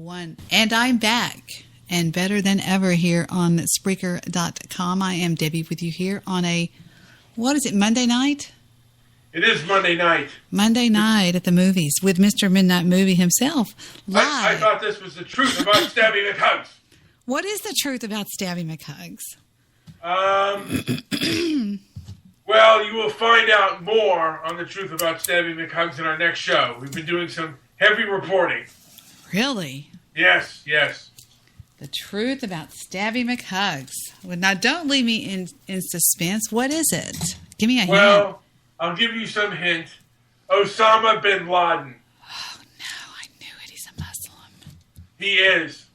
one. And I'm back. And better than ever here on Spreaker.com. I am Debbie with you here on a, what is it, Monday night? It is Monday night. Monday night at the movies with Mr. Midnight Movie himself. Live. I thought this was the truth about Stabby McHugs. What is the truth about Stabby McHugs? Well, you will find out more on the truth about Stabby McHugs in our next show. We've been doing some heavy reporting. Really? Yes, yes. The truth about Stabby McHugs. Well, now, don't leave me in suspense. What is it? Give me a hint. Well, I'll give you some hint. Osama bin Laden. Oh, no, I knew it. He's a Muslim. He is.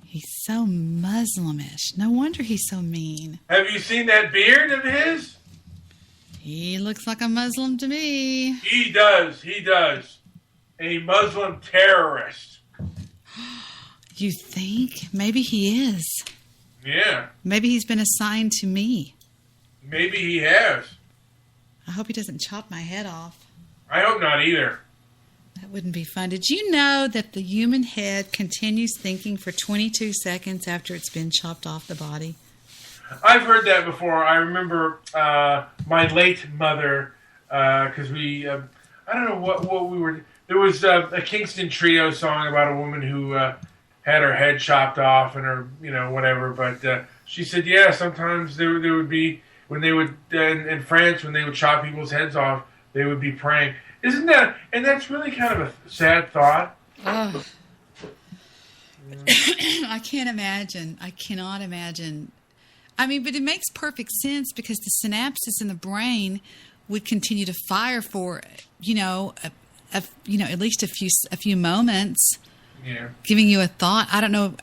He's so Muslimish. No wonder he's so mean. Have you seen that beard of his? He looks like a Muslim to me. He does. A Muslim terrorist. You think? Maybe he is. Yeah. Maybe he's been assigned to me. Maybe he has. I hope he doesn't chop my head off. I hope not either. That wouldn't be fun. Did you know that the human head continues thinking for 22 seconds after it's been chopped off the body? I've heard that before. I remember my late mother, because we, I don't know what we were, there was a Kingston Trio song about a woman who had her head chopped off and her, whatever, but she said, yeah, sometimes there would be, when they would, in France, when they would chop people's heads off, they would be praying. Isn't that, and that's really kind of a sad thought. Oh. I can't imagine. I cannot imagine. I mean, but it makes perfect sense because the synapses in the brain would continue to fire for, at least a few moments. Yeah. Giving you a thought. I don't know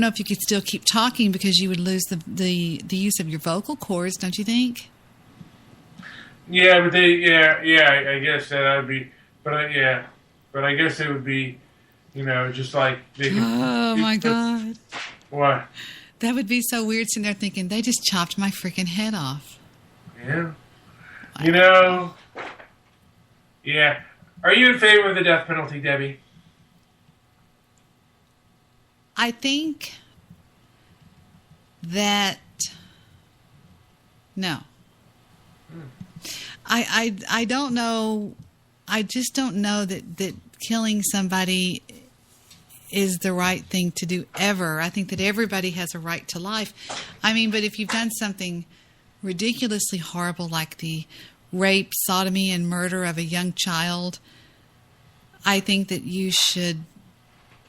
if you could still keep talking because you would lose the use of your vocal cords, don't you think? Yeah, but I guess that would be, but I guess it would be, just like they could. Oh my God. What? That would be so weird sitting there thinking, they just chopped my freaking head off. Yeah. Yeah. Are you in favor of the death penalty, Debbie? I think that, no. I don't know. I just don't know that killing somebody is the right thing to do ever. I think that everybody has a right to life. I mean, but if you've done something ridiculously horrible like the rape, sodomy, and murder of a young child, I think that you should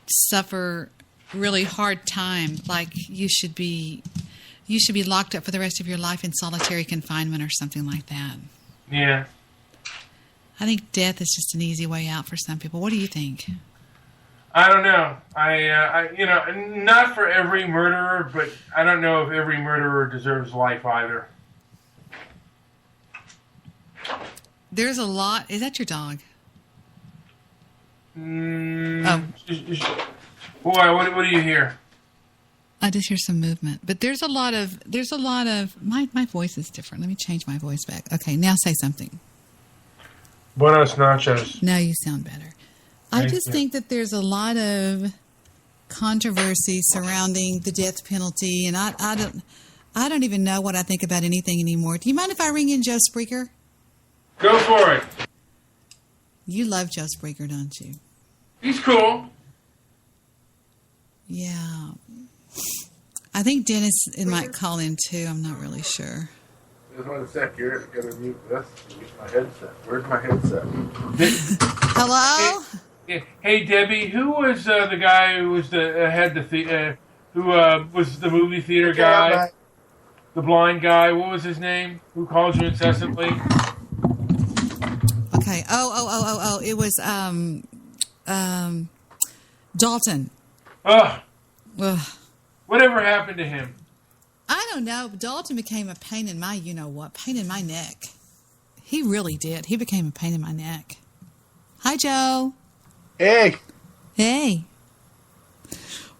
suffer really hard time. Like you should be locked up for the rest of your life in solitary confinement or something like that. Yeah. I think death is just an easy way out for some people. What do you think? I don't know. I not for every murderer, but I don't know if every murderer deserves life either. There's a lot. Is that your dog? Oh. Boy, what do you hear? I just hear some movement. But there's a lot of my voice is different. Let me change my voice back. Okay, now say something. Buenos nachos. Now you sound better. I just think that there's a lot of controversy surrounding the death penalty, and I don't even know what I think about anything anymore. Do you mind if I ring in Joe Spreaker? Go for it. You love Joe Spreaker, don't you? He's cool. Yeah. I think Dennis might call in too. I'm not really sure. Just one sec. You're going to mute this. Use my headset. Where's my headset? Hello? Hey, Debbie, who was the guy who was was the movie theater guy? The blind guy. What was his name? Who called you incessantly? Okay. Oh. It was Dalton. Ugh. Ugh. Whatever happened to him? I don't know. Dalton became a pain in my pain in my neck. He really did. He became a pain in my neck. Hi, Joe. Hey. Hey.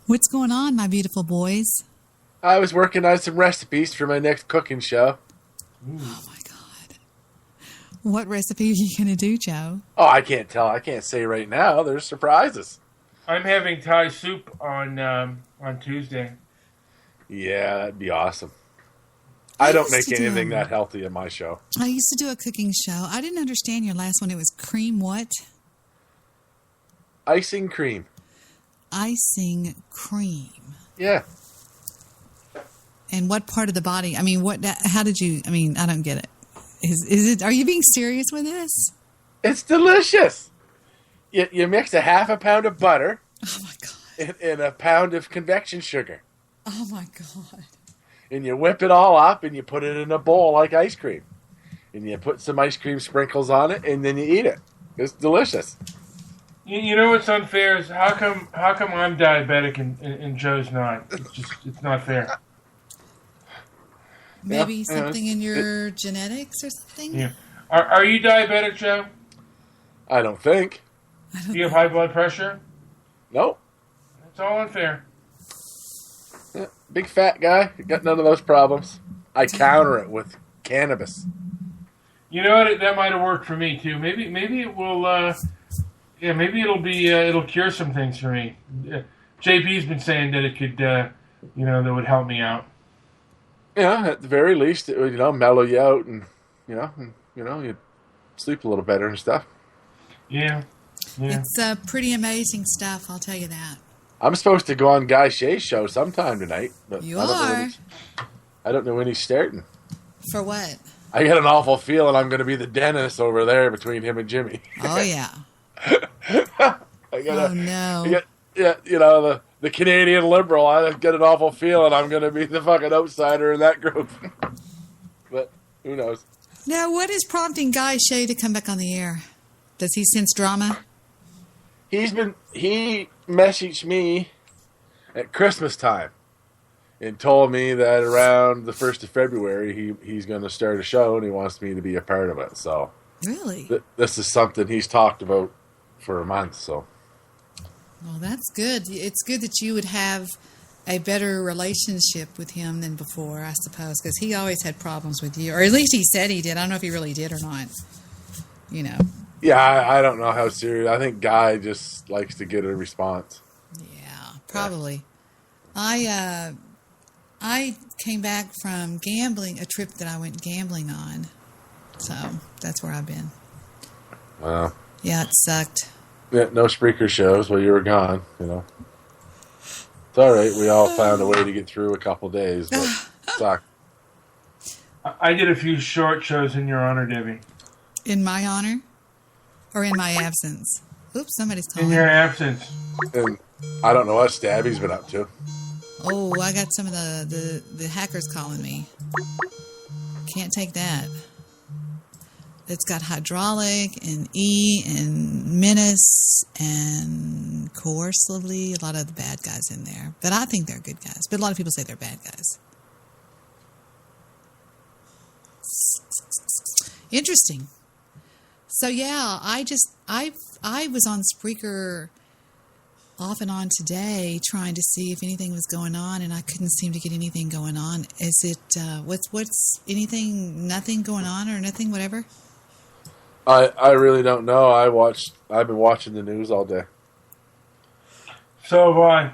What's going on, my beautiful boys? I was working on some recipes for my next cooking show. Ooh. Oh, my God. What recipe are you going to do, Joe? Oh, I can't tell. I can't say right now. There's surprises. I'm having Thai soup on Tuesday. Yeah, that'd be awesome. I don't make used to do anything them. that healthy in my show. I used to do a cooking show. I didn't understand your last one. It was cream what? Icing cream. Icing cream. Yeah. And what part of the body? I mean, what? How did you? I mean, I don't get it. Is it? Are you being serious with this? It's delicious. You mix a half a pound of butter Oh my god! and a pound of convection sugar. Oh my god! And you whip it all up and you put it in a bowl like ice cream. And you put some ice cream sprinkles on it and then you eat it. It's delicious. You know what's unfair is how come I'm diabetic and Joe's not? It's not fair. Maybe Yeah, something in your genetics or something. Yeah. Are you diabetic, Joe? I don't think. Do you have high blood pressure? Nope. It's all unfair. Yeah, big fat guy. Got none of those problems. I counter it with cannabis. You know what? That might have worked for me too. Maybe it will. Maybe it'll cure some things for me. JP's been saying that it could, that would help me out. Yeah, at the very least, it would, mellow you out and, you'd sleep a little better and stuff. Yeah. It's pretty amazing stuff, I'll tell you that. I'm supposed to go on Guy Shea's show sometime tonight. But You I don't know when he's starting. For what? I got an awful feeling I'm going to be the dentist over there between him and Jimmy. Oh, yeah. Oh, no. The Canadian Liberal. I get an awful feeling I'm going to be the fucking outsider in that group. But who knows? Now, what is prompting Guy Shea to come back on the air? Does he sense drama? He messaged me at Christmas time and told me that around the 1st of February he's going to start a show and he wants me to be a part of it. So Really? this is something he's talked about for a month. So Well, that's good. It's good that you would have a better relationship with him than before, I suppose, because he always had problems with you. Or at least he said he did. I don't know if he really did or not. Yeah, I don't know how serious. I think Guy just likes to get a response. Yeah, probably. I came back from gambling, a trip that I went gambling on. So that's where I've been. Wow. Yeah, it sucked. Yeah, no Spreaker shows while you were gone, It's all right. We all found a way to get through a couple days, but it sucked. I did a few short shows in your honor, Debbie. In my honor? Or in my absence? Oops, somebody's In calling. your absence. And I don't know what Stabby's been up to. Oh, I got some of the hackers calling me. Can't take that. It's got hydraulic and E and menace and coercively. A lot of the bad guys in there. But I think they're good guys. But a lot of people say they're bad guys. Interesting. So yeah, I was on Spreaker off and on today trying to see if anything was going on, and I couldn't seem to get anything going on. Is it what's anything? Nothing going on or nothing? Whatever. I really don't know. I've been watching the news all day. So have I.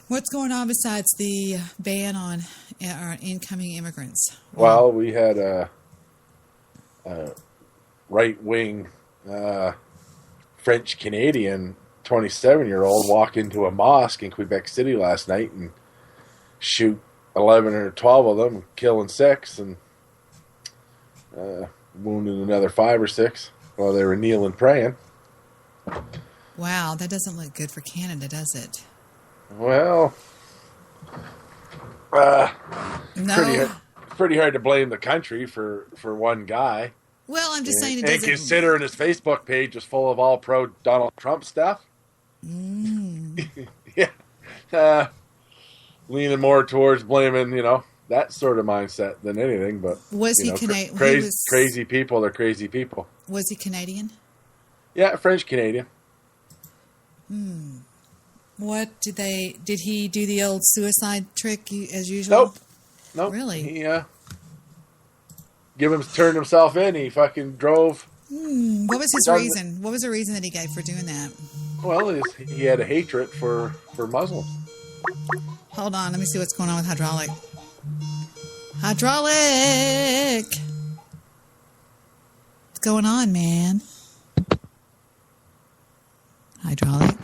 What's going on besides the ban on our incoming immigrants? Well, we had a right-wing French-Canadian 27-year-old walk into a mosque in Quebec City last night and shoot 11 or 12 of them, killing 6 and wounded another 5 or 6 while they were kneeling praying. Wow, that doesn't look good for Canada, does it? Well, No. pretty hard to blame the country for one guy. Well, I'm just saying it And doesn't. considering his Facebook page was full of all pro Donald Trump stuff. Yeah. Leaning more towards blaming, that sort of mindset than anything. But Was he Canadian? Crazy people are crazy people. Was he Canadian? Yeah, French Canadian. What did he do the old suicide trick as usual? Nope. Really? He turned himself in. He fucking drove. What was his reason? What was the reason that he gave for doing that? Well, he had a hatred for Muslims. Hold on, let me see what's going on with hydraulic. Hydraulic! What's going on, man? Hydraulic.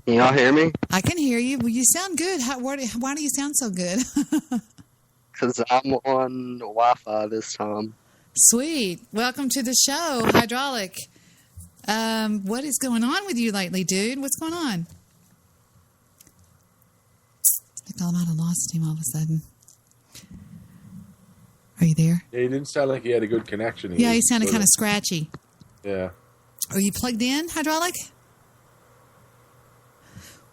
Can y'all hear me? I can hear you. Well, you sound good. Why do you sound so good? Because I'm on Wi-Fi this time. Sweet. Welcome to the show, Hydraulic. What is going on with you lately, dude? What's going on? I think I might have lost him all of a sudden. Are you there? Yeah, he didn't sound like he had a good connection. Yeah, he sounded kind of scratchy. Yeah. Are you plugged in, Hydraulic?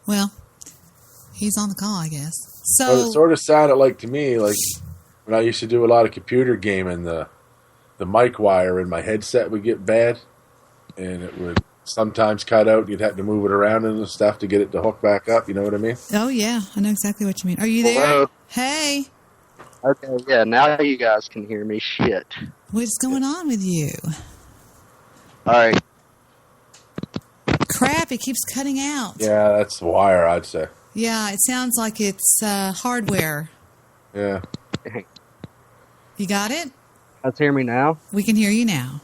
Well, he's on the call, I guess. So Well, it sort of sounded like to me, like when I used to do a lot of computer gaming, the mic wire in my headset would get bad, and it would sometimes cut out. You'd have to move it around and stuff to get it to hook back up. You know what I mean? Oh, yeah. I know exactly what you mean. Are you there? Hello? Hey. Okay, yeah, now you guys can hear me. Shit. What's going on with you? Alright. Crap, it keeps cutting out. Yeah, that's the wire, I'd say. Yeah, it sounds like it's hardware. Yeah. You got it? Guys hear me now? We can hear you now.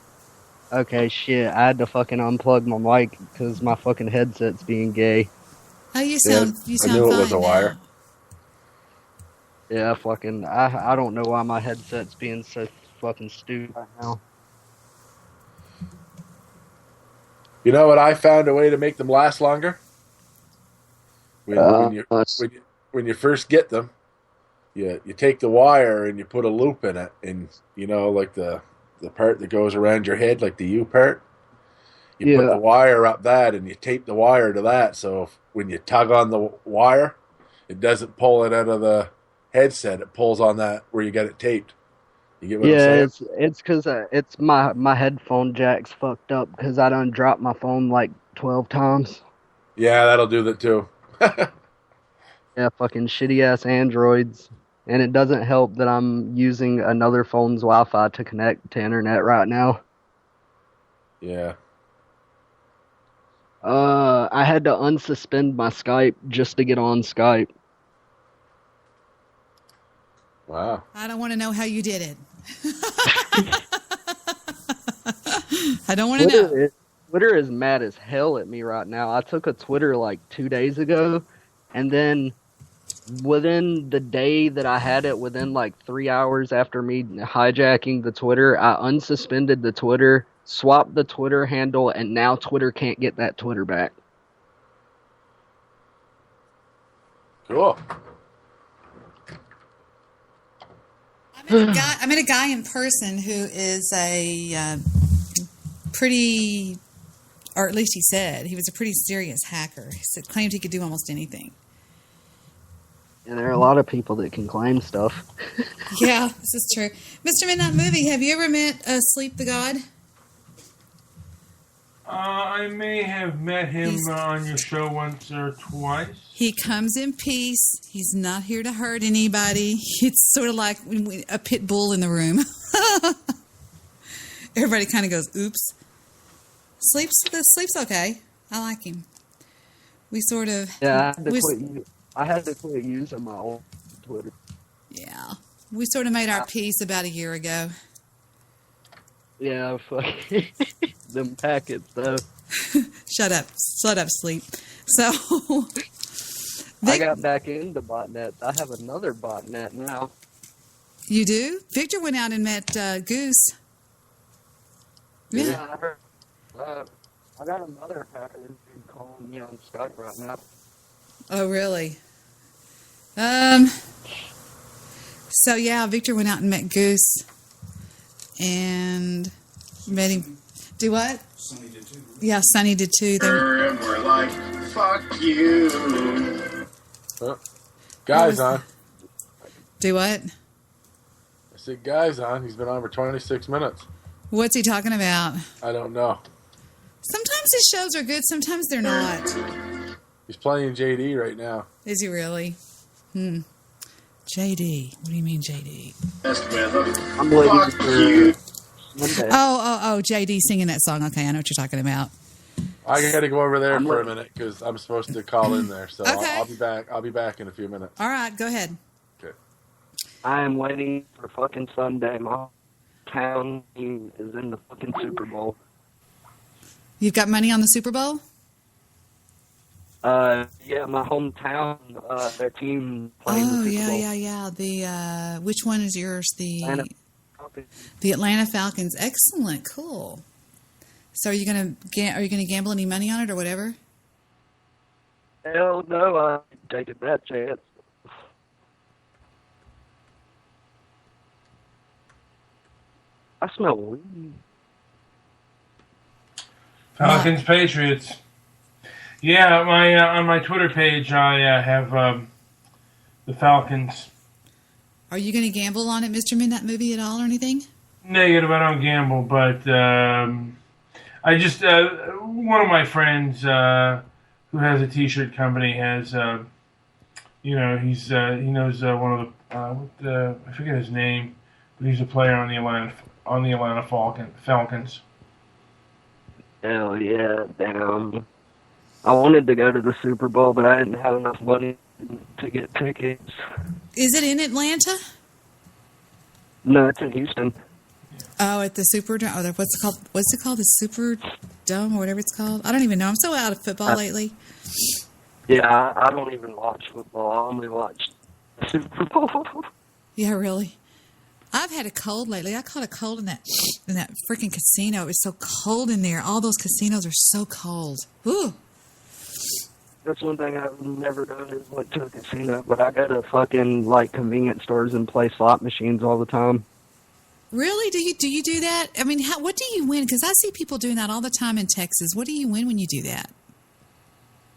Okay, shit. I had to fucking unplug my mic because my fucking headset's being gay. Oh, you sound I fine knew it was a now. wire. Yeah, fucking, I don't know why my headset's being so fucking stupid right now. You know what? I found a way to make them last longer. When you first get them, you take the wire and you put a loop in it, and you know, like the part that goes around your head, like the U part. You put the wire up that, and you tape the wire to that. So when you tug on the wire, it doesn't pull it out of the headset. It pulls on that where you got it taped. You get what I'm saying? It's because it's my headphone jack's fucked up because I done dropped my phone like 12 times. Yeah, that'll do that too. Yeah, fucking shitty ass Androids. And it doesn't help that I'm using another phone's Wi-Fi to connect to internet right now. Yeah. I had to unsuspend my Skype just to get on Skype. Wow. I don't want to know how you did it. I don't want to know. Twitter is mad as hell at me right now. I took a Twitter like 2 days ago, and then within the day that I had it, within like 3 hours after me hijacking the Twitter, I unsuspended the Twitter, swapped the Twitter handle, and now Twitter can't get that Twitter back. Cool. I met a guy in person who is a pretty, or at least he said, he was a pretty serious hacker. He claimed he could do almost anything. And there are a lot of people that can claim stuff. Yeah, this is true. Mr. Midnight Movie, have you ever met Sleep the God? I may have met him on your show once or twice. He comes in peace. He's not here to hurt anybody. It's sort of like a pit bull in the room. Everybody kind of goes, oops. Sleep's okay. I like him. We sort of... Yeah, I had to quit using my old Twitter. Yeah. We sort of made our peace about a year ago. Yeah, fucking them packets, though. Shut up, Sleep. So... I got back into botnets. I have another botnet now. You do? Victor went out and met Goose. Yeah. I heard, I got another hacker who's calling me on Skype right now. Oh, really? So, yeah, Victor went out and met Goose. And met him. Do what? Sonny did too. Yeah, Sonny did too. And we're like, fuck you. Guy's on. Do what? I said, Guy's on. He's been on for 26 minutes. What's he talking about? I don't know. Sometimes his shows are good, sometimes they're not. He's playing JD right now. Is he really? JD. What do you mean, JD? I'm waiting Fuck for you. Monday. Oh, JD singing that song. Okay, I know what you're talking about. I got to go over there I'm for a like- minute because I'm supposed to call in there. So Okay. I'll be back. I'll be back in a few minutes. All right, go ahead. Okay. I am waiting for fucking Sunday. My town team is in the fucking Super Bowl. You've got money on the Super Bowl? Yeah, my hometown, their team playing the Oh, Super Bowl. yeah. The which one is yours? Atlanta. The Atlanta Falcons. Excellent, cool. So are you gonna gamble any money on it or whatever? Hell no, I'm taking that chance. I smell weed. Falcons, Patriots. Yeah, my on my Twitter page, I have the Falcons. Are you gonna gamble on it, Mr. Midnight Movie, at all or anything? Negative, I don't gamble, but I just one of my friends who has a T-shirt company has he knows one of the I forget his name, but he's a player on the Atlanta Falcons. Hell yeah, damn. I wanted to go to the Super Bowl, but I didn't have enough money to get tickets. Is it in Atlanta? No, it's in Houston. Oh, at the Superdome. Oh, what's it called? What's it called? The Superdome or whatever it's called. I don't even know. I'm so out of football lately. Yeah, I don't even watch football. I only watch the Super Bowl. Yeah, really. I've had a cold lately. I caught a cold in that freaking casino. It was so cold in there. All those casinos are so cold. Ooh. That's one thing I've never done is went to a casino, but I go to fucking convenience stores and play slot machines all the time. Really? Do you do that? I mean, what do you win? Because I see people doing that all the time in Texas. What do you win when you do that?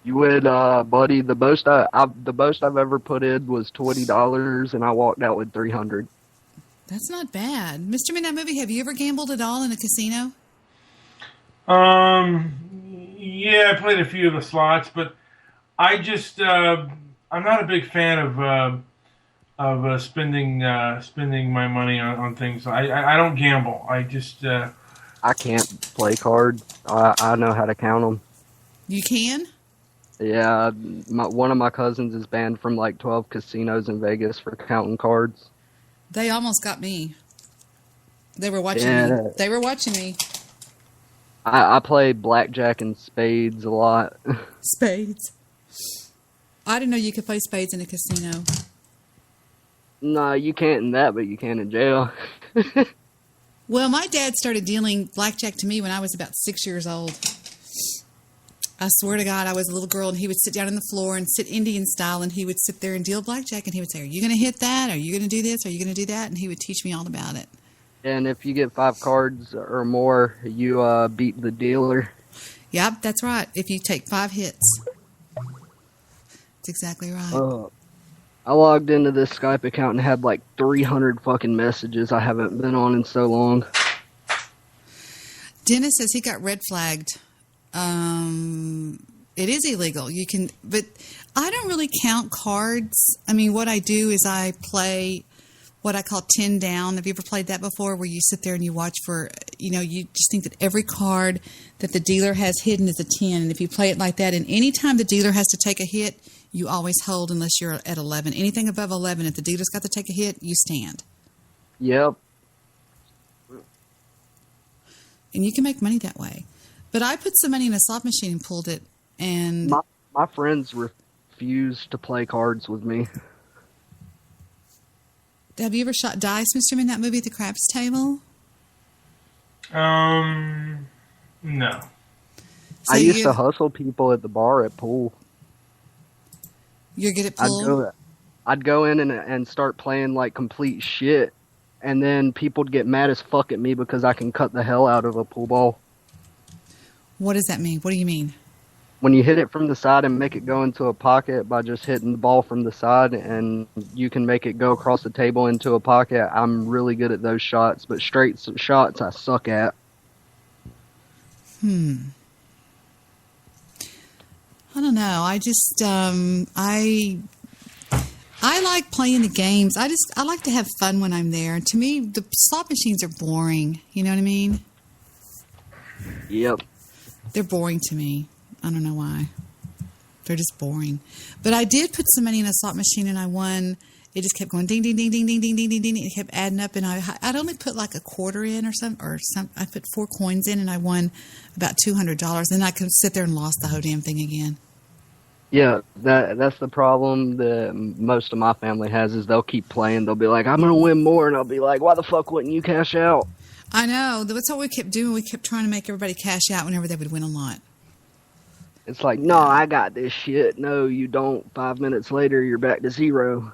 You would, buddy. The most I've ever put in was $20, and I walked out with $300. That's not bad. Mr. Midnight Movie, have you ever gambled at all in a casino? Yeah, I played a few of the slots, but I just I'm not a big fan of spending my money on things. I don't gamble. I just I can't play cards. I know how to count them. You can? Yeah, one of my cousins is banned from 12 casinos in Vegas for counting cards. They almost got me. They were watching me. They were watching me. I play blackjack and spades a lot. Spades. I didn't know you could play spades in a casino. No, you can't in that, but you can in jail. Well, my dad started dealing blackjack to me when I was about 6 years old. I swear to God, I was a little girl, and he would sit down on the floor and sit Indian style, and he would sit there and deal blackjack, and he would say, "Are you going to hit that? Are you going to do this? Are you going to do that?" And he would teach me all about it. And if you get 5 cards or more, you beat the dealer. Yep, that's right. If you take 5 hits. That's exactly right. I logged into this Skype account and had 300 fucking messages I haven't been on in so long. Dennis says he got red flagged. It is illegal. You can, but I don't really count cards. I mean, what I do is I play what I call 10 down. Have you ever played that before, where you sit there and you watch for, you just think that every card that the dealer has hidden is a 10. And if you play it like that, and any time the dealer has to take a hit, you always hold unless you're at 11. Anything above 11, if the dealer's got to take a hit, you stand. Yep. And you can make money that way. But I put some money in a slot machine and pulled it. And my friends refuse to play cards with me. Have you ever shot dice, Mr. In that movie, The Craps Table? No. I used to hustle people at the bar at pool. You're good at pool? I'd go in and start playing complete shit, and then people'd get mad as fuck at me because I can cut the hell out of a pool ball. What does that mean? What do you mean? When you hit it from the side and make it go into a pocket by just hitting the ball from the side, and you can make it go across the table into a pocket, I'm really good at those shots, but straight shots I suck at. I don't know. I just I like playing the games. I like to have fun when I'm there. To me, the slot machines are boring. You know what I mean? Yep. They're boring to me. I don't know why. They're just boring. But I did put some money in a slot machine and I won. It just kept going ding, ding, ding, ding, ding, ding, ding, ding, ding. It kept adding up, and I'd only put like a quarter in or some. I put 4 coins in, and I won about $200. Then I could sit there and lost the whole damn thing again. Yeah, that's the problem that most of my family has is they'll keep playing. They'll be like, I'm going to win more, and I'll be like, why the fuck wouldn't you cash out? I know. That's what we kept doing. We kept trying to make everybody cash out whenever they would win a lot. It's like, no, I got this shit. No, you don't. 5 minutes later, you're back to zero.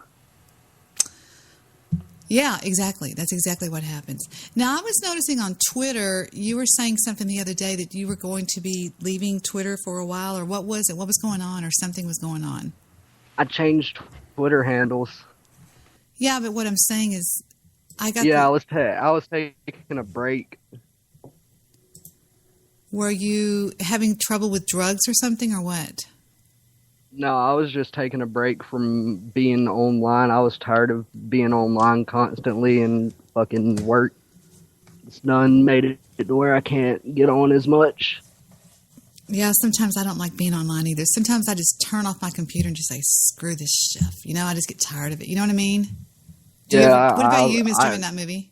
Yeah, exactly. That's exactly what happens. Now, I was noticing on Twitter, you were saying something the other day that you were going to be leaving Twitter for a while, or what was it? What was going on, or something was going on? I changed Twitter handles. Yeah, but what I'm saying is, I was taking a break. Were you having trouble with drugs or something, or what? No, I was just taking a break from being online. I was tired of being online constantly and fucking work. It's done made it to where I can't get on as much. Yeah, sometimes I don't like being online either. Sometimes I just turn off my computer and just say, screw this stuff. You know, I just get tired of it. You know what I mean? What about you, Mr. In that movie?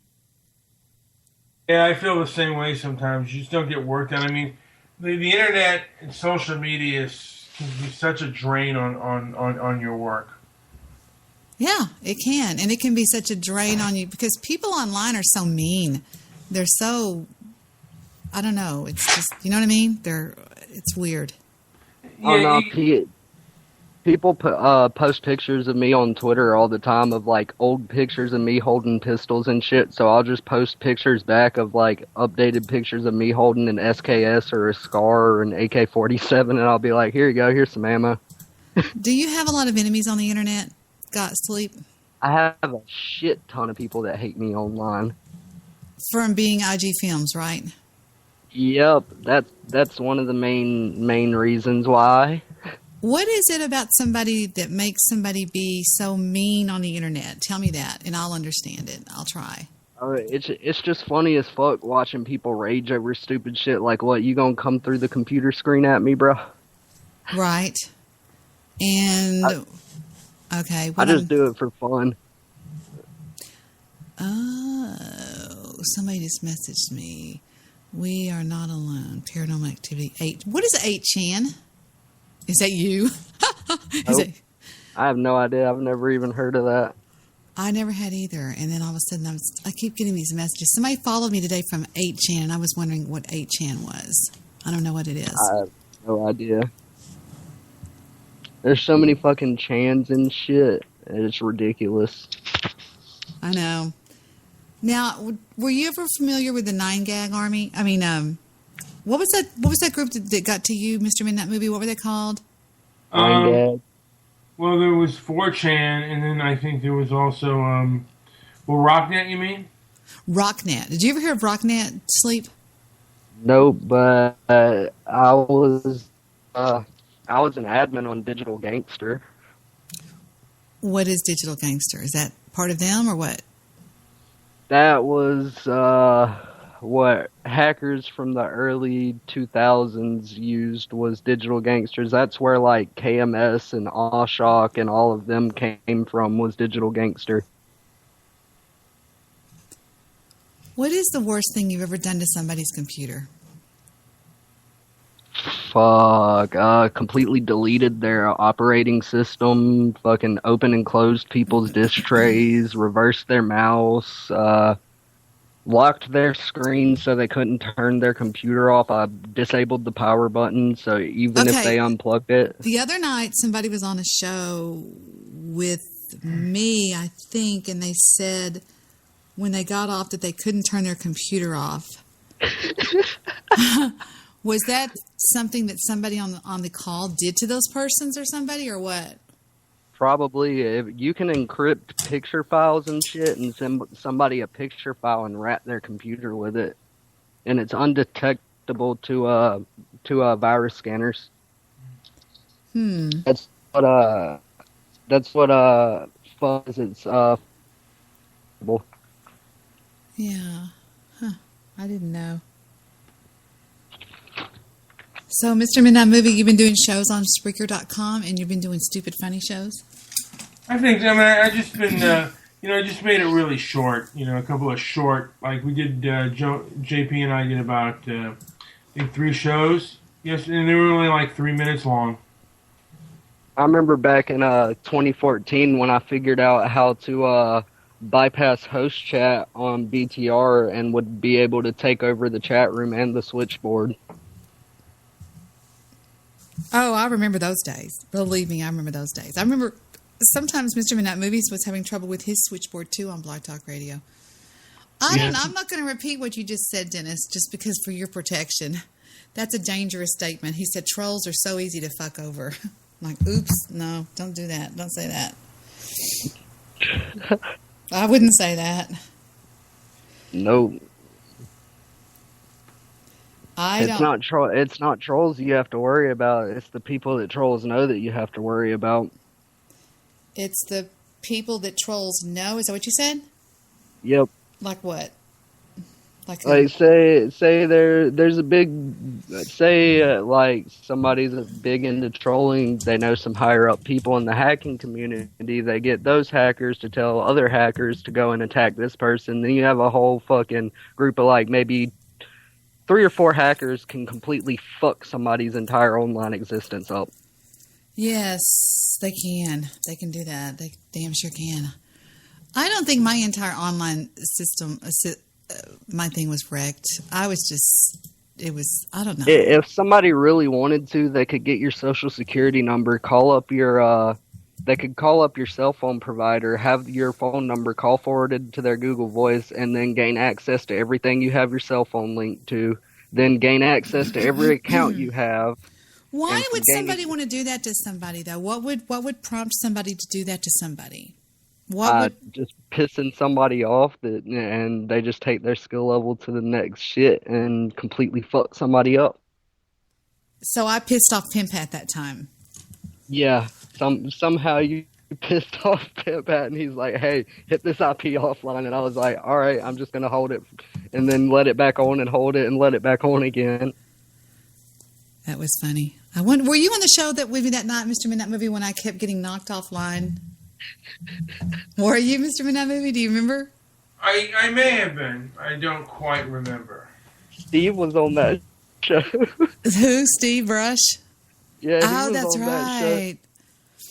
Yeah, I feel the same way sometimes. You just don't get work done. I mean, the internet and social media can be such a drain on your work. Yeah, it can. And it can be such a drain on you because people online are so mean. They're so, I don't know. It's just, you know what I mean? It's weird. Yeah, people post pictures of me on Twitter all the time of like old pictures of me holding pistols and shit. So I'll just post pictures back of like updated pictures of me holding an SKS or a SCAR or an AK-47, and I'll be like, "Here you go. Here's some ammo." Do you have a lot of enemies on the internet? Got sleep? I have a shit ton of people that hate me online from being IG Films, right? Yep, that's one of the main reasons why. What is it about somebody that makes somebody be so mean on the internet? Tell me that, and I'll understand it. I'll try. It's just funny as fuck watching people rage over stupid shit like, what, you gonna come through the computer screen at me, bro? Right. And, okay. I just do it for fun. Oh, somebody just messaged me. We are not alone. Paranormal Activity 8. What is 8chan? Is that you? Nope. I have no idea. I've never even heard of that. I never had either. And then all of a sudden, I keep getting these messages. Somebody followed me today from 8chan, and I was wondering what 8chan was. I don't know what it is. I have no idea. There's so many fucking chans and shit. It's ridiculous. I know. Now, were you ever familiar with the 9gag Army? I mean, what was that group that got to you, Mr. Midnight Movie? What were they called? 9gag. Well, there was 4chan, and then I think there was also, Rocknet, you mean? Rocknet. Did you ever hear of Rocknet, Sleep? Nope, but I was an admin on Digital Gangster. What is Digital Gangster? Is that part of them or what? That was what hackers from the early 2000s used was Digital Gangsters. That's where like KMS and Awshock and all of them came from, was Digital Gangster. What is the worst thing you've ever done to somebody's computer? Fuck, completely deleted their operating system, fucking open and closed people's disk trays, reversed their mouse, locked their screen so they couldn't turn their computer off. I disabled the power button, so even if they unplugged it. The other night, somebody was on a show with me, I think, and they said when they got off that they couldn't turn their computer off. Was that something that somebody on the call did to those persons or somebody, or what? Probably. If you can encrypt picture files and shit and send somebody a picture file and wrap their computer with it, and it's undetectable to virus scanners. That's what fuzz it's Yeah. Huh. I didn't know. So, Mr. Midnight Movie, you've been doing shows on Spreaker.com, and you've been doing stupid, funny shows? I think, I just been, I just made it really short. A couple of short, like we did, JP and I did about, I think 3 shows. Yes, and they were only like 3 minutes long. I remember back in 2014 when I figured out how to bypass host chat on BTR and would be able to take over the chat room and the switchboard. Oh, I remember those days. Believe me, I remember those days. I remember sometimes Mr. Midnight Movies was having trouble with his switchboard, too, on Blog Talk Radio. I'm not going to repeat what you just said, Dennis, just because for your protection. That's a dangerous statement. He said trolls are so easy to fuck over. I'm like, oops, no, don't do that. Don't say that. I wouldn't say that. No. It's not trolls you have to worry about. It's the people that trolls know that you have to worry about. It's the people that trolls know. Is that what you said? Yep. Like what? Like say there's a big like somebody's big into trolling. They know some higher up people in the hacking community. They get those hackers to tell other hackers to go and attack this person. Then you have a whole fucking group of like maybe 3 or 4 hackers can completely fuck somebody's entire online existence up. Yes, they can. They can do that. They damn sure can. I don't think my entire online system, my thing was wrecked. I don't know. If somebody really wanted to, they could get your social security number, they could call up your cell phone provider, have your phone number call forwarded to their Google Voice, and then gain access to everything you have your cell phone linked to, then gain access to every account you have. Why would somebody want to do that to somebody, though? What would prompt somebody to do that to somebody? Just pissing somebody off, and they just take their skill level to the next shit and completely fuck somebody up. So I pissed off Pimp at that time. Yeah, somehow you pissed off Pimp at, and he's like, "Hey, hit this IP offline," and I was like, "All right, I'm just gonna hold it, and then let it back on, and hold it, and let it back on again." That was funny. Were you on the show with me that night, Mr. Midnight Movie, when I kept getting knocked offline? Were you, Mr. Midnight Movie? Do you remember? I may have been. I don't quite remember. Steve was on that show. Who? Steve Brush? Yeah. Oh, that's right.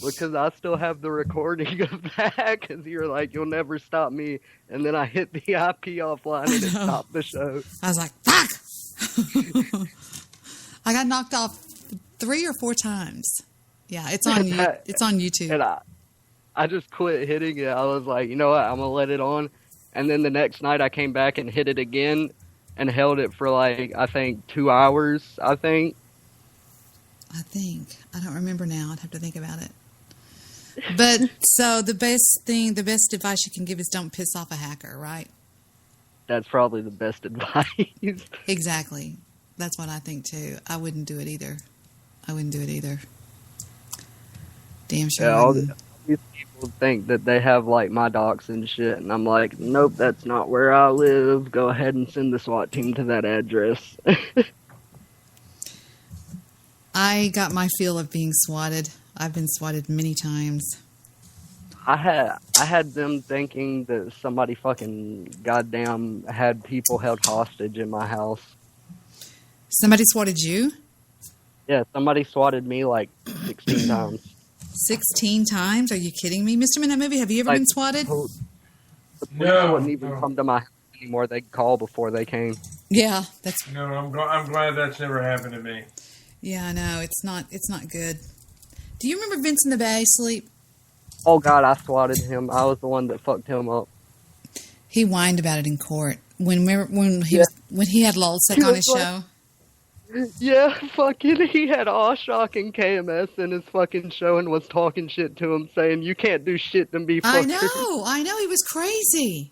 Because I still have the recording of that. Because you were like, "You'll never stop me," and then I hit the IP offline and it stopped the show. I was like, "Fuck!" I got knocked off 3 or 4 times. Yeah, it's on it's on YouTube. And I just quit hitting it. I was like, you know what? I'm gonna let it on. And then the next night, I came back and hit it again, and held it for like I think 2 hours. I don't remember now. I'd have to think about it. But so the best advice you can give is don't piss off a hacker, right? That's probably the best advice. Exactly. That's what I think too. I wouldn't do it either. Damn sure. Yeah, all these people think that they have like my docs and shit, and I'm like, nope, that's not where I live. Go ahead and send the SWAT team to that address. I got my feel of being swatted. I've been swatted many times. I had them thinking that somebody fucking goddamn had people held hostage in my house. Somebody swatted you? Yeah, somebody swatted me like 16 times. 16 times? Are you kidding me? Mr. Midnight Movie, have you ever been swatted? The police wouldn't even come to my house anymore. They'd call before they came. Yeah, No, I'm glad that's never happened to me. Yeah, I know. It's not good. Do you remember Vincent the Bay Sleep? Oh, God, I swatted him. I was the one that fucked him up. He whined about it in court. When he had Lulzsec on his show. Yeah, fucking, he had Awshock and KMS in his fucking show and was talking shit to him, saying, "You can't do shit to me, fucker." I know, he was crazy.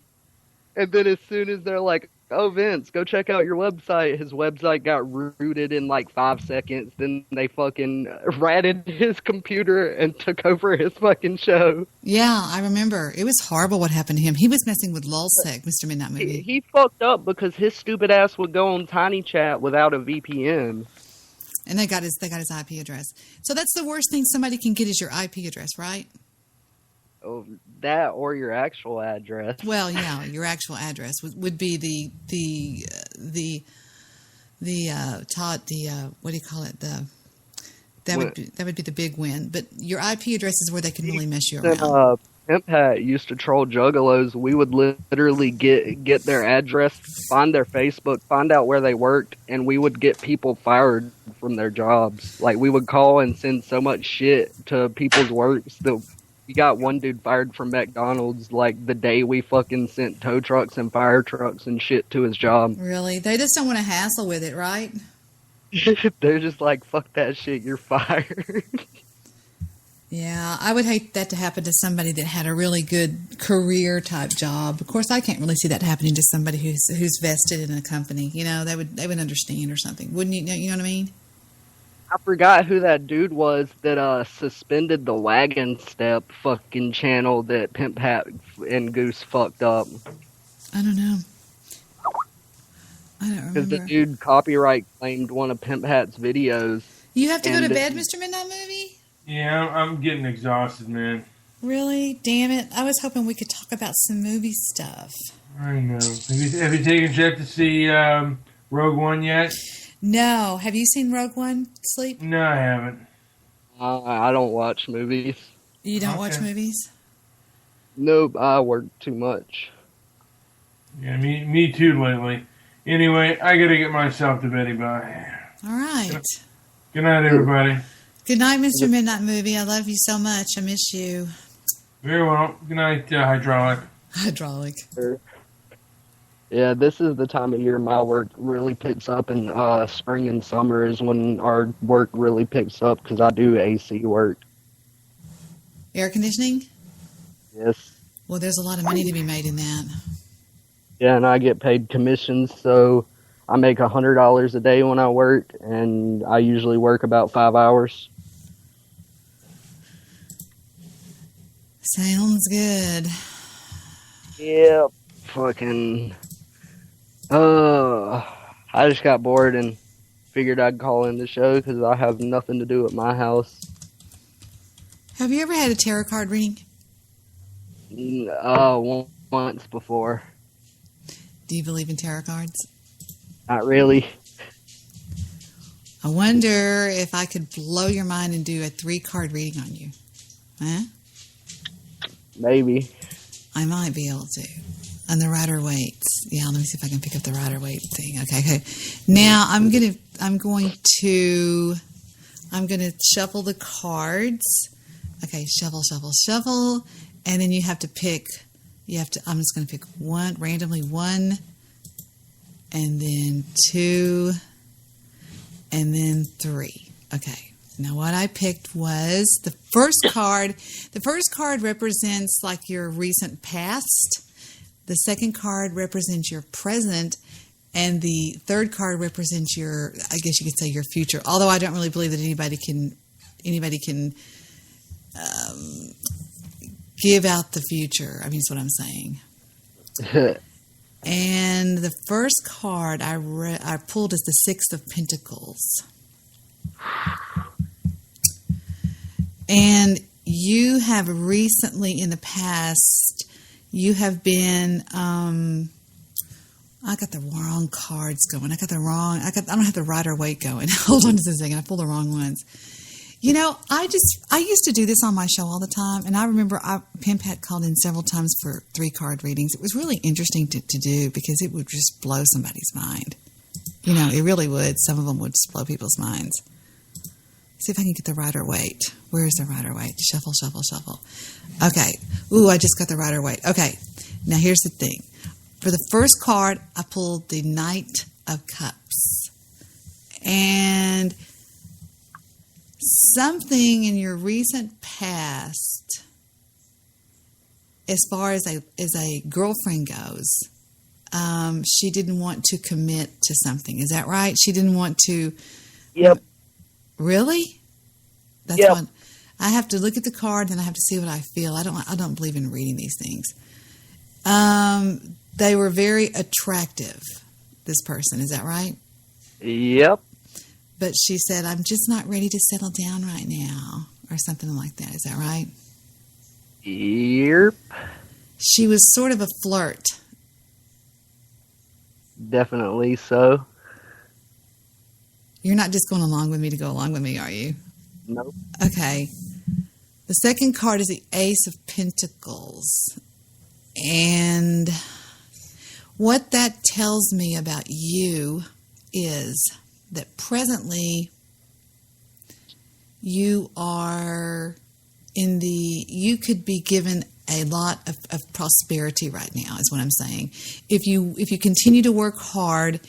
And then as soon as they're like, "Oh, Vince, go check out your website," his website got rooted in like 5 seconds. Then they fucking ratted his computer and took over his fucking show. Yeah, I remember. It was horrible what happened to him. He was messing with Lulzsec, Mr. Midnight Movie. He fucked up because his stupid ass would go on Tiny Chat without a VPN. And they got his IP address. So that's the worst thing somebody can get is your IP address, right? Oh, that or your actual address. Well, yeah, your actual address would be the what do you call it? That would be the big win. But your IP address is where they can really mess you around. Pimp Hat used to troll juggalos. We would literally get their address, find their Facebook, find out where they worked, and we would get people fired from their jobs. Like, we would call and send so much shit to people's works that we got one dude fired from McDonald's, like, the day we fucking sent tow trucks and fire trucks and shit to his job. Really? They just don't want to hassle with it, right? They're just like, fuck that shit, you're fired. Yeah, I would hate that to happen to somebody that had a really good career type job. Of course, I can't really see that happening to somebody who's vested in a company. You know, they would understand or something, wouldn't you? You know what I mean? I forgot who that dude was that suspended the Wagon Step fucking channel that Pimp Hat and Goose fucked up. I don't know. I don't remember. Because the dude copyright claimed one of Pimp Hat's videos. You have to go to bed, Mr. Midnight Movie? Yeah, I'm getting exhausted, man. Really? Damn it. I was hoping we could talk about some movie stuff. I know. Have you taken Jet to see Rogue One yet? No. Have you seen Rogue One, Sleep? No, I haven't. I don't watch movies. You don't watch movies? Nope, I work too much. Yeah, me too lately. Anyway, I gotta get myself to bed, bye. All right. Good night, everybody. Good night, Mr. Midnight Movie. I love you so much. I miss you. Very well. Good night, Hydraulic. Hydraulic. Yeah, this is the time of year my work really picks up, and spring and summer is when our work really picks up because I do AC work. Air conditioning? Yes. Well, there's a lot of money to be made in that. Yeah, and I get paid commissions, so I make $100 a day when I work, and I usually work about 5 hours. Sounds good. Yeah, fucking. I just got bored and figured I'd call in the show because I have nothing to do at my house. Have you ever had a tarot card reading? Once before. Do you believe in tarot cards? Not really. I wonder if I could blow your mind and do a 3-card reading on you. Huh? Maybe. I might be able to. On the Rider-Waite's. Yeah, let me see if I can pick up the Rider-Waite thing. Okay. Now I'm gonna shuffle the cards. Okay, shuffle, and then you have to pick. I'm just gonna pick randomly one, and then 2, and then 3. Okay. Now what I picked was the first card. The first card represents like your recent past. The second card represents your present, and the third card represents your, I guess you could say, your future. Although I don't really believe that anybody can give out the future. I mean, that's what I'm saying. And the first card I pulled is the 6 of Pentacles. And you have recently in the past, you have been, I got the wrong cards going. I don't have the Rider-Waite going. Hold on just a second. I pulled the wrong ones. You know, I used to do this on my show all the time, and I remember Pimp had called in several times for 3-card readings. It was really interesting to do because it would just blow somebody's mind. You know, it really would. Some of them would just blow people's minds. See if I can get the Rider-Waite. Where is the Rider-Waite? Shuffle. Okay. Ooh, I just got the Rider-Waite. Okay. Now here's the thing. For the first card, I pulled the Knight of Cups. And something in your recent past, as far as a girlfriend goes, she didn't want to commit to something. Is that right? She didn't want to. Yep. Really? That's yep. One. I have to look at the card, and I have to see what I feel. I don't believe in reading these things. They were very attractive. This person, is that right? Yep. but she said, I'm just not ready to settle down right now, or something like that. Is that right? Yep. She was sort of a flirt. Definitely so. You're not just going along with me to go along with me, are you? Nope. Okay. The second card is the Ace of Pentacles. And what that tells me about you is that presently you are you could be given a lot of prosperity right now, is what I'm saying. If you continue to work hard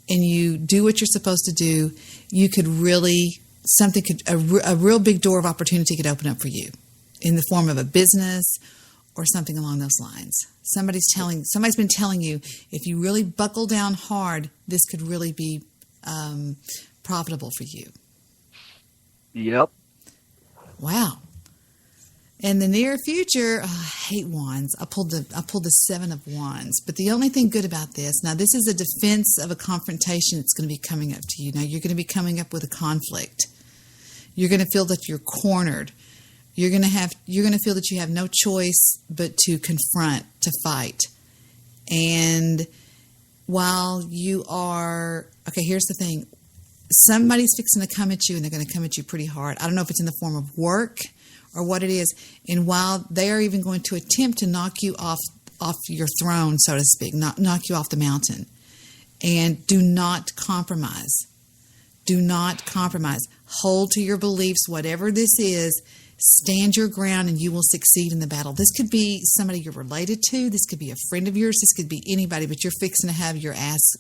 and you do what you're supposed to do, you could really, a real big door of opportunity could open up for you in the form of a business or something along those lines. Somebody's been telling you, if you really buckle down hard, this could really be profitable for you. Yep. Wow. In the near future, I hate wands. I pulled the Seven of Wands. But the only thing good about this, now this is a defense of a confrontation that's going to be coming up to you. Now you're going to be coming up with a conflict. You're going to feel that you're cornered. You're going to feel that you have no choice but to confront, to fight. And while you are, okay, here's the thing. Somebody's fixing to come at you, and they're going to come at you pretty hard. I don't know if it's in the form of work or what it is. And while they are even going to attempt to knock you off your throne, so to speak, knock you off the mountain. And do not compromise. Do not compromise. Hold to your beliefs, whatever this is. Stand your ground, and you will succeed in the battle. This could be somebody you're related to. This could be a friend of yours. This could be anybody, but you're fixing to have your ass.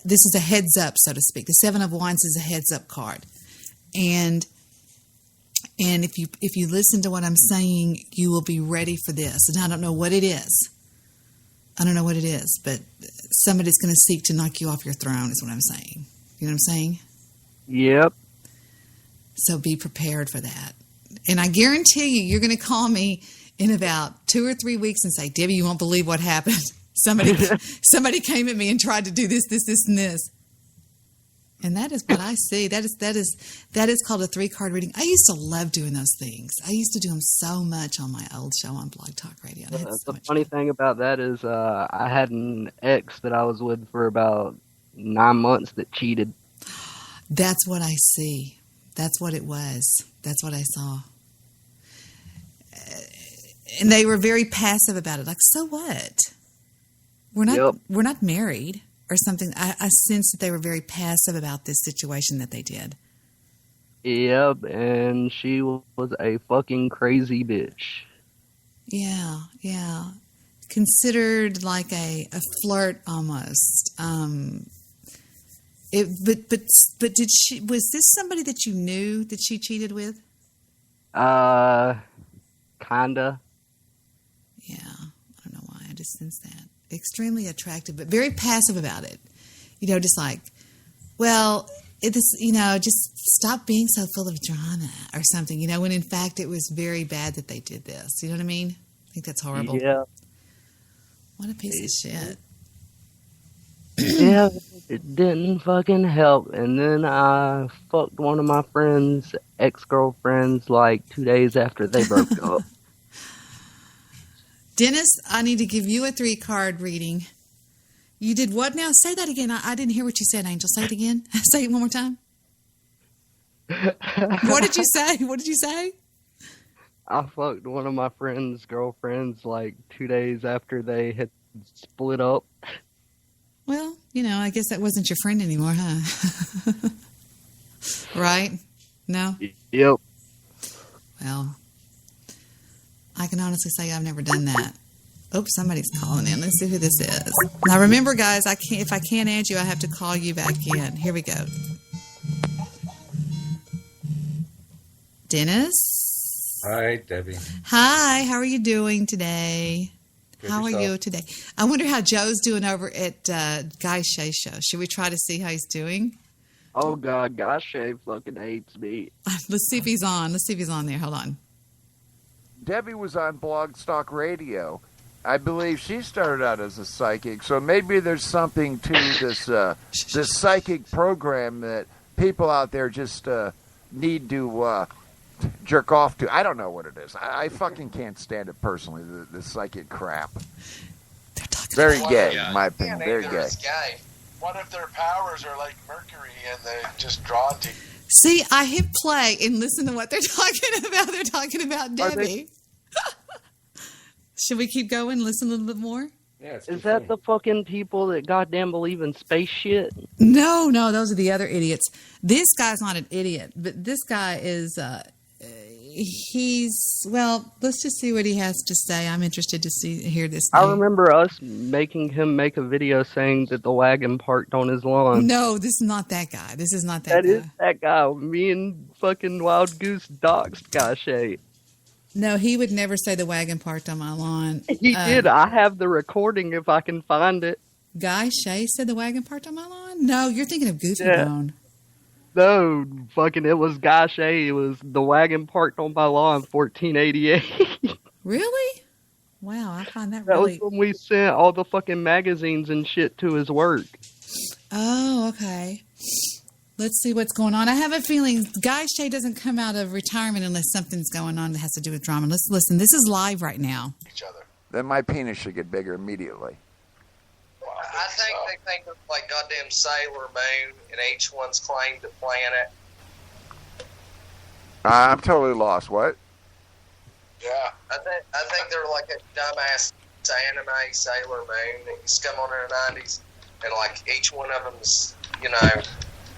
This is a heads up, so to speak. The Seven of Wands is a heads up card. And if you listen to what I'm saying, you will be ready for this. And I don't know what it is. But somebody's going to seek to knock you off your throne is what I'm saying. You know what I'm saying? Yep. So be prepared for that. And I guarantee you're going to call me in about 2 or 3 weeks and say, Debbie, you won't believe what happened. Somebody came at me and tried to do this, and this. And that is what I see. That is called a 3-card reading. I used to love doing those things. I used to do them so much on my old show on Blog Talk Radio. The funny thing about that is I had an ex that I was with for about 9 months that cheated. That's what I see. That's what it was. That's what I saw. And they were very passive about it. Like, so what? We're not married. Or something. I sensed that they were very passive about this situation that they did. Yep, and she was a fucking crazy bitch. Yeah. Considered like a flirt almost. But did she? Was this somebody that you knew that she cheated with? Kinda. Yeah, I don't know why. I just sensed that. Extremely attractive, but very passive about it. Just like, well, just stop being so full of drama or something, when in fact it was very bad that they did this. You know what I mean? I think that's horrible. Yeah. What a piece of shit. Yeah, it didn't fucking help. And then I fucked one of my friends' ex-girlfriends like 2 days after they broke up. Dennis, I need to give you a 3-card reading. You did what now? Say that again. I didn't hear what you said, Angel. Say it again. Say it one more time. What did you say? I fucked one of my friend's girlfriends like 2 days after they had split up. Well, I guess that wasn't your friend anymore, huh? Right? No? Yep. Well, I can honestly say I've never done that. Oops, somebody's calling in. Let's see who this is. Now remember, guys, if I can't add you, I have to call you back in. Here we go. Dennis? Hi, Debbie. Hi, how are you doing today? Good How yourself. are you today? I wonder how Joe's doing over at Guy Shea Show. Should we try to see how he's doing? Oh, God, gosh, Shay fucking hates me. Let's see if he's on. Let's see if he's on there. Hold on. Debbie was on Blog Talk Radio. I believe she started out as a psychic, so maybe there's something to this psychic program that people out there just need to jerk off to. I don't know what it is. I fucking can't stand it personally. The psychic crap. Very gay, in my opinion. Very gay. What if their powers are like Mercury and they're just drawn to? See, I hit play and listen to what they're talking about. They're talking about Debbie. Should we keep going? Listen a little bit more? Yeah, is that the fucking people that goddamn believe in space shit? No, those are the other idiots. This guy's not an idiot, but this guy is, well, let's just see what he has to say. I'm interested to hear this thing. I remember us making him make a video saying that the wagon parked on his lawn. No, this is not that guy. This is not that guy. That is that guy. Me and fucking Wild Goose doxed Dyche. No, he would never say the wagon parked on my lawn. He did. I have the recording if I can find it. Guy Shay said the wagon parked on my lawn? No, you're thinking of Goofy Bone. No, fucking it was Guy Shay. It was the wagon parked on my lawn, 1488. Really? Wow, I find that really... really... That was when we sent all the fucking magazines and shit to his work. Oh, okay. Let's see what's going on. I have a feeling Guy Shay doesn't come out of retirement unless something's going on that has to do with drama. Let's listen. This is live right now. Each other. Then my penis should get bigger immediately. Well, I think they think it's like goddamn Sailor Moon, and each one's claimed a planet. I'm totally lost. What? Yeah, I think they're like a dumbass anime Sailor Moon that used to come on in the 90s, and like each one of them's, you know,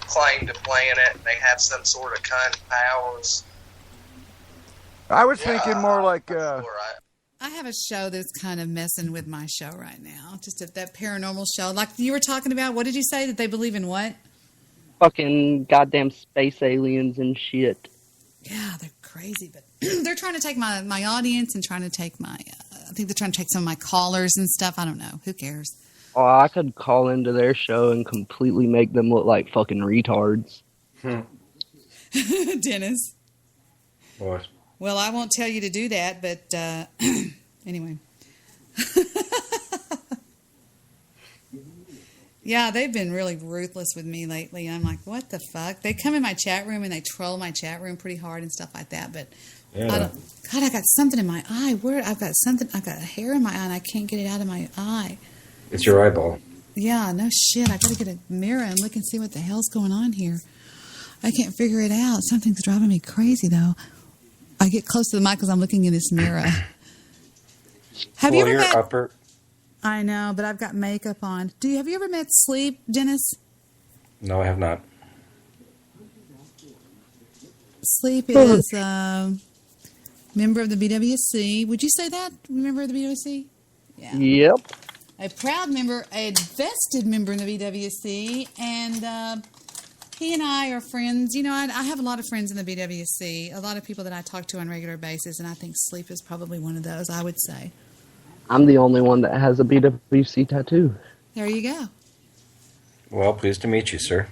claimed a planet. They have some sort of kind of powers. I was thinking more like. I have a show that's kind of messing with my show right now. Just that paranormal show, like you were talking about. What did you say that they believe in? What? Fucking goddamn space aliens and shit. Yeah, they're crazy, but they're trying to take my audience and trying to take my. I think they're trying to take some of my callers and stuff. I don't know. Who cares? Oh, I could call into their show and completely make them look like fucking retards. Dennis. What? Well, I won't tell you to do that, but anyway. Yeah, they've been really ruthless with me lately. I'm like, what the fuck? They come in my chat room and they troll my chat room pretty hard and stuff like that. But yeah. I got something in my eye. I've got a hair in my eye and I can't get it out of my eye. It's your eyeball. Yeah, no shit. I got to get a mirror and look and see what the hell's going on here. I can't figure it out. Something's driving me crazy, though. I get close to the mic because I'm looking in this mirror. Have you ever met... upper... I know, but I've got makeup on. Have you ever met Sleep, Dennis? No, I have not. Sleep is a member of the BWC. Would you say that? Member of the BWC? Yeah. Yep. A proud member, a vested member in the BWC, and he and I are friends. You know, I have a lot of friends in the BWC, a lot of people that I talk to on a regular basis, and I think Sleep is probably one of those, I would say. I'm the only one that has a BWC tattoo. There you go. Well, pleased to meet you, sir.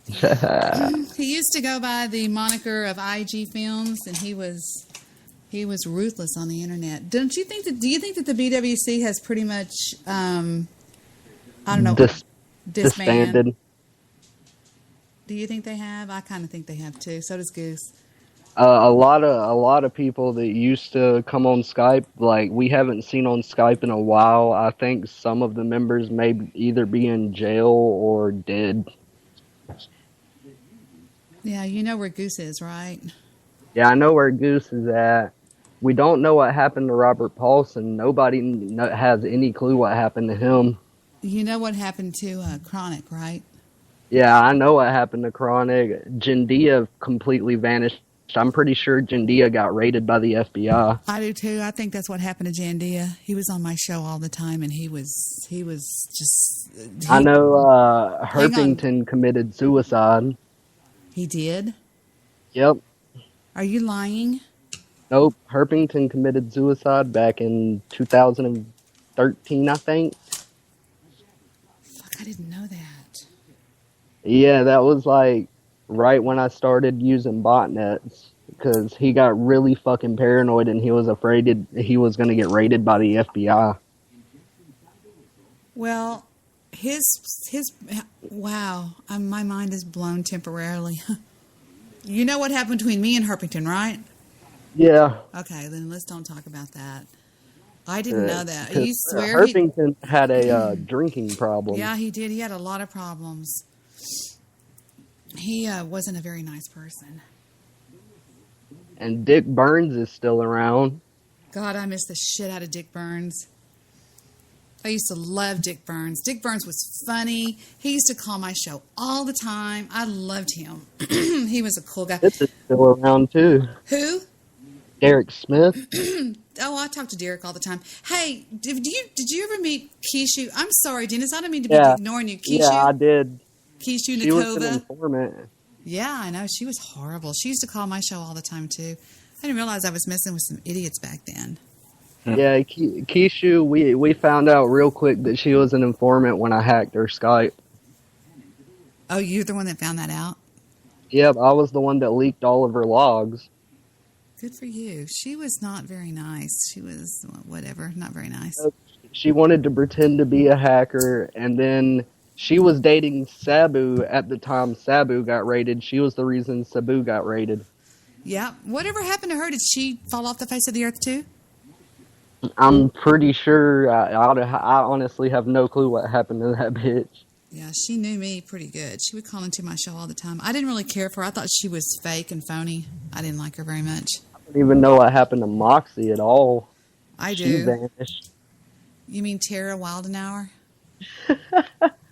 He used to go by the moniker of IG Films, and he was ruthless on the internet. Do you think that the BWC has pretty much I don't know, disbanded? Do you think they have? I kind of think they have too. So does Goose. A lot of people that used to come on Skype, like we haven't seen on Skype in a while. I think some of the members may either be in jail or dead. Yeah, you know where Goose is, right? Yeah, I know where Goose is at. We don't know what happened to Robert Paulson. Nobody has any clue what happened to him. You know what happened to Chronic, right? Yeah, I know what happened to Chronic. Jandia completely vanished. I'm pretty sure Jandia got raided by the FBI. I do too. I think that's what happened to Jandia. He was on my show all the time, and he was just... I know Herpington committed suicide. He did? Yep. Are you lying? Nope. Herpington committed suicide back in 2013, I think. Fuck, I didn't know that. Yeah, that was like right when I started using botnets, because he got really fucking paranoid and he was afraid he was going to get raided by the FBI. Well, his wow, my mind is blown temporarily. You know what happened between me and Herpington, right? Yeah. Okay, then let's don't talk about that. I didn't know that. 'Cause, You swear Herpington had a drinking problem. Yeah, he did. He had a lot of problems. He wasn't a very nice person. And Dick Burns is still around. God, I miss the shit out of Dick Burns. I used to love Dick Burns. Dick Burns was funny. He used to call my show all the time. I loved him. He was a cool guy. This is still around too. Who? Derek Smith. Oh, I talk to Derek all the time. Hey, did you ever meet Keishu? I'm sorry, Dennis. I don't mean to be ignoring you. Keishu? Yeah, I did. Keishu She was an Nakova? informant. Yeah, I know. She was horrible. She used to call my show all the time, too. I didn't realize I was messing with some idiots back then. Yeah, Keishu, we found out real quick that she was an informant when I hacked her Skype. Oh, you're the one that found that out? Yep, I was the one that leaked all of her logs. Good for you. She was not very nice. She was, whatever, not very nice. She wanted to pretend to be a hacker, and then she was dating Sabu at the time Sabu got raided. She was the reason Sabu got raided. Yeah. Whatever happened to her? Did she fall off the face of the earth, too? I'm pretty sure. I honestly have no clue what happened to that bitch. Yeah, she knew me pretty good. She would call into my show all the time. I didn't really care for her. I thought she was fake and phony. I didn't like her very much. I don't even know what happened to Moxie at all. I do. She vanished. You mean Tara Wildenauer?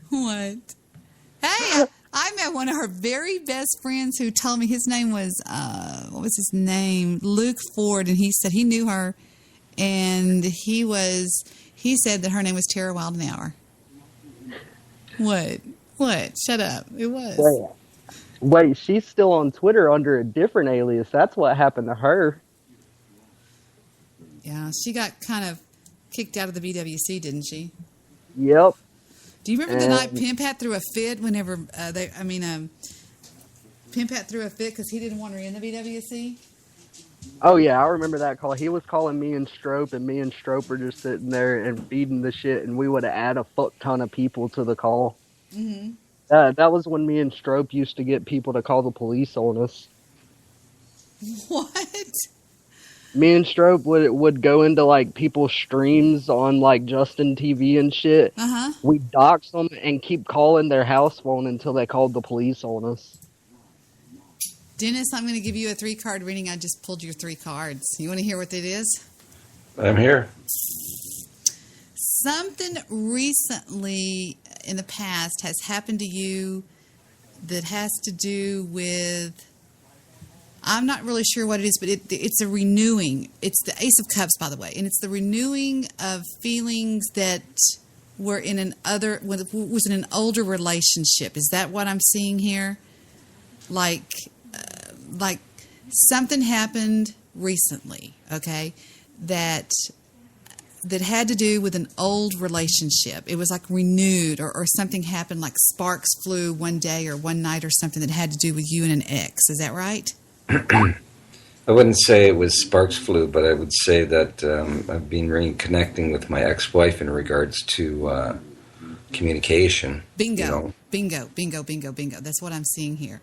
What? Hey, I met one of her very best friends who told me his name was, what was his name? Luke Ford, and he said he knew her, and he said that her name was Tara Wildenauer. What? Shut up. It was. Wait, she's still on Twitter under a different alias. That's what happened to her. Yeah, she got kind of kicked out of the BWC, didn't she? Yep. Do you remember the night Pimp Hat threw a fit whenever Pimp Hat threw a fit because he didn't want her in the BWC? Oh, yeah, I remember that call. He was calling me and Strope, and me and Strope were just sitting there and feeding the shit, and we would add a fuck ton of people to the call. Mm-hmm. That was when me and Strope used to get people to call the police on us. What? Me and Strope would go into, like, people's streams on, like, Justin TV and shit. Uh-huh. We'd dox them and keep calling their house phone until they called the police on us. Dennis, I'm going to give you a 3-card reading. I just pulled your 3 cards. You want to hear what it is? I'm here. Something recently in the past has happened to you that has to do with, I'm not really sure what it is, but it's a renewing. It's the Ace of Cups, by the way, and it's the renewing of feelings that were was in an older relationship. Is that what I'm seeing here? Like something happened recently, okay, that had to do with an old relationship. It was like renewed, or something happened, like sparks flew one day or one night or something that had to do with you and an ex. Is that right? I wouldn't say it was sparks flew, but I would say that I've been reconnecting with my ex-wife in regards to communication. Bingo, you know? bingo. That's what I'm seeing here.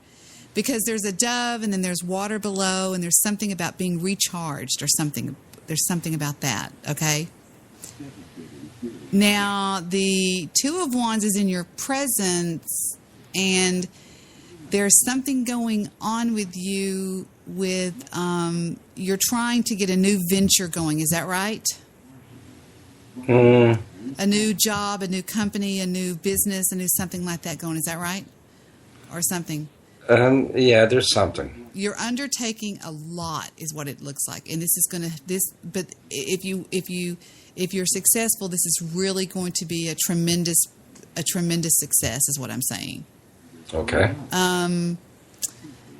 Because there's a dove, and then there's water below, and there's something about being recharged or something. There's something about that, okay? Now, the 2 of Wands is in your presence, and there's something going on with you with, you're trying to get a new venture going. Is that right? A new job, a new company, a new business, a new something like that going. Is that right? Or something? Yeah, there's something. You're undertaking a lot, is what it looks like, and but if you're successful, this is really going to be a tremendous success, is what I'm saying. Okay.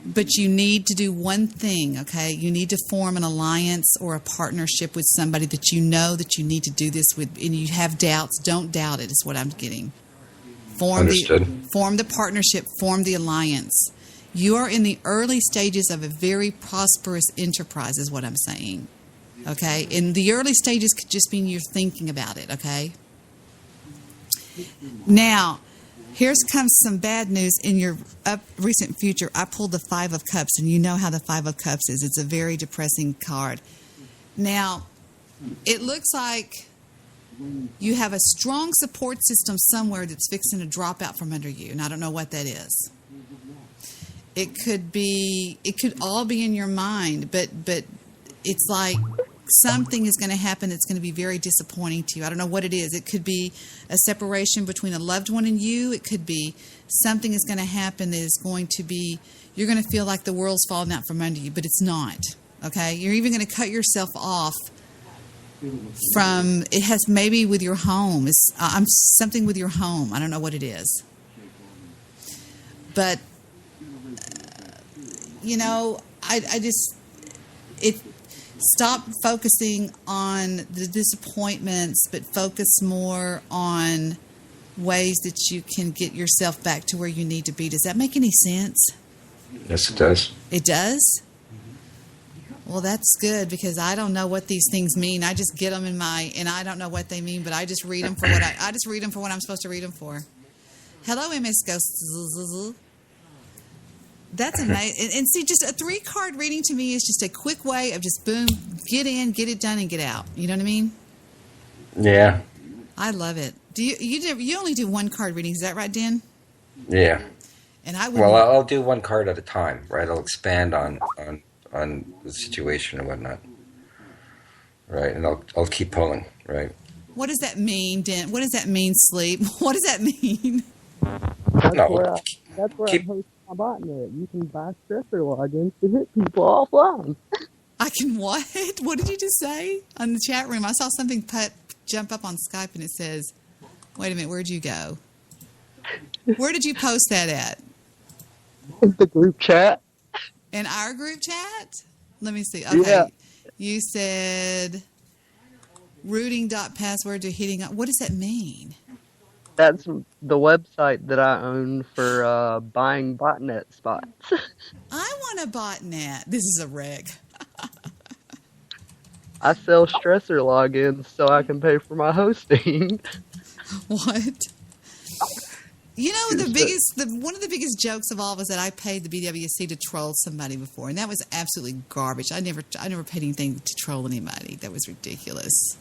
But you need to do one thing, okay? You need to form an alliance or a partnership with somebody that you know that you need to do this with, and you have doubts. Don't doubt it, is what I'm getting. Understood. Form the partnership, form the alliance. You are in the early stages of a very prosperous enterprise, is what I'm saying. Okay? And the early stages could just mean you're thinking about it, okay? Now, here's comes some bad news in your recent future. I pulled the Five of Cups, and you know how the Five of Cups is. It's a very depressing card. Now, it looks like you have a strong support system somewhere that's fixing to drop out from under you, and I don't know what that is. It could all be in your mind, but it's like something is going to happen that's going to be very disappointing to you. I don't know what it is. It could be a separation between a loved one and you. It could be something is going to happen that is going to be, you're going to feel like the world's falling out from under you, but it's not. Okay? You're even going to cut yourself off from, it has maybe with your home. It's something with your home. I don't know what it is. But, I just, stop focusing on the disappointments, but focus more on ways that you can get yourself back to where you need to be. Does that make any sense? Yes, it does. It does? Well, that's good, because I don't know what these things mean. I just get them and I don't know what they mean, but I just read them for what I just read them for what I'm supposed to read them for. Hello, MS Ghost. That's amazing. And see, just a 3-card reading to me is just a quick way of just boom, get in, get it done, and get out. You know what I mean? Yeah. I love it. Do you only do 1-card readings? Is that right, Dan? Yeah. And I would. Well, I'll do 1 card at a time, right? I'll expand on the situation and whatnot, right? And I'll keep pulling, right? What does that mean, Dan? What does that mean, Sleep? What does that mean? That's where I host my botnet. You can buy stressor logins to hit people offline. I can what? What did you just say? On the chat room, I saw something jump up on Skype, and it says, wait a minute, where'd you go? Where did you post that at? The group chat. In our group chat? Let me see. Okay. Yeah. You said routing.password to hitting up. What does that mean? That's the website that I own for buying botnet spots. I want a botnet. This is a wreck. I sell stressor logins so I can pay for my hosting. What? You know, one of the biggest jokes of all was that I paid the BWC to troll somebody before, and that was absolutely garbage. I never paid anything to troll anybody. That was ridiculous.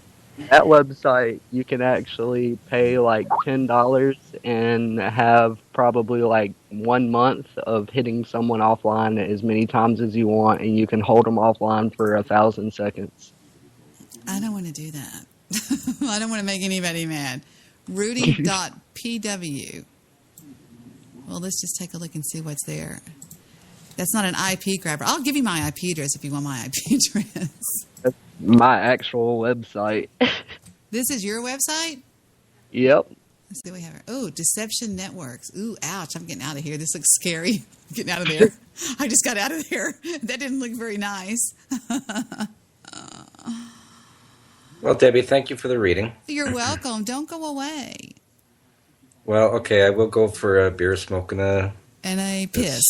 That website, you can actually pay like $10 and have probably like 1 month of hitting someone offline as many times as you want, and you can hold them offline for 1,000 seconds. I don't want to do that. I don't want to make anybody mad. Routing.pw. Well, let's just take a look and see what's there. That's not an IP grabber. I'll give you my IP address if you want my IP address. That's my actual website. This is your website? Yep. Let's see what we have here. Oh, Deception Networks. Ooh, ouch. I'm getting out of here. This looks scary. I'm getting out of there. I just got out of there. That didn't look very nice. Well, Debbie, thank you for the reading. You're welcome. Don't go away. Well, okay, I will go for a beer, smoke, and a piss.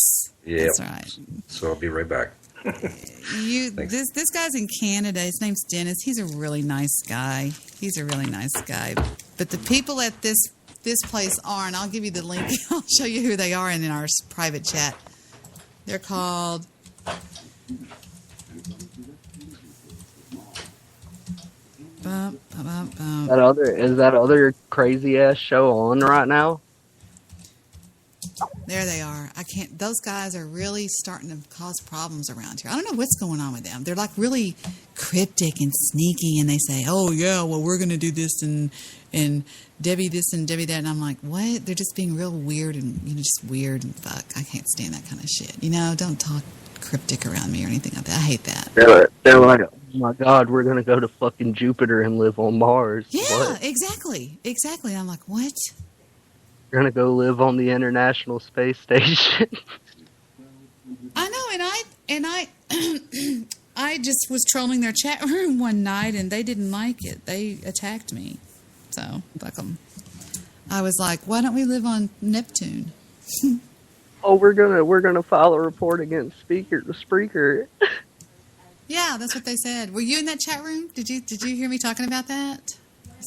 Yeah. That's right. So I'll be right back. This guy's in Canada. His name's Dennis. He's a really nice guy. But the people at this place aren't. I'll give you the link. I'll show you who they are in our private chat. They're called... Is that other crazy ass show on right now? There they are. Those guys are really starting to cause problems around here. I don't know what's going on with them. They're like really cryptic and sneaky, and they say, "Oh yeah, well we're going to do this and Debbie this and Debbie that," and I'm like, "What?" They're just being real weird and just weird and fuck. I can't stand that kind of shit. Don't talk cryptic around me or anything like that. I hate that. They're like, "Oh my God, we're gonna go to fucking Jupiter and live on Mars." Yeah, what? exactly. I'm like, what? We're gonna go live on the International Space Station. I know, and I I just was trolling their chat room one night, and they didn't like it. They attacked me, so fuck them. I was like, why don't we live on Neptune? Oh, we're gonna file a report against Spreaker. Yeah, that's what they said. Were you in that chat room? Did you hear me talking about that?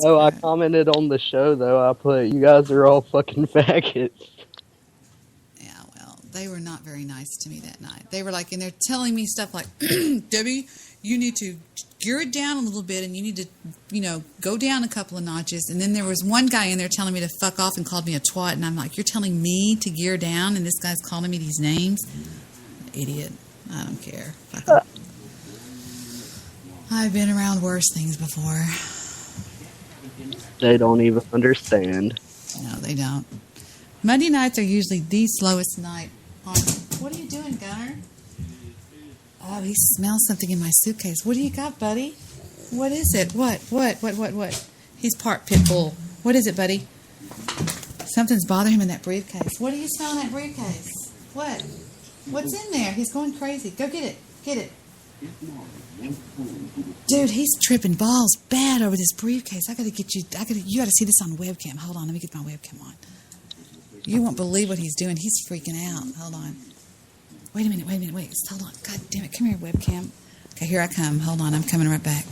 Oh, I commented on the show though. I put, "You guys are all fucking faggots." Yeah, well, they were not very nice to me that night. They were like, and they're telling me stuff like, Debbie, you need to gear it down a little bit, and you need to, go down a couple of notches. And then there was one guy in there telling me to fuck off and called me a twat, and I'm like, you're telling me to gear down, and this guy's calling me these names? Idiot. I don't care. Fuck him. I've been around worse things before. They don't even understand. No, they don't. Monday nights are usually the slowest night on. What are you doing, Gunner? Oh, he smells something in my suitcase. What do you got, buddy? What is it? What? He's part pit bull. What is it, buddy? Something's bothering him in that briefcase. What do you smell in that briefcase? What? What's in there? He's going crazy. Go get it. Get it. Dude, he's tripping balls bad over this briefcase. I gotta get you. You gotta see this on webcam. Hold on, let me get my webcam on. You won't believe what he's doing. He's freaking out. Hold on. Wait a minute. Hold on. God damn it. Come here, webcam. Okay, here I come. Hold on. I'm coming right back.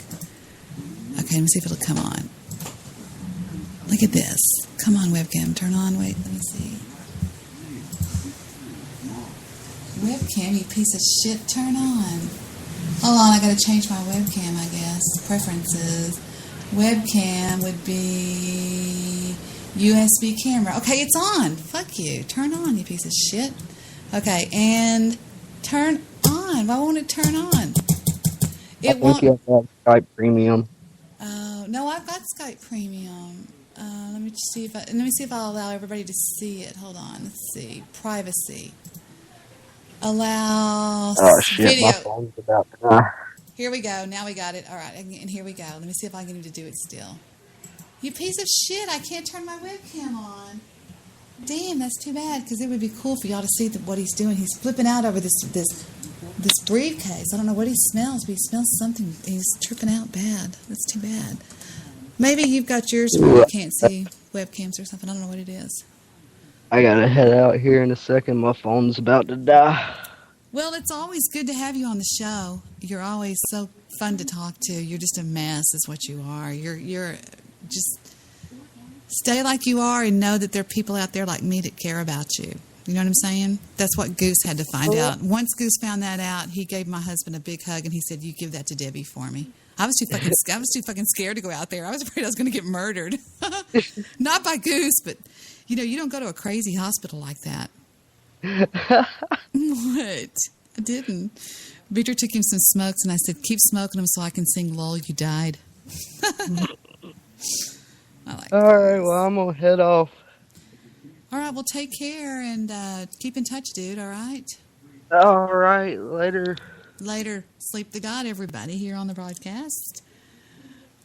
Okay, let me see if it'll come on. Look at this. Come on, webcam. Turn on. Wait, let me see. Webcam, you piece of shit. Turn on. Hold on. I gotta change my webcam, I guess. Preferences. Webcam would be USB camera. Okay, it's on. Fuck you. Turn on, you piece of shit. Okay, and turn on. Why won't it turn on? It won't. You have Skype Premium. No, I've got Skype Premium. Let me see if I'll allow everybody to see it. Hold on. Let's see. Privacy. Allow Shit, video. my phone's about to die. Here we go. Now we got it. All right, and here we go. Let me see if I can get him to do it still. You piece of shit! I can't turn my webcam on. Damn, that's too bad, because it would be cool for y'all to see what he's doing. He's flipping out over this briefcase. I don't know what he smells, but he smells something. He's tripping out bad. That's too bad. Maybe you've got yours where you can't see webcams or something. I don't know what it is. I gotta head out here in a second. My phone's about to die. Well, it's always good to have you on the show. You're always so fun to talk to. You're just a mess, is what you are. You're just stay like you are and know that there are people out there like me that care about you. You know what I'm saying? That's what Goose had to find out. Once Goose found that out, he gave my husband a big hug and he said, "You give that to Debbie for me." I was too fucking scared to go out there. I was afraid I was going to get murdered. Not by Goose, but you don't go to a crazy hospital like that. What? I didn't. Victor took him some smokes and I said, "Keep smoking them so I can sing Lol, You Died." All right, well, I'm going to head off. All right, well, take care and keep in touch, dude, all right? All right, later. Later. Sleep the God, everybody, here on the broadcast.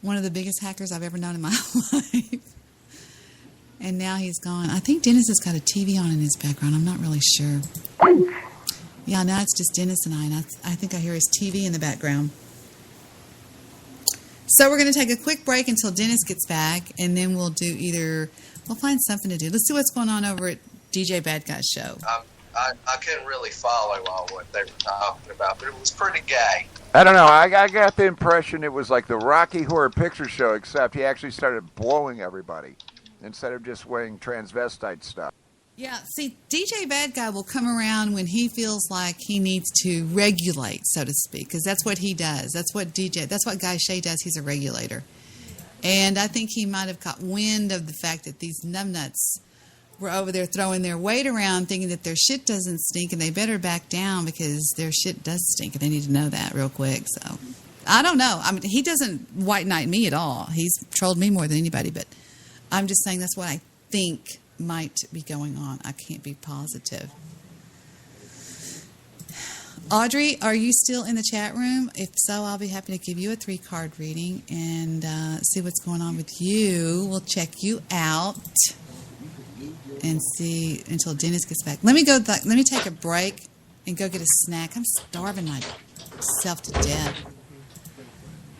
One of the biggest hackers I've ever known in my life. And now he's gone. I think Dennis has got a TV on in his background. I'm not really sure. Yeah, now it's just Dennis and I think I hear his TV in the background. So we're going to take a quick break until Dennis gets back, and then we'll find something to do. Let's see what's going on over at DJ Bad Guy's show. I couldn't really follow all what they were talking about, but it was pretty gay. I don't know. I got the impression it was like the Rocky Horror Picture Show, except he actually started blowing everybody instead of just wearing transvestite stuff. Yeah, see, DJ Bad Guy will come around when he feels like he needs to regulate, so to speak, because that's what he does. That's what Guy Shay does. He's a regulator. And I think he might have caught wind of the fact that these numbnuts were over there throwing their weight around thinking that their shit doesn't stink and they better back down because their shit does stink and they need to know that real quick. So, I don't know. I mean, he doesn't white knight me at all. He's trolled me more than anybody, but I'm just saying that's what I think might be going on. I can't be positive. Audrey, are you still in the chat room? If so, I'll be happy to give you a 3-card reading and see what's going on with you. We'll check you out and see until Dennis gets back. Let me take a break and go get a snack. I'm starving myself to death.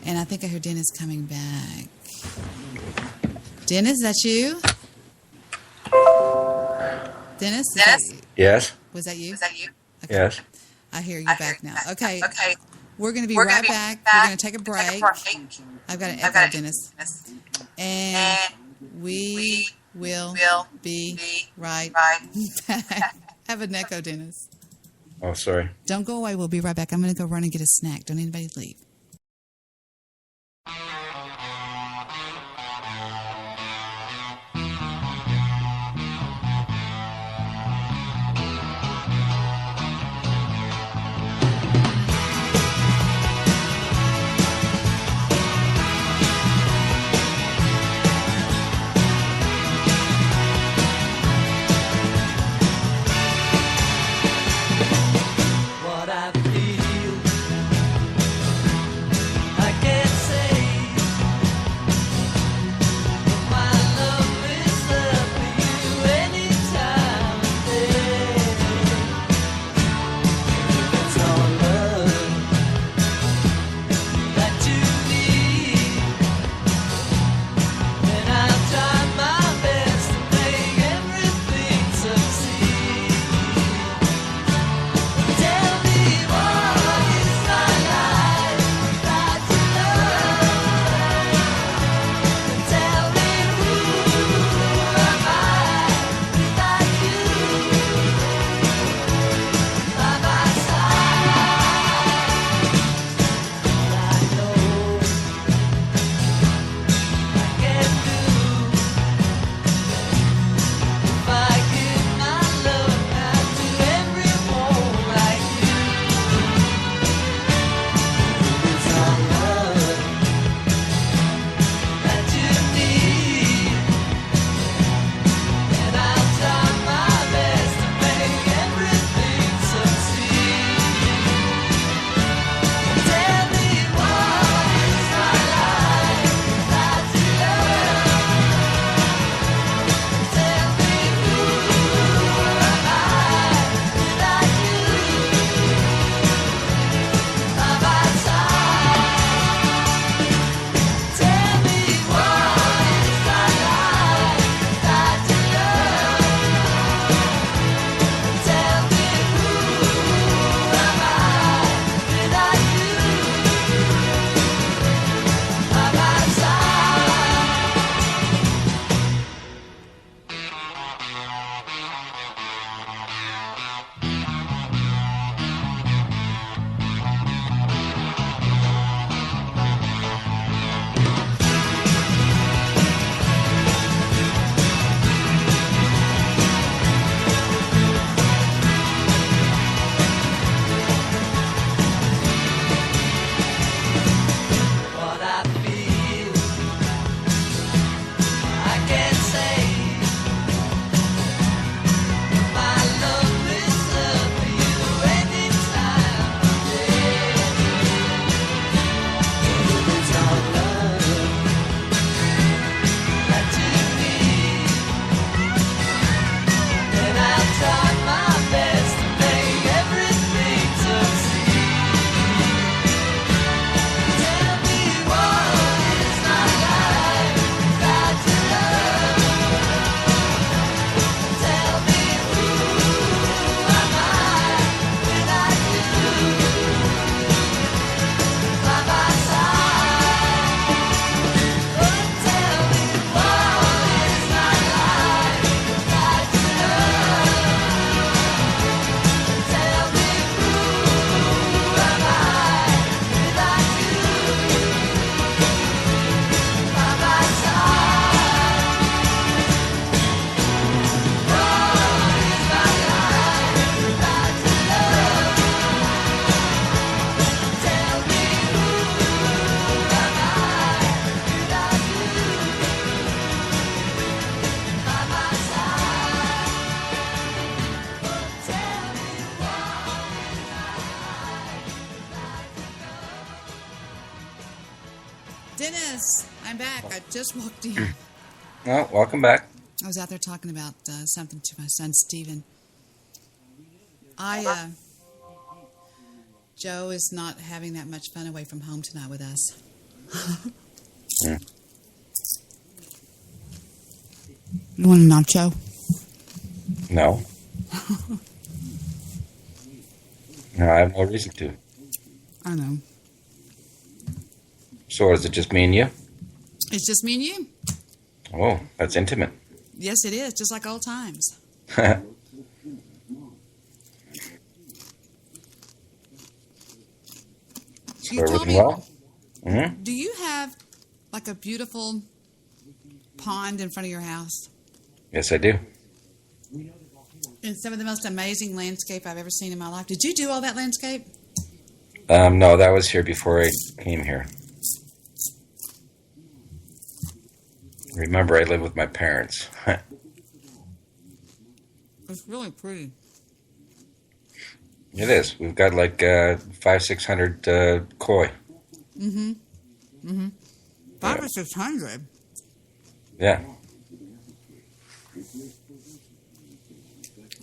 And I think I hear Dennis coming back. Dennis, is that you? Dennis? Yes. Was that you? Okay. Yes. I hear you back now. Okay. We're going to be right back. We're going to take a break. I've got an echo, Dennis. And we will be right back. Have an echo, Dennis. Oh, sorry. Don't go away. We'll be right back. I'm going to go run and get a snack. Don't anybody leave. What I feel, I can't say. My love is there for you anytime of day. It's all love that you need, and I'll try my best to make everything succeed. Tell me what is my life without your love? Tell me who am I without you by my side? I know I can do if I give my love out to everyone like you. It's all love that you need, and I'll try my best to make everything succeed. Tell me what is my life without your love? Tell me who am I without you by my side? Tell me what is my life without your love? Tell me who am I without you by my What I feel, I can't say. My love is there for you anytime of day. It's all love that you need, and I'll try my best to make everything succeed. Tell me what is my life without your love? Tell me who am I without you by my side? Oh, tell me what is my life without your love? Tell me who am I without you by my side? What is my life without your love? Tell me who am I without you by my side? Tell me what is my life Dennis, I'm back. I just walked in. Well, welcome back. I was out there talking about something to my son, Stephen. Joe is not having that much fun away from home tonight with us. Yeah. You want a nacho? No. No, I have no reason to. I know. So is it just me and you? It's just me and you. Oh, that's intimate. Yes, it is. Just like old times. So You told everything me. well? Hmm. Do you have like a beautiful pond in front of your house? Yes, I do. And some of the most amazing landscape I've ever seen in my life. Did you do all that landscape? No, that was here before I came here. Remember, I live with my parents. It's really pretty. It is. We've got like 500-600 koi. Mm-hmm. Mm-hmm. 500 or 600. Yeah.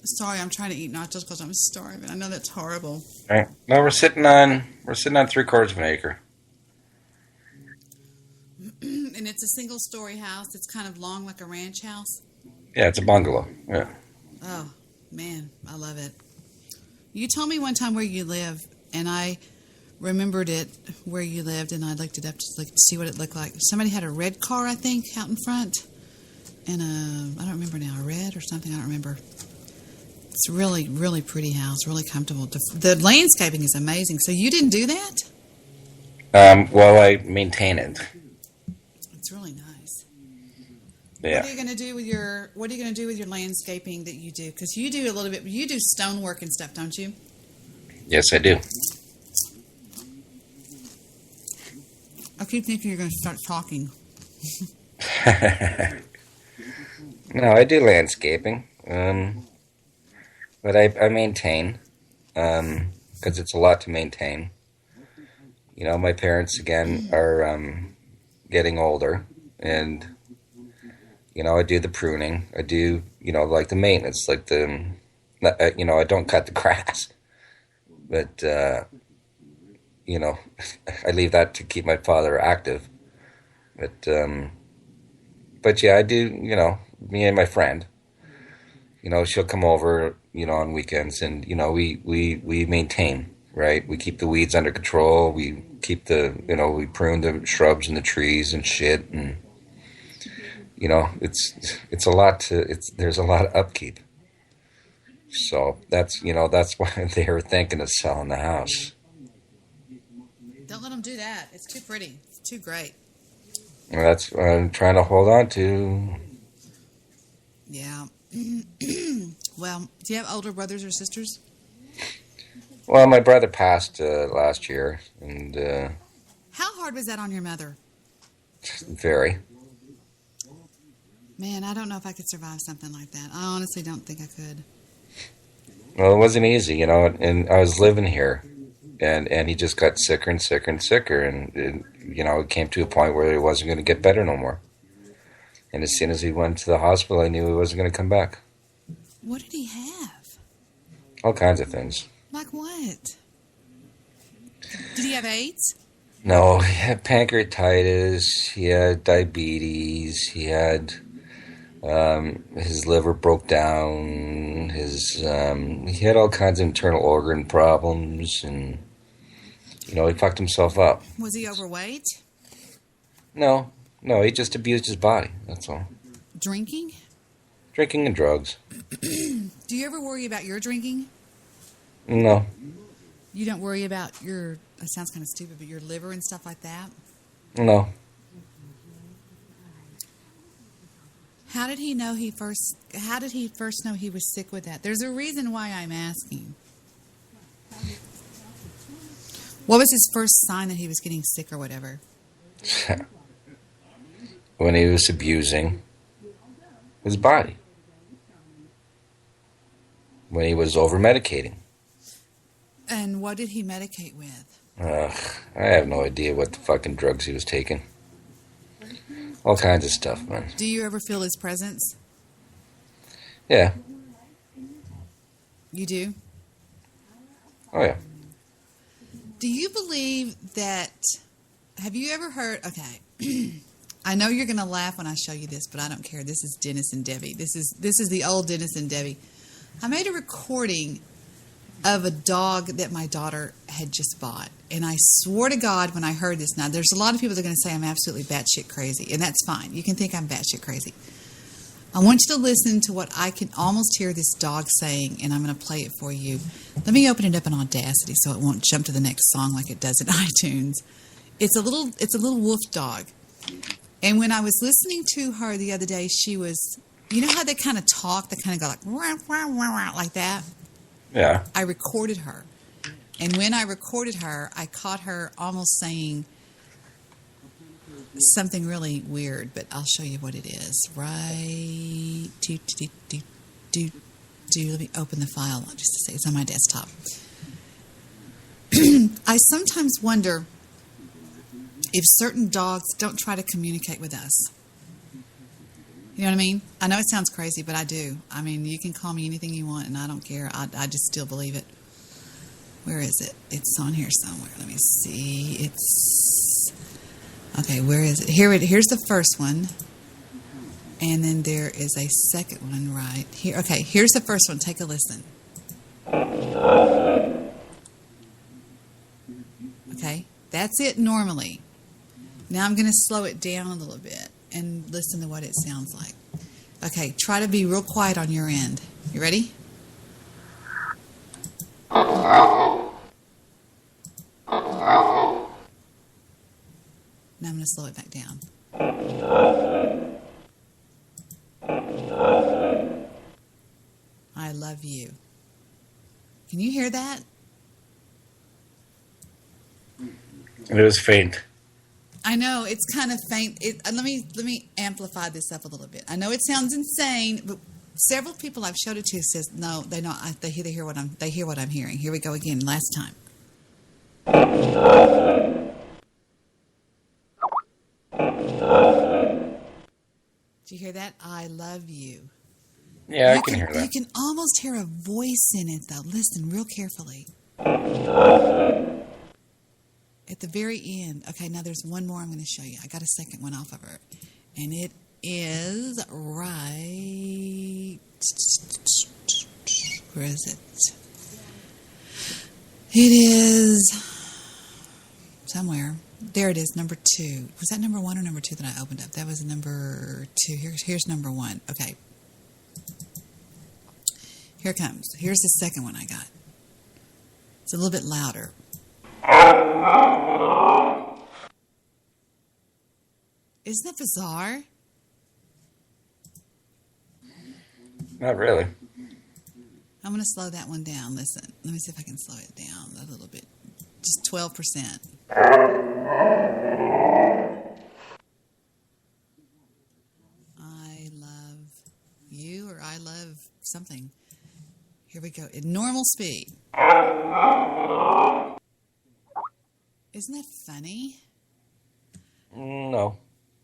Sorry, I'm trying to eat nachos because I'm starving. I know that's horrible. All right. No, we're sitting on 3/4 of an acre. And it's a single-story house. It's kind of long, like a ranch house. Yeah, it's a bungalow. Yeah. Oh, man, I love it. You told me one time where you live, and I remembered it where you lived, and I looked it up to see what it looked like. Somebody had a red car, I think, out in front, and I don't remember now, a red or something. I don't remember. It's a really, really pretty house, really comfortable. The landscaping is amazing. So you didn't do that? Well, I maintain it. It's really nice. Yeah. What are you going to do with your landscaping that you do? Because you do a little bit. You do stonework and stuff, don't you? Yes, I do. I keep thinking you're going to start talking. No, I do landscaping. But I maintain, because it's a lot to maintain. You know, my parents, again, are getting older, and, you know, I do the pruning. I do, you know, like the maintenance, like you know, I don't cut the grass. But, you know, I leave that to keep my father active. But yeah, I do, you know, me and my friend. You know, she'll come over, you know, on weekends, and, you know, we maintain, right? We keep the weeds under control. We keep we prune the shrubs and the trees and shit, and, you know, it's a lot there's a lot of upkeep. So that's why they were thinking of selling the house. Don't let them do that. It's too pretty. It's too great. And that's what I'm trying to hold on to. Yeah. Well, do you have older brothers or sisters? Well, my brother passed last year, and How hard was that on your mother? very. Man, I don't know if I could survive something like that. I honestly don't think I could. Well, it wasn't easy, you know, and I was living here, and he just got sicker and sicker and sicker, and you know, it came to a point where he wasn't going to get better no more. And as soon as he went to the hospital, I knew he wasn't going to come back. What did he have? All kinds of things. Like what? Did he have AIDS? No, he had pancreatitis, he had diabetes, he had his liver broke down, he had all kinds of internal organ problems, and, you know, he fucked himself up. Was he overweight? No, he just abused his body, that's all. Drinking? Drinking and drugs. Do you ever worry about your drinking? No. You don't worry about it sounds kind of stupid, but your liver and stuff like that? No. How did he first know he was sick with that? There's a reason why I'm asking. What was his first sign that he was getting sick or whatever? When he was abusing his body. When he was over-medicating. And what did he medicate with? I have no idea what the fucking drugs he was taking. All kinds of stuff, man. Do you ever feel his presence? Yeah. You do? Oh, yeah. Do you believe that... Have you ever heard... Okay. I know you're going to laugh when I show you this, but I don't care. This is Dennis and Debbie. This is the old Dennis and Debbie. I made a recording of a dog that my daughter had just bought. And I swore to God when I heard this. Now, there's a lot of people that are going to say I'm absolutely batshit crazy, and that's fine. You can think I'm batshit crazy. I want you to listen to what I can almost hear this dog saying, and I'm going to play it for you. Let me open it up in Audacity so it won't jump to the next song like it does in iTunes. It's a little wolf dog. And when I was listening to her the other day, she was, you know how they kind of talk? They kind of go like, wah, wah, wah, wah, like that? Yeah. I recorded her. And when I recorded her, I caught her almost saying something really weird, but I'll show you what it is. Right. Let me open the file just to say it's on my desktop. I sometimes wonder if certain dogs don't try to communicate with us. You know what I mean? I know it sounds crazy, but I do. I mean, you can call me anything you want, and I don't care. I just still believe it. Where is it? It's on here somewhere. Let me see. It's... Okay, where is it? Here's the first one. And then there is a second one right here. Okay, here's the first one. Take a listen. Okay, that's it normally. Now I'm going to slow it down a little bit and listen to what it sounds like. Okay, try to be real quiet on your end. You ready? Now I'm going to slow it back down. I love you. Can you hear that? It was faint. I know it's kind of faint. Let me amplify this up a little bit. I know it sounds insane, but several people I've showed it to says no, they don't. They hear what I'm hearing. Here we go again. Last time. Do you hear that? I love you. Yeah, I can hear that. You can almost hear a voice in it, though. Listen real carefully. At the very end. Okay, now there's one more I'm going to show you. I got a second one off of her. And it is right... Where is it? It is somewhere. There it is, number 2. Was that number 1 or number 2 that I opened up? That was number 2. Here's number 1. Okay. Here it comes. Here's the second one I got. It's a little bit louder. Isn't that bizarre? Not really. I'm going to slow that one down. Listen. Let me see if I can slow it down a little bit. Just 12%. I love you, or I love something. Here we go. At normal speed. Isn't that funny? No.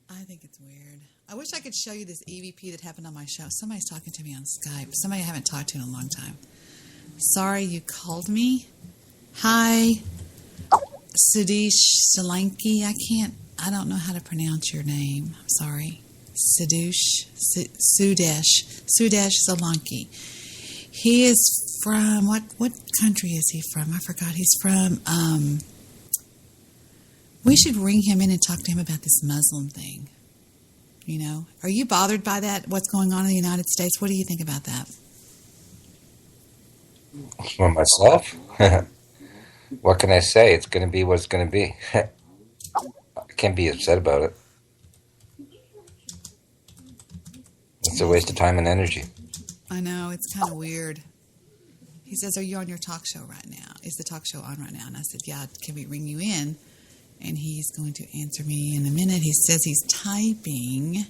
I think it's weird. I wish I could show you this EVP that happened on my show. Somebody's talking to me on Skype. Somebody I haven't talked to in a long time. Sorry you called me. Hi. Sudesh Solanki. I don't know how to pronounce your name. I'm sorry. Sudesh Solanki. He is from, what country is he from? I forgot. He's from, we should ring him in and talk to him about this Muslim thing. You know, are you bothered by that? What's going on in the United States? What do you think about that? For myself? What can I say? It's going to be what it's going to be. I can't be upset about it. It's a waste of time and energy. I know, it's kind of weird. He says, are you on your talk show right now? Is the talk show on right now? And I said, yeah, can we ring you in? And he's going to answer me in a minute. He says he's typing.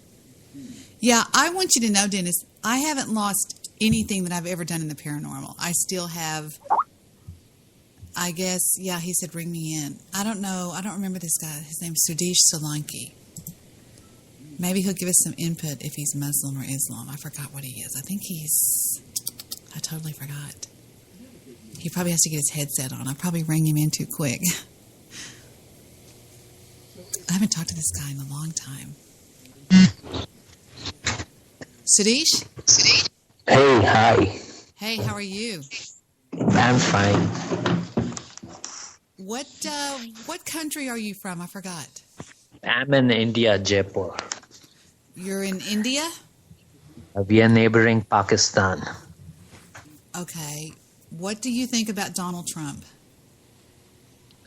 Yeah, I want you to know, Dennis, I haven't lost anything that I've ever done in the paranormal. I still have, I guess, yeah, he said ring me in. I don't know. I don't remember this guy. His name's Sudesh Solanki. Maybe he'll give us some input if he's Muslim or Islam. I forgot what he is. I think I totally forgot. He probably has to get his headset on. I'll probably ring him in too quick. I haven't talked to this guy in a long time. Sudesh? Hey, hi. Hey, how are you? I'm I'm fine. What country are you from? I forgot. I'm in India, Jaipur. You're in India? We are neighboring Pakistan. Okay. What do you think about Donald Trump?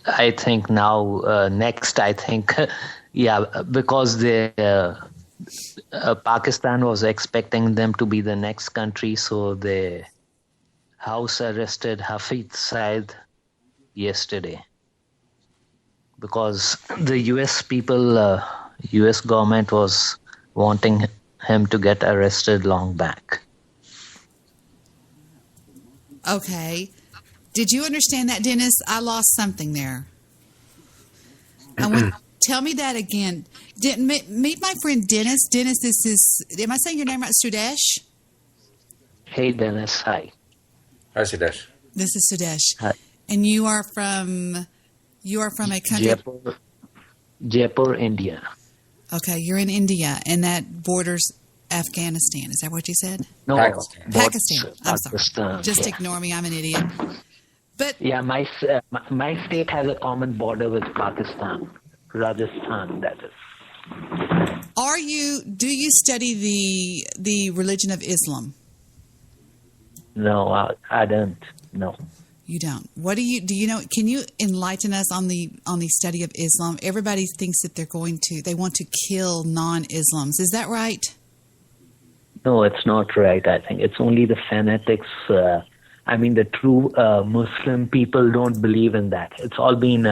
I think now, next, I think, yeah, because Pakistan was expecting them to be the next country, so the House arrested Hafid Saeed yesterday. Because the US people, US government was wanting him to get arrested long back. Okay. Did you understand that, Dennis? I lost something there. Tell me that again. Meet my friend Dennis. Dennis, this is, am I saying your name right? Sudesh? Hey, Dennis. Hi. Hi, Sudesh. This is Sudesh. Hi. And you are from a country. Jaipur, India. Okay, you're in India, and that borders Afghanistan. Is that what you said? No, Pakistan. I'm sorry. Pakistan, Just yeah. ignore me. I'm an idiot. But yeah, my state has a common border with Pakistan, Rajasthan. That is. do you study the religion of Islam? No, I don't. No. You don't. What do you know? Can you enlighten us on the study of Islam? Everybody thinks that they want to kill non-Islams. Is that right? No, it's not right. I think it's only the fanatics. The true Muslim people don't believe in that. It's all been,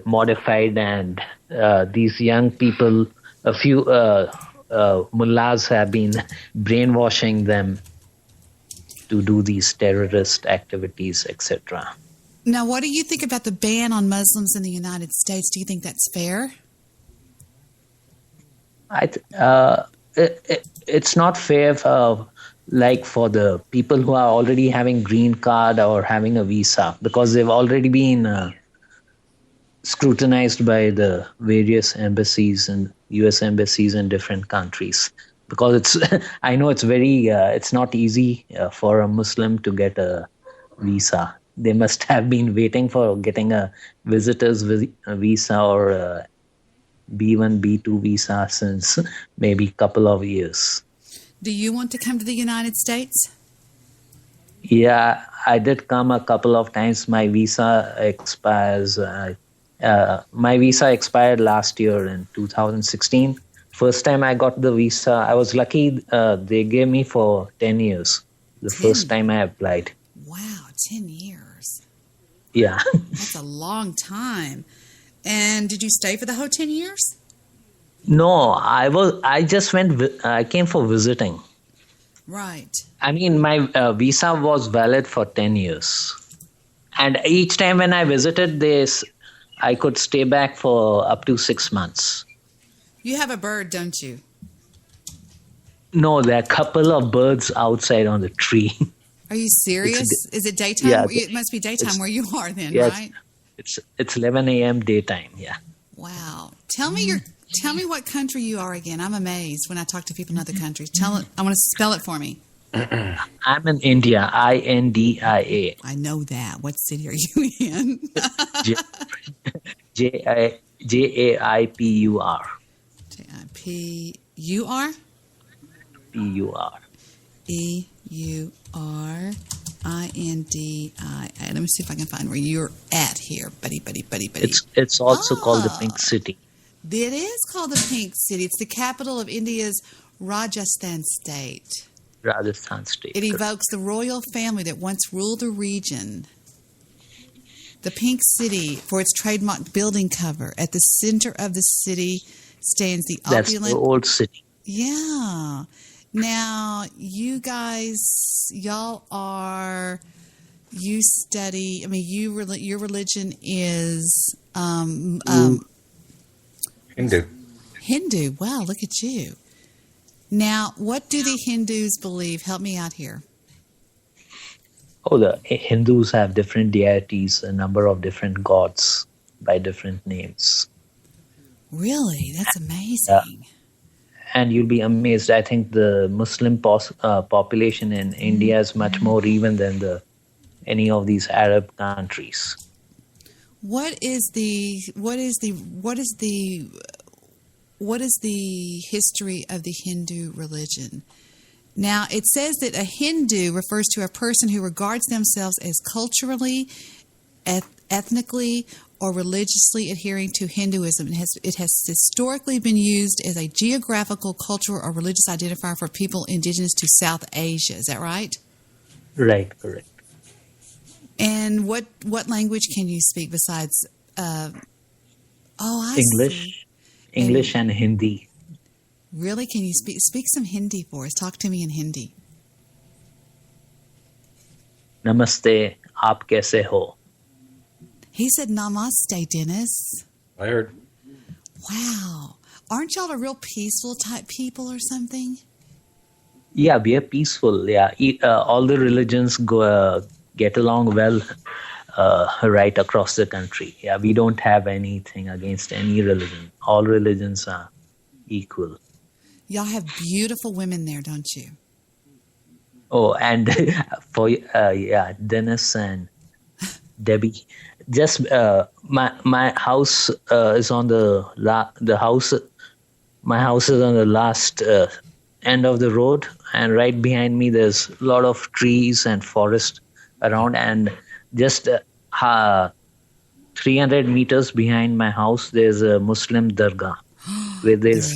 modified, and these young people, a few mullahs have been brainwashing them to do these terrorist activities, etc. Now, what do you think about the ban on Muslims in the United States? Do you think that's fair? It's not fair for the people who are already having green card or having a visa, because they've already been scrutinized by the various embassies and U.S. embassies in different countries. Because I know it's it's not easy for a Muslim to get a visa. They must have been waiting for getting a visitor's visa or a B1, B2 visa since maybe a couple of years. Do you want to come to the United States? Yeah, I did come a couple of times. My visa expires. My visa expired last year in 2016. First time I got the visa, I was lucky. They gave me for 10 years. The first time I applied. Wow, 10 years. Yeah. That's a long time. And did you stay for the whole 10 years? No, I just went. I came for visiting. Right. My visa was valid for 10 years. And each time when I visited this, I could stay back for up to 6 months. You have a bird, don't you? No, there are a couple of birds outside on the tree. Are you serious? Is it daytime? Yeah, It must be daytime where you are then, yeah, right? It's 11 a.m. daytime, yeah. Wow. Tell me what country you are again. I'm amazed when I talk to people in other countries. I want to spell it for me. I'm in India, India. I know that. What city are you in? Jaipur. P-U-R? P-U-R. E-U-R-I-N-D-I-A. Let me see if I can find where you're at here, buddy. It's also called the Pink City. It is called the Pink City. It's the capital of India's Rajasthan state. Rajasthan state. It evokes the royal family that once ruled the region. The Pink City, for its trademark building cover. At the center of the city stands the opulent... That's the old city. Yeah. Now, you guys, you study, your religion is... Hindu. Hindu. Wow, look at you. Now, what do the Hindus believe? Help me out here. Oh, the Hindus have different deities, a number of different gods by different names. Really? That's amazing. And you'll be amazed. I think the Muslim population in India is much more even than the any of these Arab countries. What is the history of the Hindu religion? Now, it says that a Hindu refers to a person who regards themselves as culturally, ethnically, or religiously adhering to Hinduism. It has historically been used as a geographical, cultural, or religious identifier for people indigenous to South Asia. Is that right? Right, correct. And what language can you speak besides? English, see. English and Hindi. Really? Can you speak some Hindi for us? Talk to me in Hindi. Namaste, aap kaise ho? He said namaste, Dennis. I heard. Wow. Aren't y'all a real peaceful type people or something? Yeah, we are peaceful. Yeah, all the religions get along well right across the country. Yeah, we don't have anything against any religion. All religions are equal. Y'all have beautiful women there, don't you? Oh, and for Dennis and Debbie, just my house is on the house. My house is on the last end of the road, and right behind me there's a lot of trees and forest around, and just 300 meters behind my house there's a Muslim dargah where there's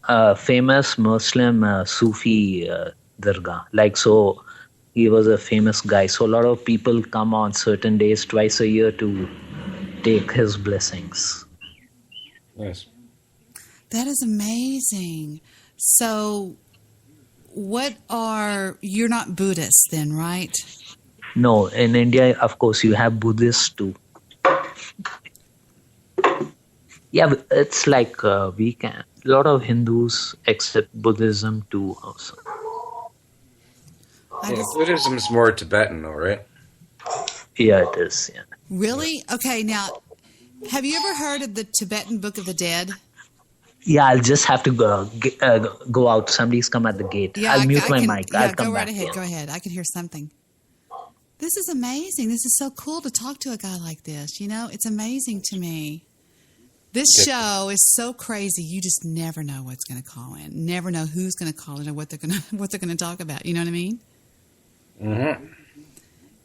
a famous Muslim Sufi dargah. Like, so he was a famous guy. So a lot of people come on certain days twice a year to take his blessings. Nice. That is amazing. So you're not Buddhist then, right? No, in India, of course, you have Buddhists too. Yeah, it's like we can. A lot of Hindus accept Buddhism too also. Buddhism's more Tibetan though, right? Yeah, it is. Yeah. Really? Okay, now, have you ever heard of the Tibetan Book of the Dead? Yeah, I'll just have to go out. Somebody's come at the gate. Yeah, I'll mute my mic. Yeah, I'll come go right back. ahead. Yeah. Go ahead. I can hear something. This is amazing. This is so cool to talk to a guy like this. You know, it's amazing to me. This show is so crazy. You just never know what's going to call in. Never know who's going to call in or what they're going to talk about. You know what I mean? Mm-hmm.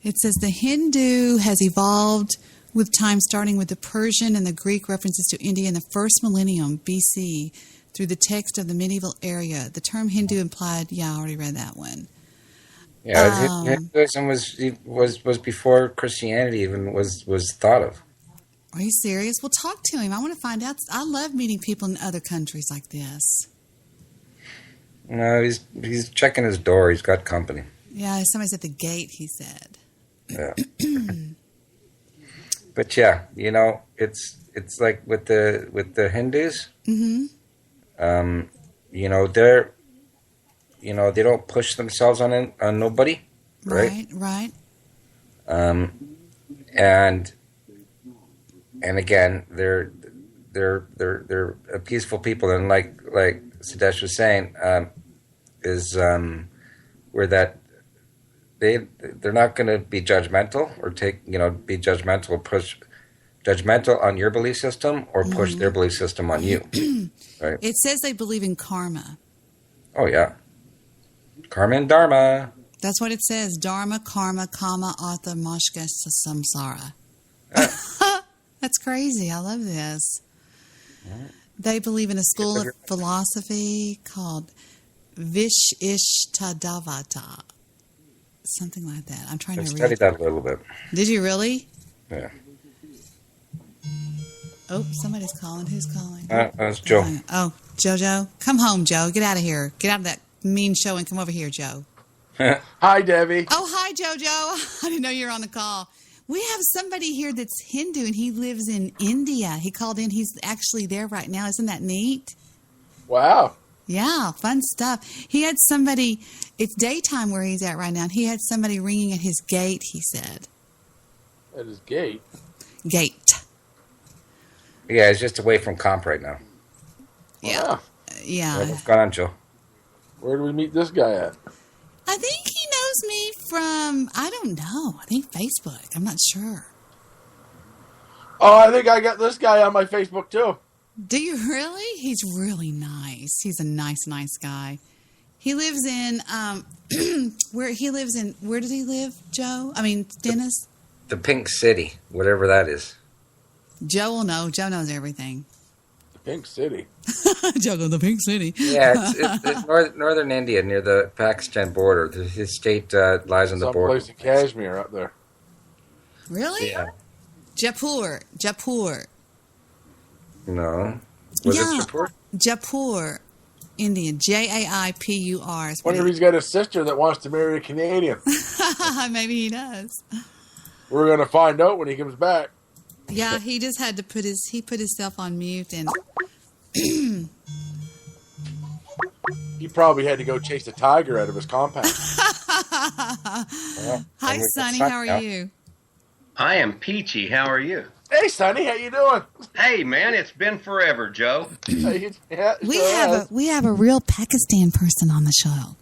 It says the Hindu has evolved with time, starting with the Persian and the Greek references to India in the first millennium BC through the text of the medieval era. The term Hindu implied, I already read that one. Yeah, Hinduism was before Christianity even was thought of. Are you serious? Well, talk to him. I want to find out. I love meeting people in other countries like this. No, he's checking his door. He's got company. Yeah, somebody's at the gate, he said. Yeah. But yeah, you know, it's like with the Hindus. Mm-hmm. You know, they don't push themselves on nobody, right? Right. And again, they're a peaceful people, and like Sudesh was saying, where that they're not going to be judgmental or be judgmental, push judgmental on your belief system or push their belief system on you, right? It says they believe in karma. Oh yeah, karma and dharma. That's what it says: dharma, karma, kama, artha, moshka, samsara. That's crazy. I love this. They believe in a school of philosophy called Vishishtadavata. Something like that. I'm trying to read. Studied that a little bit. Did you really? Yeah. Oh, somebody's calling. Who's calling? That's Joe. Oh, Jojo. Come home, Joe. Get out of here. Get out of that mean show and come over here, Joe. Hi, Debbie. Oh, hi, Jojo. I didn't know you were on the call. We have somebody here that's Hindu, and he lives in India. He called in. He's actually there right now. Isn't that neat? Wow. Yeah, fun stuff. He had somebody, it's daytime where he's at right now, and he had somebody ringing at his gate, he said. At his gate? Gate. Yeah, he's just away from comp right now. Yeah. Yeah. What's going on, Joe? Where do we meet this guy at? I think he knows me from, I don't know. I think Facebook. I'm not sure. Oh, I think I got this guy on my Facebook too. Do you really? He's really nice. He's a nice guy. He lives in, where does he live, Joe? I mean, Dennis? The Pink City, whatever that is. Joe will know. Joe knows everything. The Pink City. Joe goes, the Pink City. Yeah, it's northern India near the Pakistan border. His state lies on the border. Someplace in Kashmir up there. Really? Yeah. Jaipur. No. Was it Jaipur? Jaipur, India. Jaipur. Wonder if he's got a sister that wants to marry a Canadian. Maybe he does. We're going to find out when he comes back. Yeah, he just had to put himself on mute and He probably had to go chase a tiger out of his compound. Hi, Sonny. How are you? I am peachy. How are you? Hey, Sonny. How you doing? Hey, man. It's been forever, Joe. Yeah, We have a real Pakistan person on the show.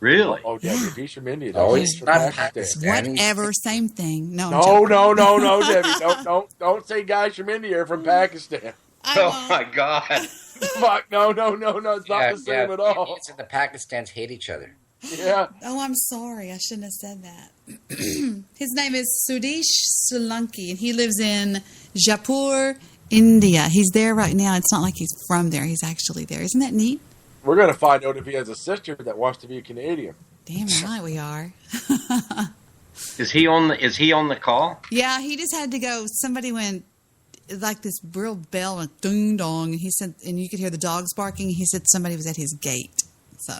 Really? Oh, Debbie, he's from India. Oh, though. he's from not Pakistan. Whatever, same thing. No, No, Debbie. Don't say guys from India are from Pakistan. Oh, my God. Fuck, no. It's not the same at all. Indians and the Pakistans hate each other. Yeah. Oh, I'm sorry. I shouldn't have said that. His name is Sudesh Solanki, and he lives in Jaipur, India. He's there right now. It's not like he's from there. He's actually there. Isn't that neat? We're going to find out if he has a sister that wants to be a Canadian. Damn right we are. Is he on the call? Yeah, he just had to go. Somebody went like this real bell and ding dong, and he said, and you could hear the dogs barking. He said somebody was at his gate. So.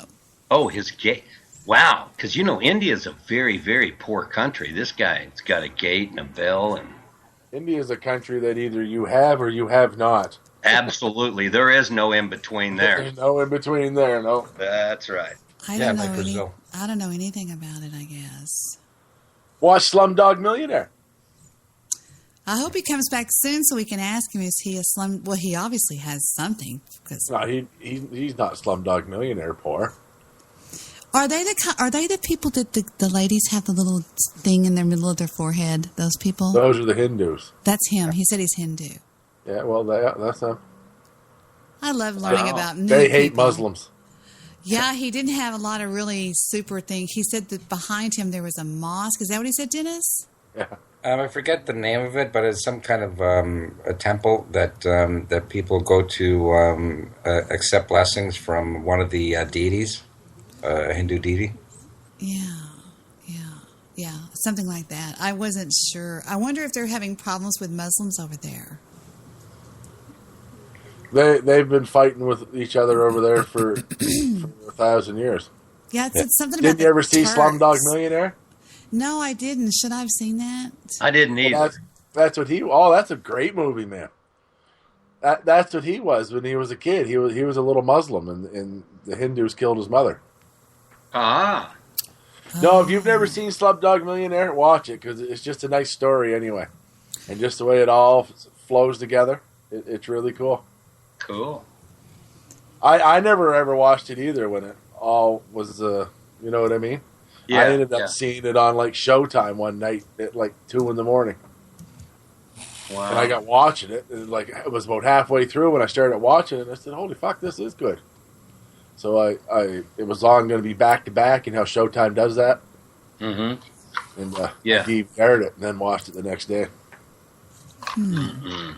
Oh, his gate. Wow, because India is a very, very poor country. This guy's got a gate and a bell, and India is a country that either you have or you have not. absolutely, there is no in between there. There's no in between there. No. That's right. I don't know anything about it, I guess. Watch Slumdog Millionaire. I hope he comes back soon so we can ask him, is he a slum? Well, he obviously has something. No, he's not Slumdog Millionaire poor. Are they the people that the ladies have the little thing in the middle of their forehead? Those people? Those are the Hindus. That's him. He said he's Hindu. Yeah, well, that's them. I love learning about new They hate people. Muslims. Yeah, he didn't have a lot of really super things. He said that behind him there was a mosque. Is that what he said, Dennis? Yeah. I forget the name of it, but it's some kind of a temple that people go to accept blessings from one of the deities, a Hindu deity. Yeah, something like that. I wasn't sure. I wonder if they're having problems with Muslims over there. They've been fighting with each other over there for 1,000 years. Yeah, it's something about. Didn't you ever see Turks. Slumdog Millionaire? No, I didn't. Should I have seen that? I didn't either. Well, that's what he. Oh, that's a great movie, man. That's what he was when he was a kid. He was a little Muslim, and the Hindus killed his mother. Ah. No, if you've never seen Slumdog Millionaire, watch it because it's just a nice story anyway, and just the way it all flows together, it's really cool. Cool. I never ever watched it either when it all was, you know what I mean? Yeah, I ended up seeing it on like Showtime one night at like 2 a.m. Wow. And I got watching it, and like it was about halfway through when I started watching it, and I said, "Holy fuck, this is good." So it was on going to be back to back, and how Showtime does that. Mm-hmm. And yeah, DVR'd it and then watched it the next day. Mm-hmm.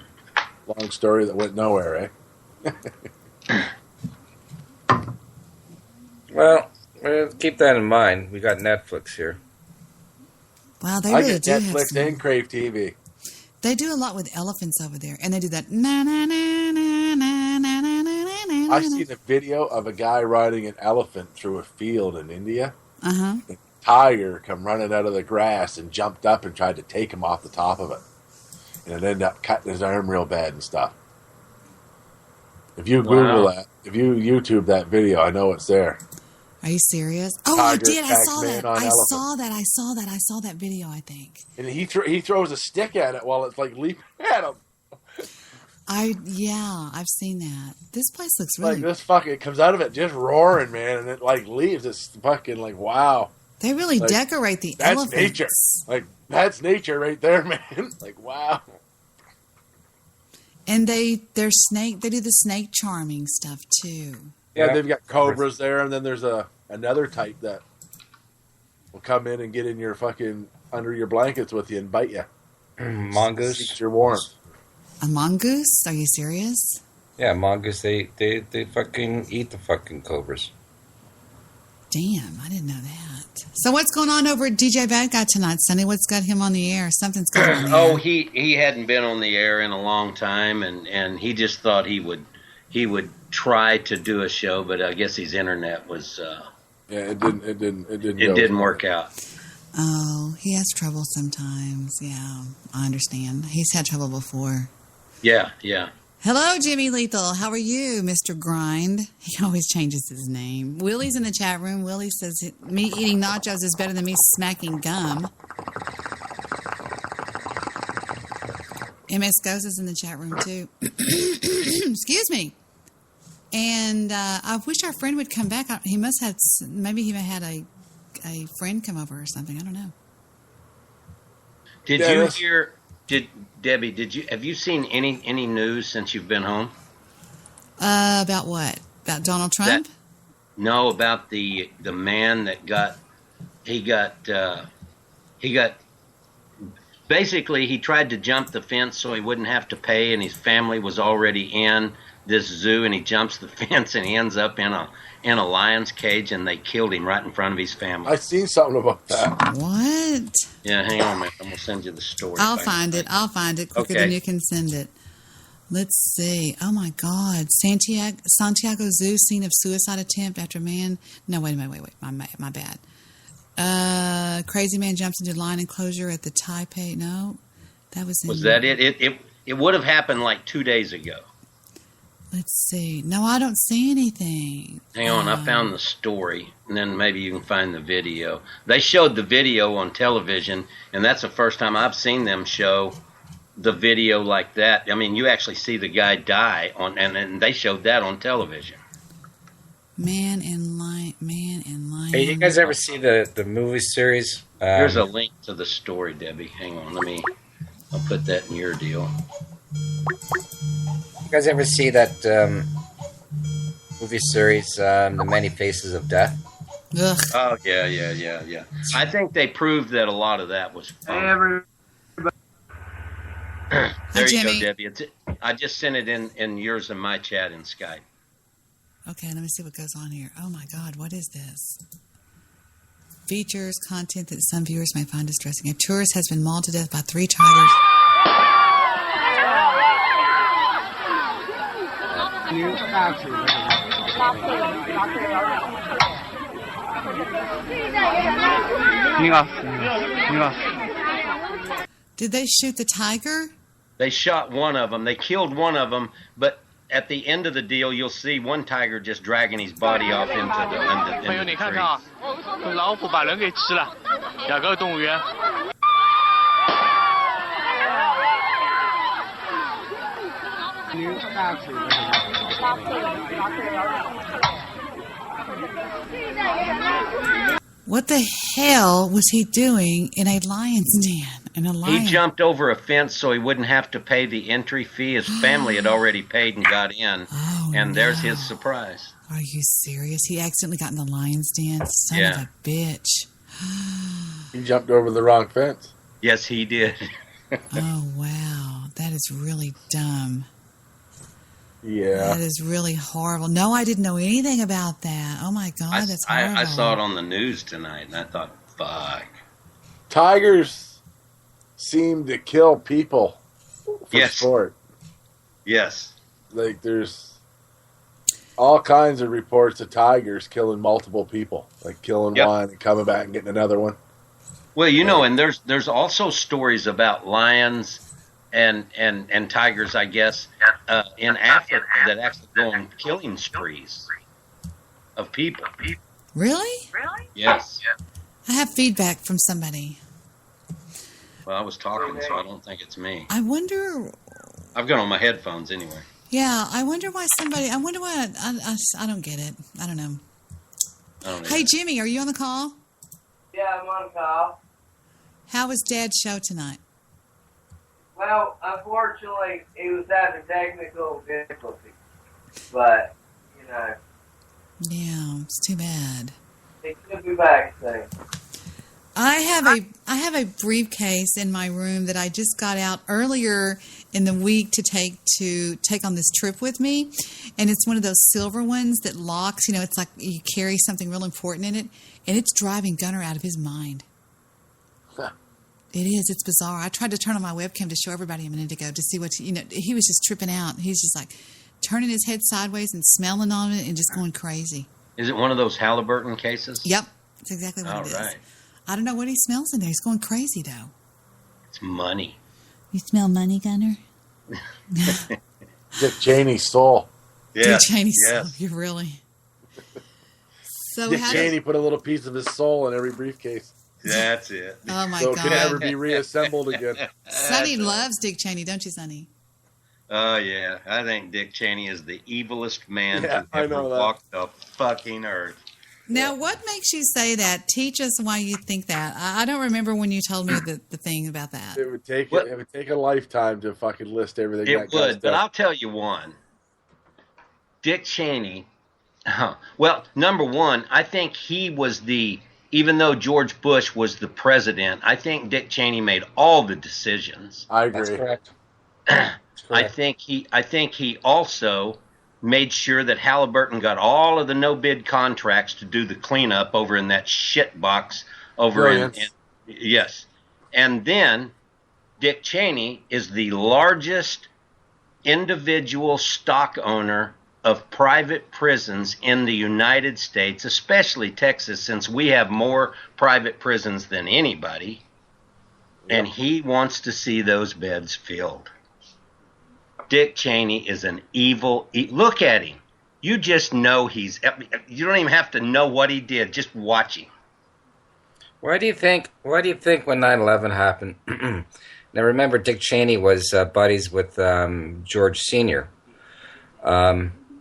Long story that went nowhere, eh? Well, keep that in mind. We got Netflix here. Wow, they I really get do have Netflix some. and Crave TV. They do a lot with elephants over there, and they do that na na na na na na na na na. I seen a video of a guy riding an elephant through a field in India. Uh-huh. A tiger come running out of the grass and jumped up and tried to take him off the top of it. And it ended up cutting his arm real bad and stuff. If you Google that, if you YouTube that video, I know it's there. Are you serious? Oh, Tiger I did. I attacks saw man that. on I elephant. saw that. I saw that video, I think. And he throws a stick at it while it's like leaping at him. I've seen that. This place looks really. Like this fucking, it comes out of it just roaring, man, and it like leaves. It's fucking like, wow. They really Like, decorate the That's elephants. nature. Like, that's nature right there, man. Like, wow. And they do the snake charming stuff too. Yeah, they've got cobras there, and then there's another type that will come in and get in your fucking under your blankets with you and bite you. Mongoose. Keeps your warmth. A mongoose? Are you serious? Yeah, mongoose. They fucking eat the fucking cobras. Damn, I didn't know that. So what's going on over at DJ Bad Guy tonight, Sonny? What's got him on the air? Something's going on the air. Oh, he hadn't been on the air in a long time, and he just thought he would try to do a show, but I guess his internet was it didn't work out. Oh, he has trouble sometimes. Yeah, I understand. He's had trouble before. Yeah. Hello, Jimmy Lethal. How are you, Mr. Grind? He always changes his name. Willie's in the chat room. Willie says, me eating nachos is better than me smacking gum. MS Goes is in the chat room, too. Excuse me. And I wish our friend would come back. He must have, maybe he had a friend come over or something. I don't know. Did you hear... Debbie, have you seen any news since you've been home? About what? About Donald Trump? No, about the man that got basically he tried to jump the fence so he wouldn't have to pay, and his family was already in this zoo, and he jumps the fence and he ends up in a lion's cage, and they killed him right in front of his family. I seen something about that. What? Yeah, hang on, man. I'm gonna send you the story. I'll find it quicker than you can send it. Let's see. Oh my God, Santiago Zoo scene of suicide attempt after man. No, wait. My bad. Crazy man jumps into lion enclosure at the Taipei. No, that was. Was that it? It would have happened like 2 days ago. Let's see. No, I don't see anything. Hang on, I found the story, and then maybe you can find the video. They showed the video on television, and that's the first time I've seen them show the video like that. I mean, you actually see the guy die and they showed that on television. Man in lion. Hey, you guys ever see the movie series? Here's a link to the story, Debbie. Hang on, I'll put that in your deal. You guys ever see that movie series, The Many Faces of Death? Ugh. Oh, yeah. I think they proved that a lot of that was fun. There you go, Debbie. I just sent it in yours and my chat in Skype. Okay, let me see what goes on here. Oh my God, what is this? Features content that some viewers may find distressing. A tourist has been mauled to death by 3 tigers. Did they shoot the tiger? They shot one of them. They killed one of them, but at the end of the deal, you'll see one tiger just dragging his body off into the tree. 老虎把人给吃了，雅阁动物园。 What the hell was he doing in a lion's den? He jumped over a fence so he wouldn't have to pay the entry fee. His family had already paid and got in, and there's his surprise. Are you serious? He accidentally got in the lion's den? Son of a bitch. He jumped over the wrong fence. Yes, he did. Oh, wow. That is really dumb. Yeah. That is really horrible. No, I didn't know anything about that. Oh, my God, that's horrible. I saw it on the news tonight, and I thought, fuck. Tigers seem to kill people for sport. Yes. Like, there's all kinds of reports of tigers killing multiple people. Like, killing one and coming back and getting another one. Well, you know, and there's also stories about lions and tigers, I guess, in Africa that actually go on killing sprees of people. Really? Yes. I have feedback from somebody. Well, I was talking, so I don't think it's me. I wonder... I've got on my headphones anyway. Yeah, I wonder why somebody... I wonder why... I don't get it. I don't know. Hey, Jimmy, are you on the call? Yeah, I'm on call. How was Dad's show tonight? Well, unfortunately, he was having technical difficulties. But, you know, Yeah, it's too bad. he could be back soon. I have a briefcase in my room that I just got out earlier in the week to take on this trip with me, and it's one of those silver ones that locks. You know, it's like you carry something real important in it, and it's driving Gunner out of his mind. It is. It's bizarre. I tried to turn on my webcam to show everybody a minute ago to see what he was just tripping out. He's just like turning his head sideways and smelling on it and just going crazy. Is it one of those Halliburton cases? Yep, that's exactly what it is. I don't know what he smells in there. He's going crazy, though. It's money. You smell money, Gunner? Dick Cheney's soul. Dick Cheney's soul. You really? So Dick Cheney put a little piece of his soul in every briefcase. That's it. Oh, my so God. it can never be reassembled again. Sonny loves Dick Cheney, don't you, Sonny? Oh, yeah. I think Dick Cheney is the evilest man to I ever know that. walk the fucking earth. Now, what makes you say that? Teach us why you think that. I don't remember when you told me the thing about that. It would take a lifetime to fucking list everything. It would, but I'll tell you one. Dick Cheney, well, number one, I think he was even though George Bush was the president, I think Dick Cheney made all the decisions. I agree. That's correct. I think he also made sure that Halliburton got all of the no-bid contracts to do the cleanup over in that shit box over in yes. And then Dick Cheney is the largest individual stock owner of private prisons in the United States, especially Texas, since we have more private prisons than anybody. Yep. And he wants to see those beds filled. Dick Cheney is an evil. Look at him. You just know you don't even have to know what he did. Just watch him. Why do you think when 9/11 happened? Now remember, Dick Cheney was buddies with George Sr.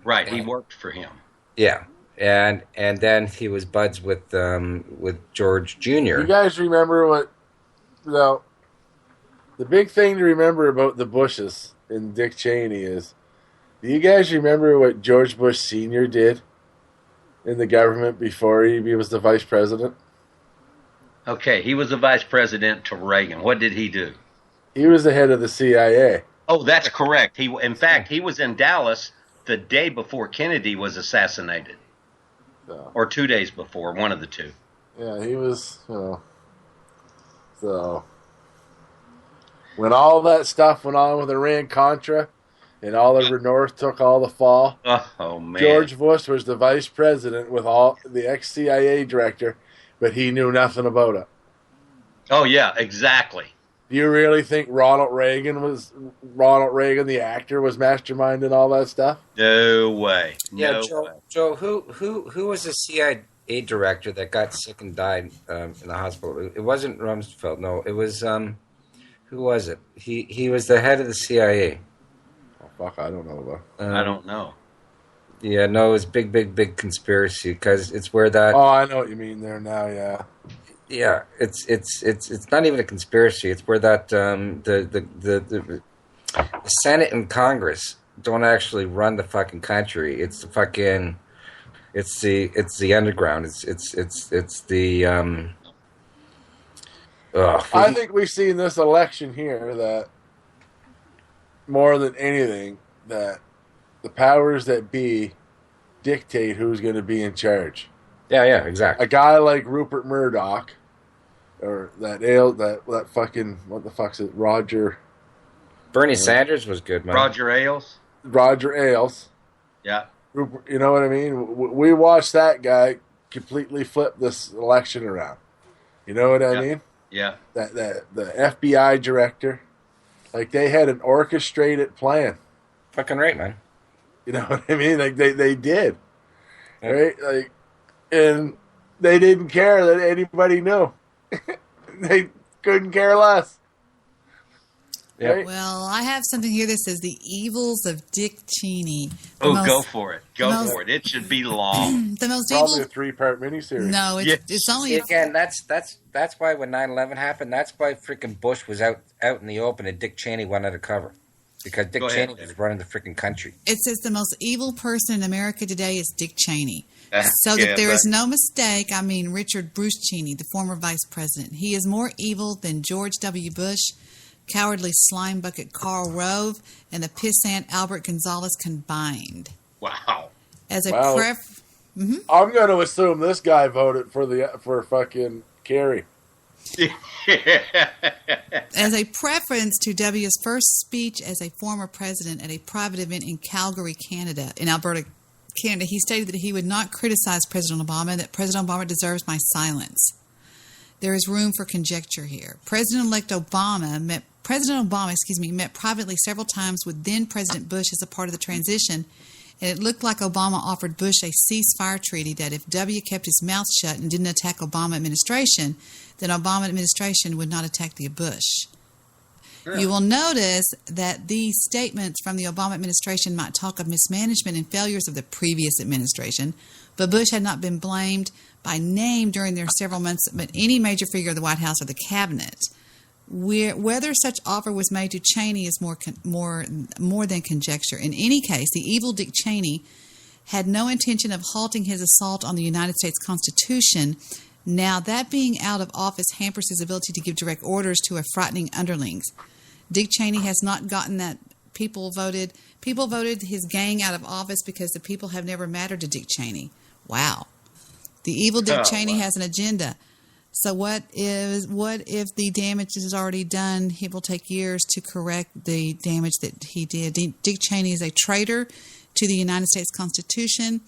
Right, he worked for him. Yeah, and then he was buds with George Jr. You guys remember what? No. The big thing to remember about the Bushes and Dick Cheney is, do you guys remember what George Bush Sr. did in the government before he was the vice president? Okay, he was the vice president to Reagan. What did he do? He was the head of the CIA. Oh, that's correct. In fact, he was in Dallas the day before Kennedy was assassinated. Or 2 days before, one of the two. Yeah, he was, so when all that stuff went on with Iran-Contra and Oliver North took all the fall, oh man, George Bush was the vice president with all the ex-CIA director, but he knew nothing about it. Oh yeah, exactly. Do you really think Ronald Reagan, the actor, was masterminding all that stuff? No way. Yeah, No way. Joe, who was the CIA director that got sick and died in the hospital? It wasn't Rumsfeld. No, it was who was it? He was the head of the CIA. Oh fuck, I don't know though. I don't know. Yeah, no, it was big conspiracy because it's where that. Oh, I know what you mean there now. Yeah. Yeah, it's not even a conspiracy. It's where that the Senate and Congress don't actually run the fucking country. It's the fucking it's the underground. It's the I think we've seen this election here that more than anything that the powers that be dictate who's going to be in charge. Yeah, exactly. A guy like Rupert Murdoch, or that fucking, what the fuck's it, Roger. Bernie Sanders was good, man. Roger Ailes. Yeah. Rupert, you know what I mean? We watched that guy completely flip this election around. You know what I mean? Yeah. The FBI director, like they had an orchestrated plan. Fucking right, man. You know what I mean? Like they did, right? Like. And they didn't care that anybody knew. They couldn't care less. Right? Well, I have something here that says The Evils of Dick Cheney. The Oh, most- go for it. Go most- for it. It should be long. The most Probably evil. a 3-part miniseries. No, it's only. See, again, that's why when 9/11 happened, that's why freaking Bush was out in the open and Dick Cheney went undercover. Because Dick Go ahead, Cheney was running the freaking country. It says the most evil person in America today is Dick Cheney. So Yeah, that there is but- no mistake, I mean Richard Bruce Cheney, the former vice president. He is more evil than George W. Bush, cowardly slime bucket Karl Rove, and the pissant Albert Gonzalez combined. Wow. As a Wow. I'm going to assume this guy voted for fucking Kerry. As a preference to W's first speech as a former president at a private event in Calgary, Canada, in Alberta, Canada, he stated that he would not criticize President Obama and that President Obama deserves my silence. There is room for conjecture here. President-elect Obama met privately several times with then-President Bush as a part of the transition, and it looked like Obama offered Bush a ceasefire treaty that if W kept his mouth shut and didn't attack Obama administration, then Obama administration would not attack the Bush. Yeah. You will notice that these statements from the Obama administration might talk of mismanagement and failures of the previous administration, but Bush had not been blamed by name during their several months, but any major figure of the White House or the cabinet. Whether such offer was made to Cheney is more than conjecture. In any case, the evil Dick Cheney had no intention of halting his assault on the United States Constitution. Now, that being out of office hampers his ability to give direct orders to a frightening underlings. Dick Cheney has not gotten that. People voted his gang out of office because the people have never mattered to Dick Cheney. Wow. The evil Dick Cheney has an agenda. So what if the damage is already done? It will take years to correct the damage that he did. Dick Cheney is a traitor to the United States Constitution.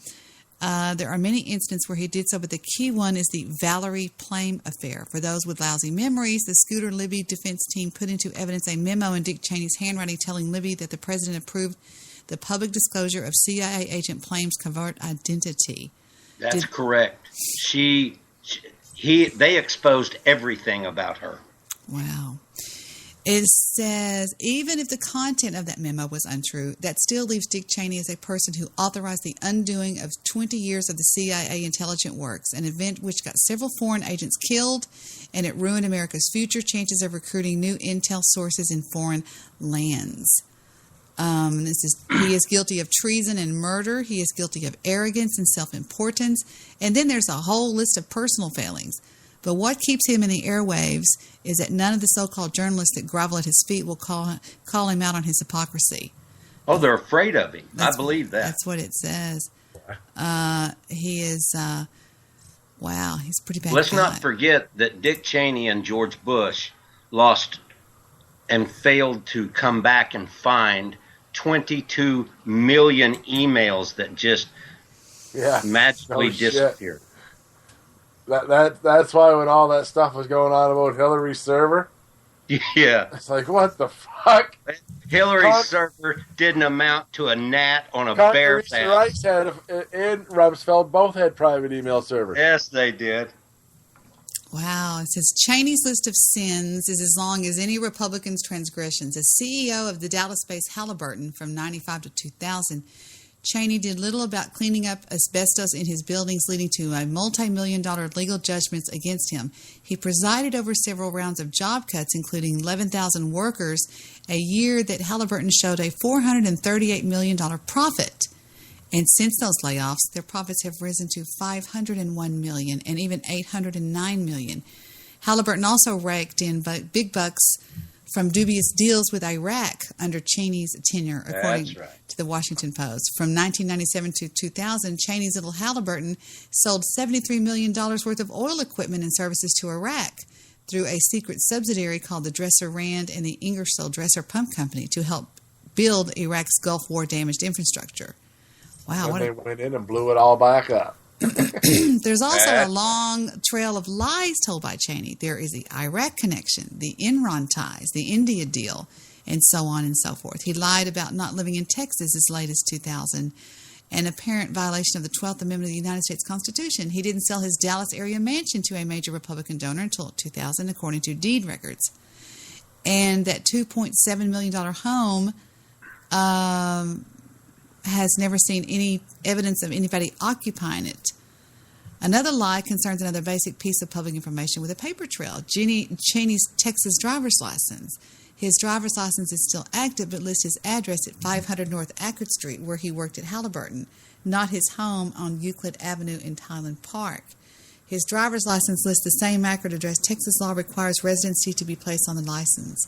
There are many instances where he did so, but the key one is the Valerie Plame affair. For those with lousy memories, the Scooter Libby defense team put into evidence a memo in Dick Cheney's handwriting telling Libby that the president approved the public disclosure of CIA agent Plame's covert identity. That's correct. They exposed everything about her. Wow. It says, even if the content of that memo was untrue, that still leaves Dick Cheney as a person who authorized the undoing of 20 years of the CIA intelligent works, an event which got several foreign agents killed, and it ruined America's future chances of recruiting new intel sources in foreign lands. He is guilty of treason and murder. He is guilty of arrogance and self-importance. And then there's a whole list of personal failings. But what keeps him in the airwaves is that none of the so-called journalists that grovel at his feet will call him out on his hypocrisy. Oh, they're afraid of him. I believe that. That's what it says. He is, wow, he's a pretty bad Let's guy. not forget that Dick Cheney and George Bush lost and failed to come back and find 22 million emails that just magically disappeared. That's why when all that stuff was going on about Hillary's server, it's like, what the fuck? Hillary's server didn't amount to a gnat on a bear bat. Rice and Rumsfeld both had private email servers. Yes, they did. Wow. It says Cheney's list of sins is as long as any Republican's transgressions. As CEO of the Dallas-based Halliburton from 1995 to 2000, Cheney did little about cleaning up asbestos in his buildings, leading to a multi-million-dollar legal judgments against him. He presided over several rounds of job cuts, including 11,000 workers, a year that Halliburton showed a $438 million profit. And since those layoffs, their profits have risen to $501 million and even $809 million. Halliburton also raked in big bucks from dubious deals with Iraq under Cheney's tenure, according to the Washington Post. From 1997 to 2000, Cheney's little Halliburton sold $73 million worth of oil equipment and services to Iraq through a secret subsidiary called the Dresser Rand and the Ingersoll Dresser Pump Company to help build Iraq's Gulf War damaged infrastructure. Wow. And they went in and blew it all back up. There's also a long trail of lies told by Cheney. There is the Iraq connection, the Enron ties, the India deal, and so on and so forth. He lied about not living in Texas as late as 2000, an apparent violation of the 12th Amendment of the United States Constitution. He didn't sell his Dallas area mansion to a major Republican donor until 2000, according to deed records. and that $2.7 million home has never seen any evidence of anybody occupying it. Another lie concerns another basic piece of public information with a paper trail, Cheney's Texas driver's license. His driver's license is still active, but lists his address at 500 North Ackerd Street, where he worked at Halliburton, not his home on Euclid Avenue in Highland Park. His driver's license lists the same accurate address. Texas law requires residency to be placed on the license.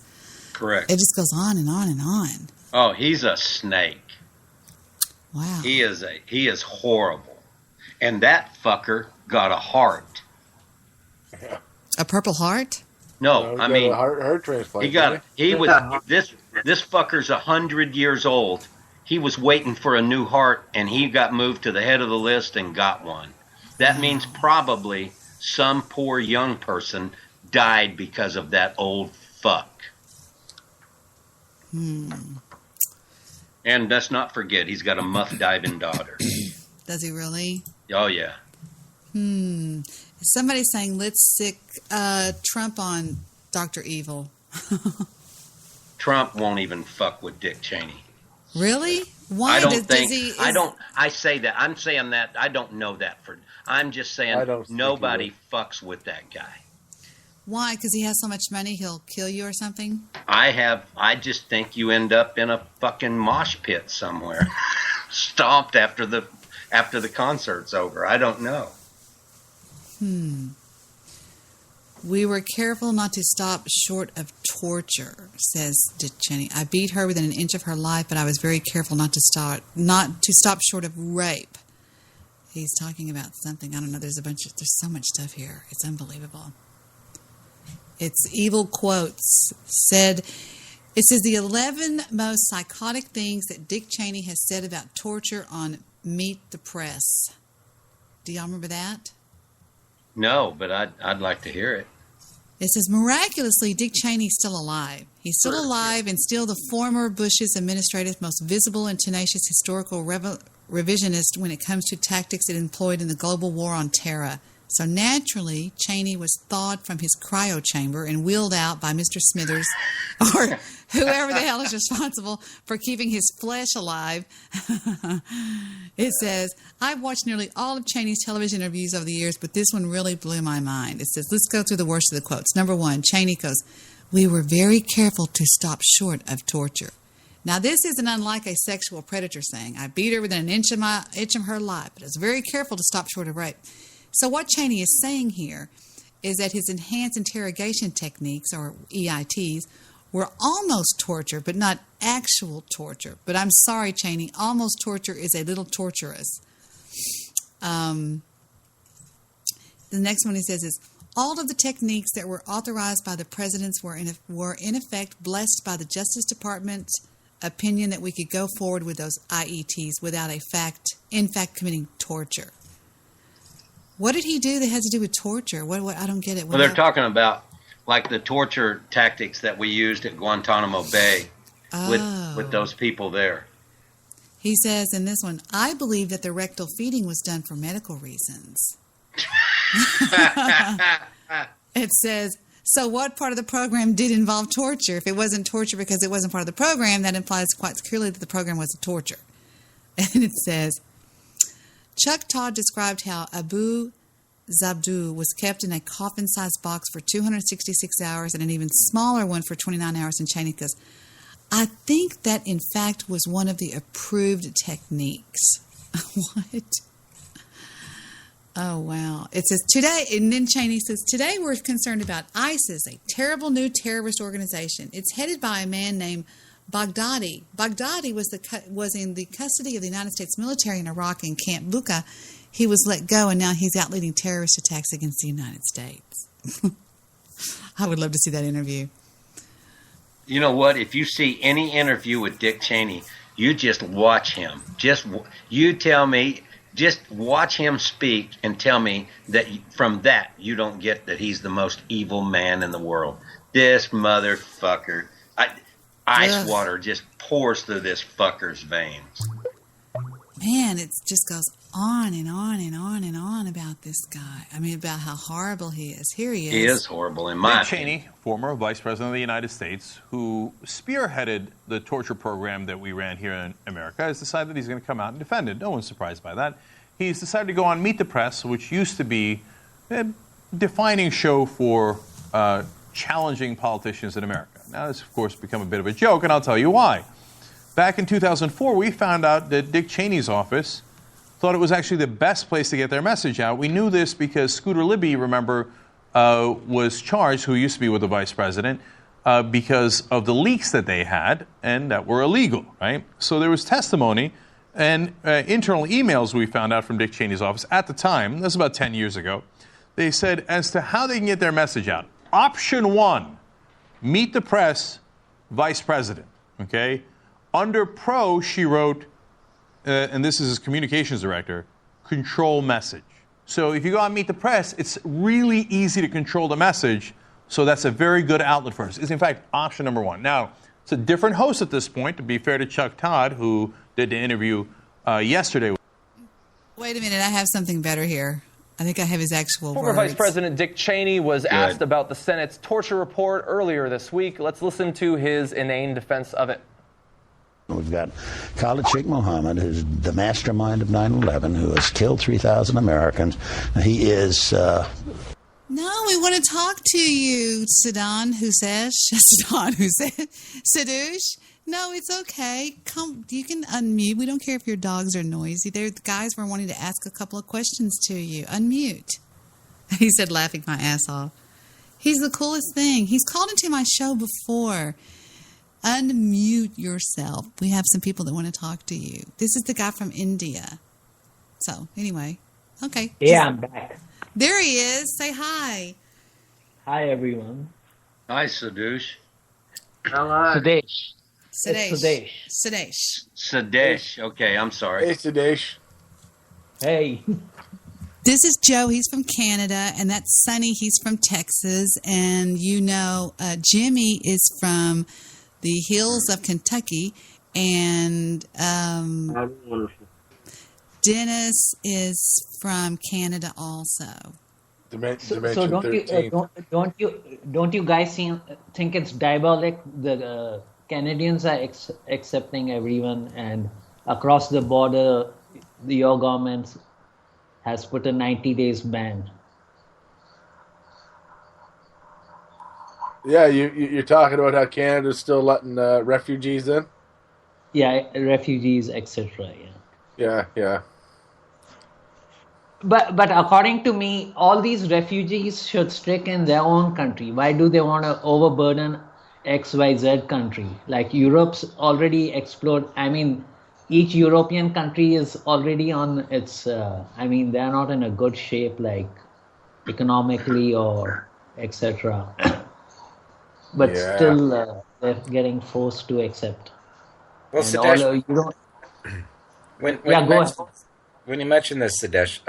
Correct. It just goes on and on and on. Oh, he's a snake. Wow. He is horrible. And that fucker got a heart. A Purple Heart? No, I mean, heart transplant. he was this fucker's 100 years old. He was waiting for a new heart, and he got moved to the head of the list and got one. That means probably some poor young person died because of that old fuck. And let's not forget, he's got a muff diving daughter. Does he really? Oh yeah. Somebody's saying let's sick Trump on Dr. Evil. Trump won't even fuck with Dick Cheney. Really? Why? I don't think. I say that. I'm saying that. I don't know that for. I'm just saying nobody fucks with that guy. Why? Because he has so much money, he'll kill you or something? I just think you end up in a fucking mosh pit somewhere, stomped after the concert's over. I don't know. We were careful not to stop short of torture, says Dyche. I beat her within an inch of her life, but I was very careful not to stop short of rape. He's talking about something. I don't know. There's so much stuff here. It's unbelievable. It's evil quotes said. It says the 11 most psychotic things that Dick Cheney has said about torture on Meet the Press. Do y'all remember that? No, but I'd like to hear it. It says, miraculously, Dick Cheney's still alive. He's still alive and still the former Bush's administrative most visible and tenacious historical revisionist when it comes to tactics it employed in the global war on terror. So naturally, Cheney was thawed from his cryo chamber and wheeled out by Mr. Smithers or whoever the hell is responsible for keeping his flesh alive. It says, I've watched nearly all of Cheney's television interviews over the years, but this one really blew my mind. It says, let's go through the worst of the quotes. Number one, Cheney goes, we were very careful to stop short of torture. Now, this isn't unlike a sexual predator saying, I beat her within an inch of her life, but I was very careful to stop short of rape. So what Cheney is saying here is that his enhanced interrogation techniques, or EITs, were almost torture, but not actual torture. But I'm sorry, Cheney, almost torture is a little torturous. The next one he says is, all of the techniques that were authorized by the presidents were in effect blessed by the Justice Department's opinion that we could go forward with those IETs without in fact committing torture. What did he do that has to do with torture? What I don't get it. Well, they're talking about like the torture tactics that we used at Guantanamo Bay with those people there. He says in this one, I believe that the rectal feeding was done for medical reasons. It says, so what part of the program did involve torture? If it wasn't torture because it wasn't part of the program, that implies quite clearly that the program was a torture. And it says, Chuck Todd described how Abu Zabdu was kept in a coffin-sized box for 266 hours and an even smaller one for 29 hours. And Cheney goes, I think that, in fact, was one of the approved techniques. What? Oh, wow. It says, today, and then Cheney says, today we're concerned about ISIS, a terrible new terrorist organization. It's headed by a man named Baghdadi. Baghdadi was in the custody of the United States military in Iraq in Camp Bucca. He was let go, and now he's out leading terrorist attacks against the United States. I would love to see that interview. You know what? If you see any interview with Dick Cheney, you just watch him. You tell me, just watch him speak and tell me that from that you don't get that he's the most evil man in the world. This motherfucker. Ice water just pours through this fucker's veins. man, it just goes on and on and on and on about this guy. I mean, about how horrible he is. Here he is. He is horrible, in my Dick Cheney, former Vice President of the United States, who spearheaded the torture program that we ran here in America, has decided he's going to come out and defend it. No one's surprised by that. He's decided to go on Meet the Press, which used to be a defining show for challenging politicians in America. Now, it's, of course, become a bit of a joke, and I'll tell you why. Back in 2004, we found out that Dick Cheney's office thought it was actually the best place to get their message out. We knew this because Scooter Libby, remember, was charged, who used to be with the vice president, because of the leaks that they had and that were illegal, right? So there was testimony and internal emails we found out from Dick Cheney's office at the time. That's about 10 years ago. They said as to how they can get their message out. Option 1, meet the press, vice president, okay? Under pro, she wrote, and this is his communications director, control message. So if you go on Meet the Press, it's really easy to control the message. So that's a very good outlet for us. It's, in fact, option number 1. Now, it's a different host at this point, to be fair to Chuck Todd, who did the interview yesterday. Wait a minute, I have something better here. I think I have his actual Former words. Vice President Dick Cheney was asked about the Senate's torture report earlier this week. Let's listen to his inane defense of it. We've got Khalid Sheikh Mohammed, who's the mastermind of 9/11, who has killed 3,000 Americans. He is... No, we want to talk to you, Saddam Hussein. Saddam Hussein. Sudesh. No, it's okay. Come, you can unmute. We don't care if your dogs are noisy. They're the guys were wanting to ask a couple of questions to you. Unmute. He said, laughing my ass off. He's the coolest thing. He's called into my show before. Unmute yourself. We have some people that want to talk to you. This is the guy from India. So, anyway. Okay. Yeah, I'm back. There he is. Say hi. Hi, everyone. Hi, Sudesh. Hello. Sudesh. Sudesh. Sudesh. Sudesh. Sudesh. Okay, I'm sorry. Hey, Sudesh. Hey. This is Joe. He's from Canada, and that's Sonny. He's from Texas, and you know Jimmy is from the hills of Kentucky, and Dennis is from Canada also. So don't you guys think it's diabolic? The Canadians are accepting everyone, and across the border, your government has put a 90 days ban. Yeah, you're talking about how Canada's still letting refugees in? Yeah, refugees, etc. Yeah. But according to me, all these refugees should stick in their own country. Why do they want to overburden XYZ country? Like Europe's already explored. I mean, each European country is already on its. I mean, they're not in a good shape, like economically or etc. But still, they're getting forced to accept. Well, And Sudesh, you don't. When you mention this, Sudesh,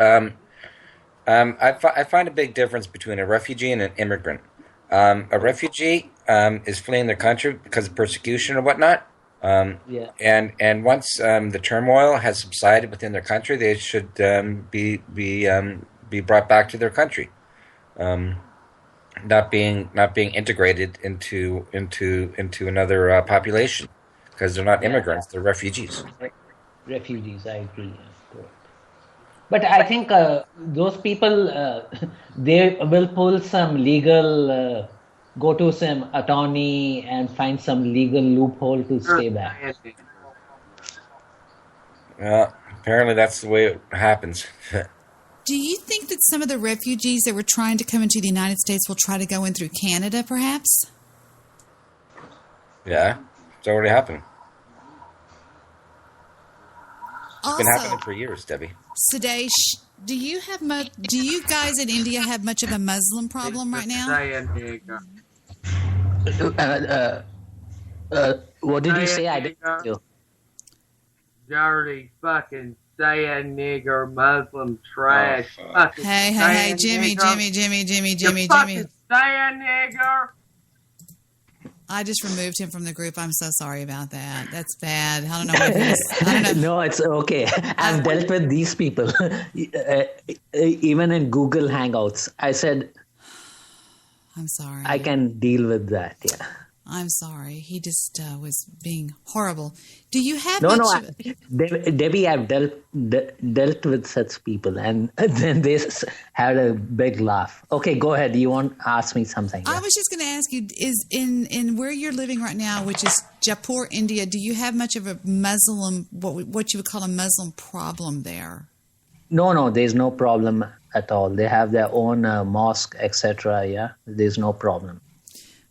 I find a big difference between a refugee and an immigrant. A refugee is fleeing their country because of persecution or whatnot. And once the turmoil has subsided within their country, they should be brought back to their country, not being integrated into another population, because they're not immigrants; they're refugees. Refugees, I agree. But I think those people, they will pull some legal, go to some attorney and find some legal loophole to stay back. Apparently that's the way it happens. Do you think that some of the refugees that were trying to come into the United States will try to go in through Canada, perhaps? Yeah, it's already happened. It's Also, been happening for years, Debbie. Sudesh, do you guys in India have much of a Muslim problem right now? What did you say? I didn't hear. Dirty fucking saying nigger Muslim trash. Hey, Jimmy. Saying nigger. I just removed him from the group. I'm so sorry about that. That's bad. I don't know what he was. I don't know. No, it's okay. I've dealt with these people. Even in Google Hangouts, I said, I'm sorry. I can deal with that. Yeah. I'm sorry. He just was being horrible. Do you have No, much? Debbie, I've dealt with such people, and then they had a big laugh. Okay, go ahead. You want to ask me something? I was just going to ask you: is in where you're living right now, which is Jaipur, India? Do you have much of a Muslim, what you would call a Muslim problem there? No, there's no problem at all. They have their own mosque, etc. Yeah, there's no problem.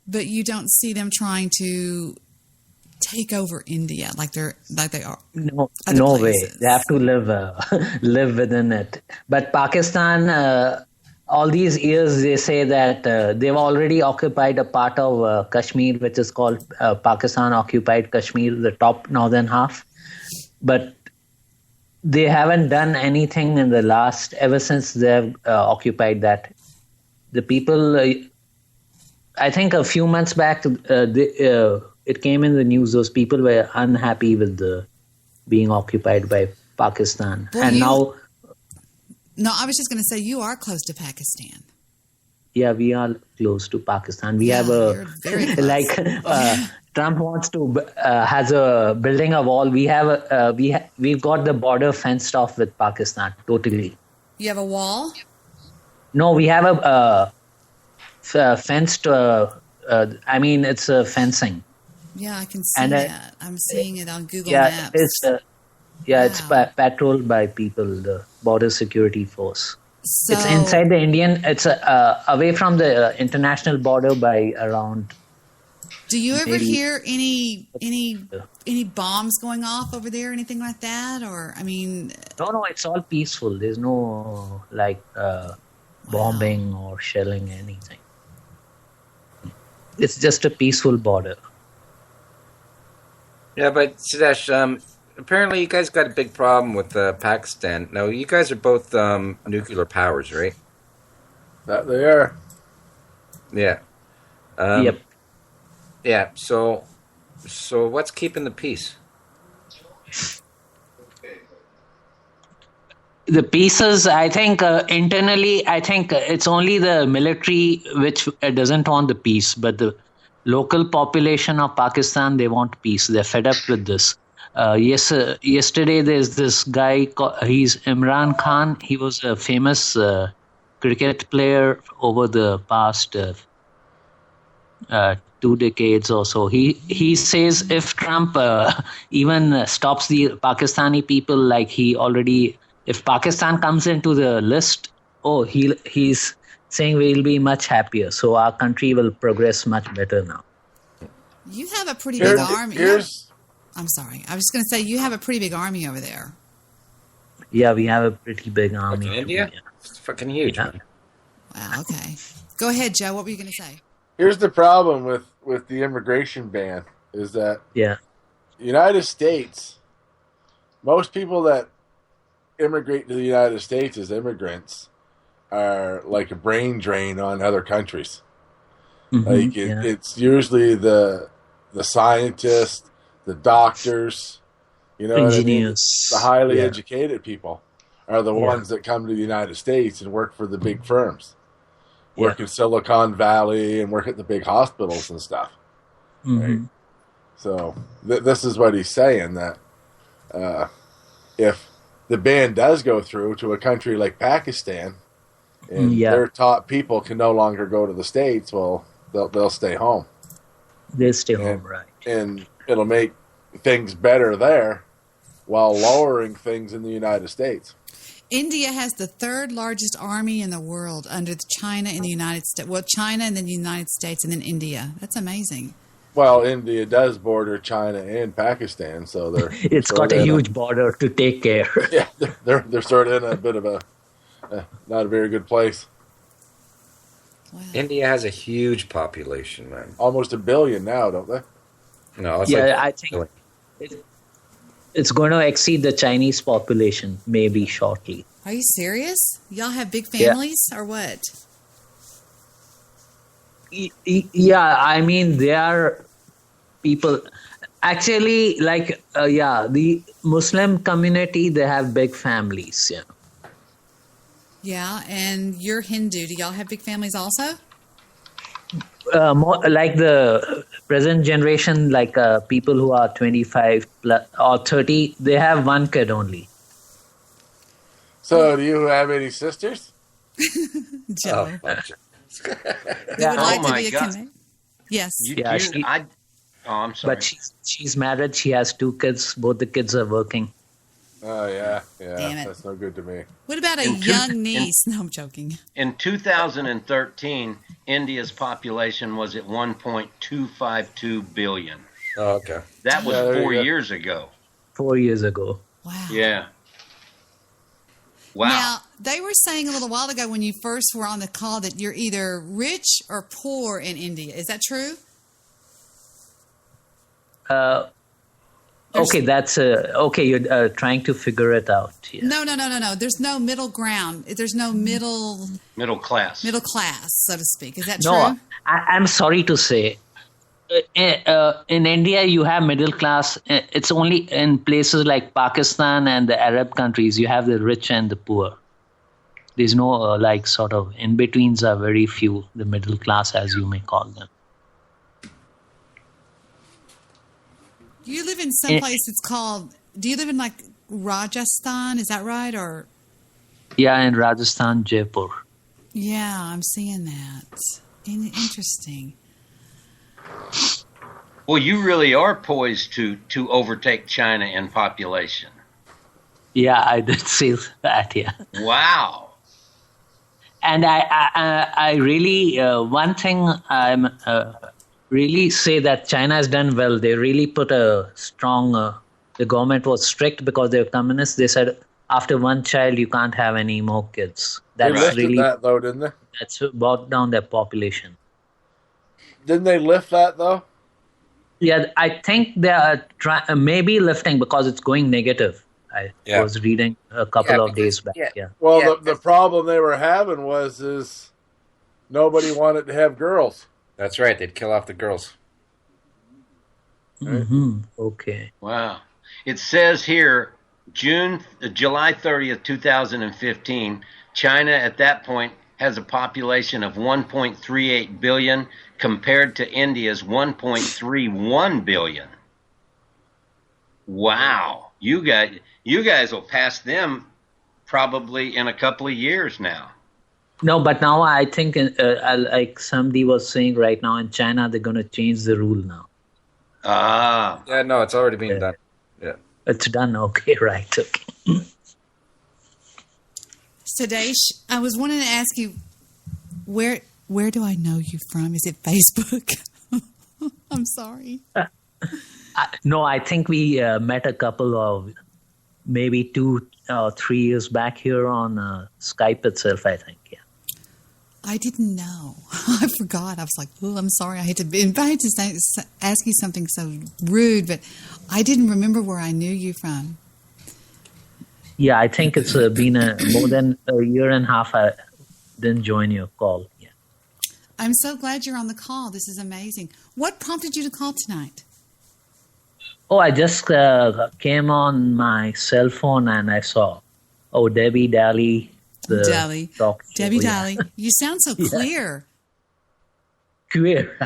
But you don't see them trying to take over India like they are. No places. Way. They have to live within it. But Pakistan, all these years, they say that they've already occupied a part of Kashmir, which is called Pakistan occupied Kashmir, the top northern half. But they haven't done anything in the last, ever since they've occupied that. The people. I think a few months back, it came in the news. Those people were unhappy with being occupied by Pakistan, Boy, and now. No, I was just going to say you are close to Pakistan. Yeah, we are close to Pakistan. We have Trump wants to has a building a wall. We have we've got the border fenced off with Pakistan totally. You have a wall? No, we have a. Fenced, I mean, it's fencing. Yeah, I can see that. I'm seeing it on Google Maps. It's patrolled by people, the Border Security Force. So, it's inside the Indian, it's away from the international border by around. Do you ever hear any bombs going off over there, anything like that? Or, I mean. No, it's all peaceful. There's no, bombing or shelling, anything. It's just a peaceful border. Yeah, but Sudesh, apparently you guys got a big problem with Pakistan. Now, you guys are both nuclear powers, right? That they are. Yeah. Yep. Yeah, so what's keeping the peace? The pieces, I think, internally, I think it's only the military which doesn't want the peace, but the local population of Pakistan, they want peace. They're fed up with this. Yesterday, there's this guy, he's Imran Khan. He was a famous cricket player over the past 2 decades or so. He says if Trump even stops the Pakistani people, like he already... If Pakistan comes into the list, he's saying we'll be much happier. So our country will progress much better now. You have a pretty big army. I'm sorry. I was just going to say you have a pretty big army over there. Yeah, we have a pretty big army. In India? It's fucking huge. Yeah. Wow, okay. Go ahead, Joe. What were you going to say? Here's the problem with the immigration ban is that United States, most people that immigrate to the United States as immigrants are like a brain drain on other countries. Mm-hmm, it's usually the scientists, the doctors, engineers, the highly educated people are the ones that come to the United States and work for the big firms, work in Silicon Valley and work at the big hospitals and stuff. Mm-hmm. Right? So this is what he's saying, that if the ban does go through to a country like Pakistan, and their top people can no longer go to the States, well, they'll stay home. They'll stay home, right? And it'll make things better there, while lowering things in the United States. India has the third largest army in the world under China and the United States. Well, China and then the United States and then India. That's amazing. Well, India does border China and Pakistan, so they're it's got a huge border to take care. Yeah, they're sort of in a bit of a not a very good place. Wow. India has a huge population, man. Almost 1 billion now, don't they? No, it's I think it's going to exceed the Chinese population maybe shortly. Are you serious? Y'all have big families or what? Yeah, I mean, they are people. Actually, like the Muslim community, they have big families. Yeah. Yeah, and you're Hindu. Do y'all have big families also? More like the present generation, like people who are 25 plus, or 30, they have one kid only. So, do you have any sisters? Joe. Oh, gotcha. They would like Oh to my be a God. connect. Yes. I'm sorry. But she's married. She has 2 kids. Both the kids are working. Oh, yeah. Damn it. That's no good to me. What about a young niece? No, I'm joking. In 2013, India's population was at 1.252 billion. Oh, okay. That was Yeah, there you 4 go. years ago. 4 years ago. Wow. Yeah. Wow. Now, they were saying a little while ago when you first were on the call that you're either rich or poor in India. Is that true? Okay, that's okay. You're trying to figure it out. Yeah. No. There's no middle ground. There's no middle class, so to speak. Is that No, true? I'm sorry to say. In India, you have middle class. It's only in places like Pakistan and the Arab countries you have the rich and the poor. There's no like sort of in betweens are very few. The middle class, as you may call them. You live in some place it's called. Do you live in like Rajasthan? Is that right? Or Yeah, in Rajasthan, Jaipur. yeah, I'm seeing that. Interesting. Well, you really are poised to overtake China in population. Yeah, I did see that. Yeah. Wow. And I really one thing I'm really say that China has done well. They really put a strong. The government was strict because they're communists. They said after one child you can't have any more kids. They That's lifted really that, though, didn't they? that's brought down their population. Didn't they lift that, though? Yeah, I think they are maybe lifting because it's going negative. I was reading a couple of days back. Yeah. Well, the problem they were having is nobody wanted to have girls. That's right. They'd kill off the girls. Mm-hmm. Okay. Wow. It says here, July 30th, 2015, China at that point has a population of 1.38 billion compared to India's 1.31 billion. Wow. You guys will pass them probably in a couple of years now. No, but now I think, like somebody was saying right now in China, they're going to change the rule now. Ah. Yeah, no, it's already being done. Yeah. It's done. Okay, right. Okay. Sudesh, I was wanting to ask you, where do I know you from? Is it Facebook? I'm sorry. No, I think we met a couple of maybe 2 or 3 years back here on Skype itself, I think. Yeah. I didn't know. I forgot. I was like, oh, I'm sorry. I hate to ask you something so rude, but I didn't remember where I knew you from. Yeah, I think it's been more than a year and a half I didn't join your call. Yeah. I'm so glad you're on the call. This is amazing. What prompted you to call tonight? Oh, I just came on my cell phone and I saw, Debbie Daly. Debbie Daly. You sound so clear. Clear.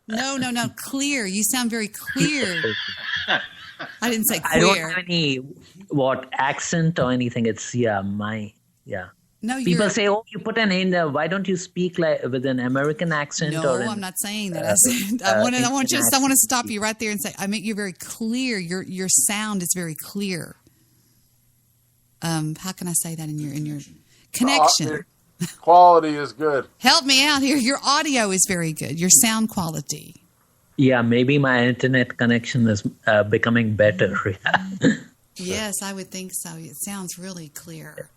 No, clear. You sound very clear. I didn't say queer. I don't have any accent or anything. It's No, people say, you put an in there. Why don't you speak like with an American accent? No, or I'm not saying that. I want to stop you right there and say, I mean, you're very clear. Your sound is very clear. How can I say that in your connection? Quality is good. Help me out here. Your audio is very good. Your sound quality. Yeah, maybe my internet connection is becoming better. Yes, I would think so. It sounds really clear.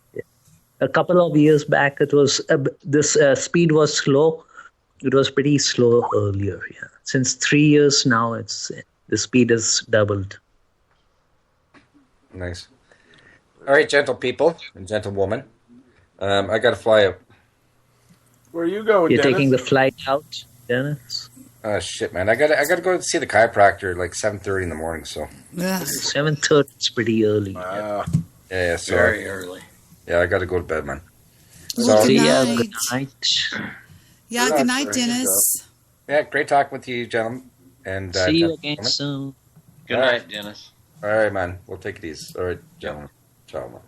A couple of years back, it was this speed was slow. It was pretty slow earlier. Yeah, since 3 years now, the speed is doubled. Nice. All right, gentle people and gentlewoman. I got to fly out. Where are you going, You're Dennis? taking the flight out, Dennis? Oh shit, man! I gotta go see the chiropractor at like 7:30 in the morning. So 7:30 is pretty early. yeah, so Very early. Yeah, I gotta go to bed, man. Well, good yeah, night. good night. Yeah, good night, Dennis. Yeah, great talking with you, gentlemen. And See you again gentlemen. soon. Good night, Dennis. All right, man. We'll take it easy. All right, gentlemen. Ciao, man.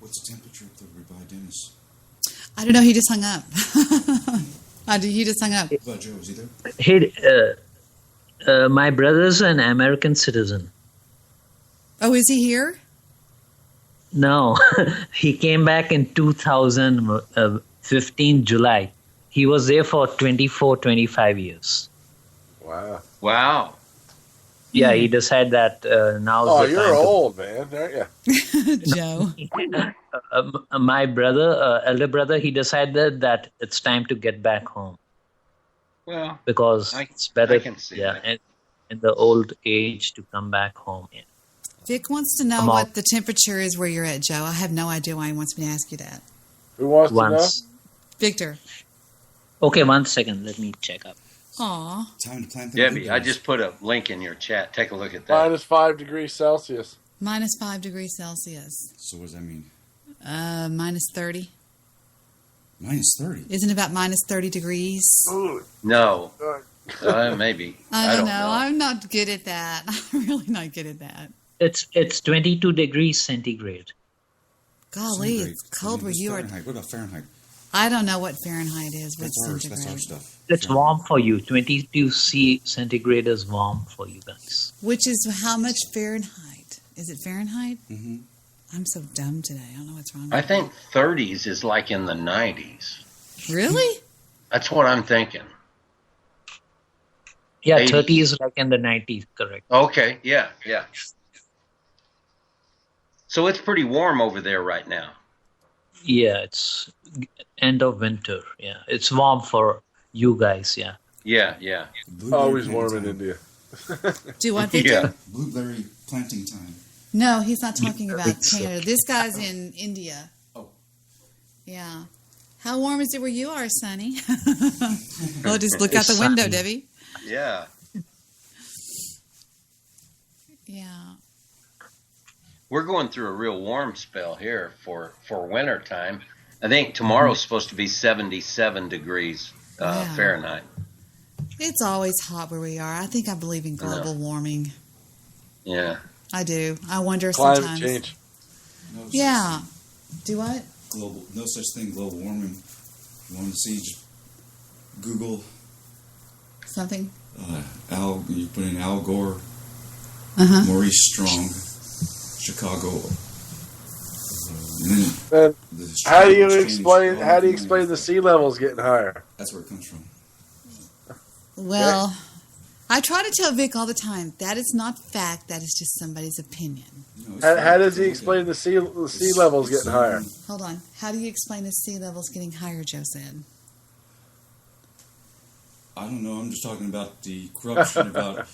What's the temperature up there by Dennis? I don't know. He just hung up. He just hung up. What about Joe? Is he there? Hey, my brother's an American citizen. Oh, is he here? No, he came back in 2015 July. He was there for 25 years. Wow. Wow. Yeah, he decided that now's Oh, the you're time. old, man, aren't you? Joe. My brother, elder brother, he decided that it's time to get back home Well, because it's better, I can see that. in the old age to come back home. Yeah. Vic wants to know Come on. what the temperature is where you're at, Joe. I have no idea why he wants me to ask you that. Who wants Once. Victor. Okay, 1 second. Let me check up. Aw. Time to plant the Debbie, I just put a link in your chat. Take a look at to that. know? -5 degrees Celsius. Minus 5 degrees Celsius. So what does that mean? Minus 30. Minus 30. Isn't it about minus 30 degrees? No. Maybe. I don't know. I'm not good at that. I'm really not good at that. It's 22 degrees centigrade. Golly, it's cold where you are. Fahrenheit. What about Fahrenheit? I don't know what Fahrenheit is. What's That's centigrade? our stuff. It's warm for you. 22 C centigrade is warm for you guys. Which is how much Fahrenheit? Is it Fahrenheit? Mm-hmm. I'm so dumb today. I don't know what's wrong. I think 30s is like in the 90s. Really? That's what I'm thinking. Yeah, 80s. 30 is like in the 90s, correct. Okay, yeah. So it's pretty warm over there right now. Yeah, it's end of winter. Yeah, it's warm for you guys. Yeah. Yeah. Always warm in India. Do what, Victor? Yeah. Blueberry planting time. No, he's not talking about Canada. This guy's in India. Oh. Yeah. How warm is it where you are, Sonny? Well, just look out the window, Debbie. Yeah. Yeah. We're going through a real warm spell here for winter time. I think tomorrow's supposed to be 77 degrees Fahrenheit. It's always hot where we are. I think I believe in global warming. Yeah. I do. I wonder Climate sometimes. change. Yeah. Do what? Global, no such thing. Global warming. You want to see? Just Google. Something. You put in Al Gore, Maurice Strong, Chicago. And then How do you explain the sea levels getting higher? That's where it comes from. Well, I try to tell Vic all the time that is not fact. That is just somebody's opinion. How does he explain the sea levels getting higher? Hold on. How do you explain the sea levels getting higher, Joe said? I don't know. I'm just talking about the corruption, about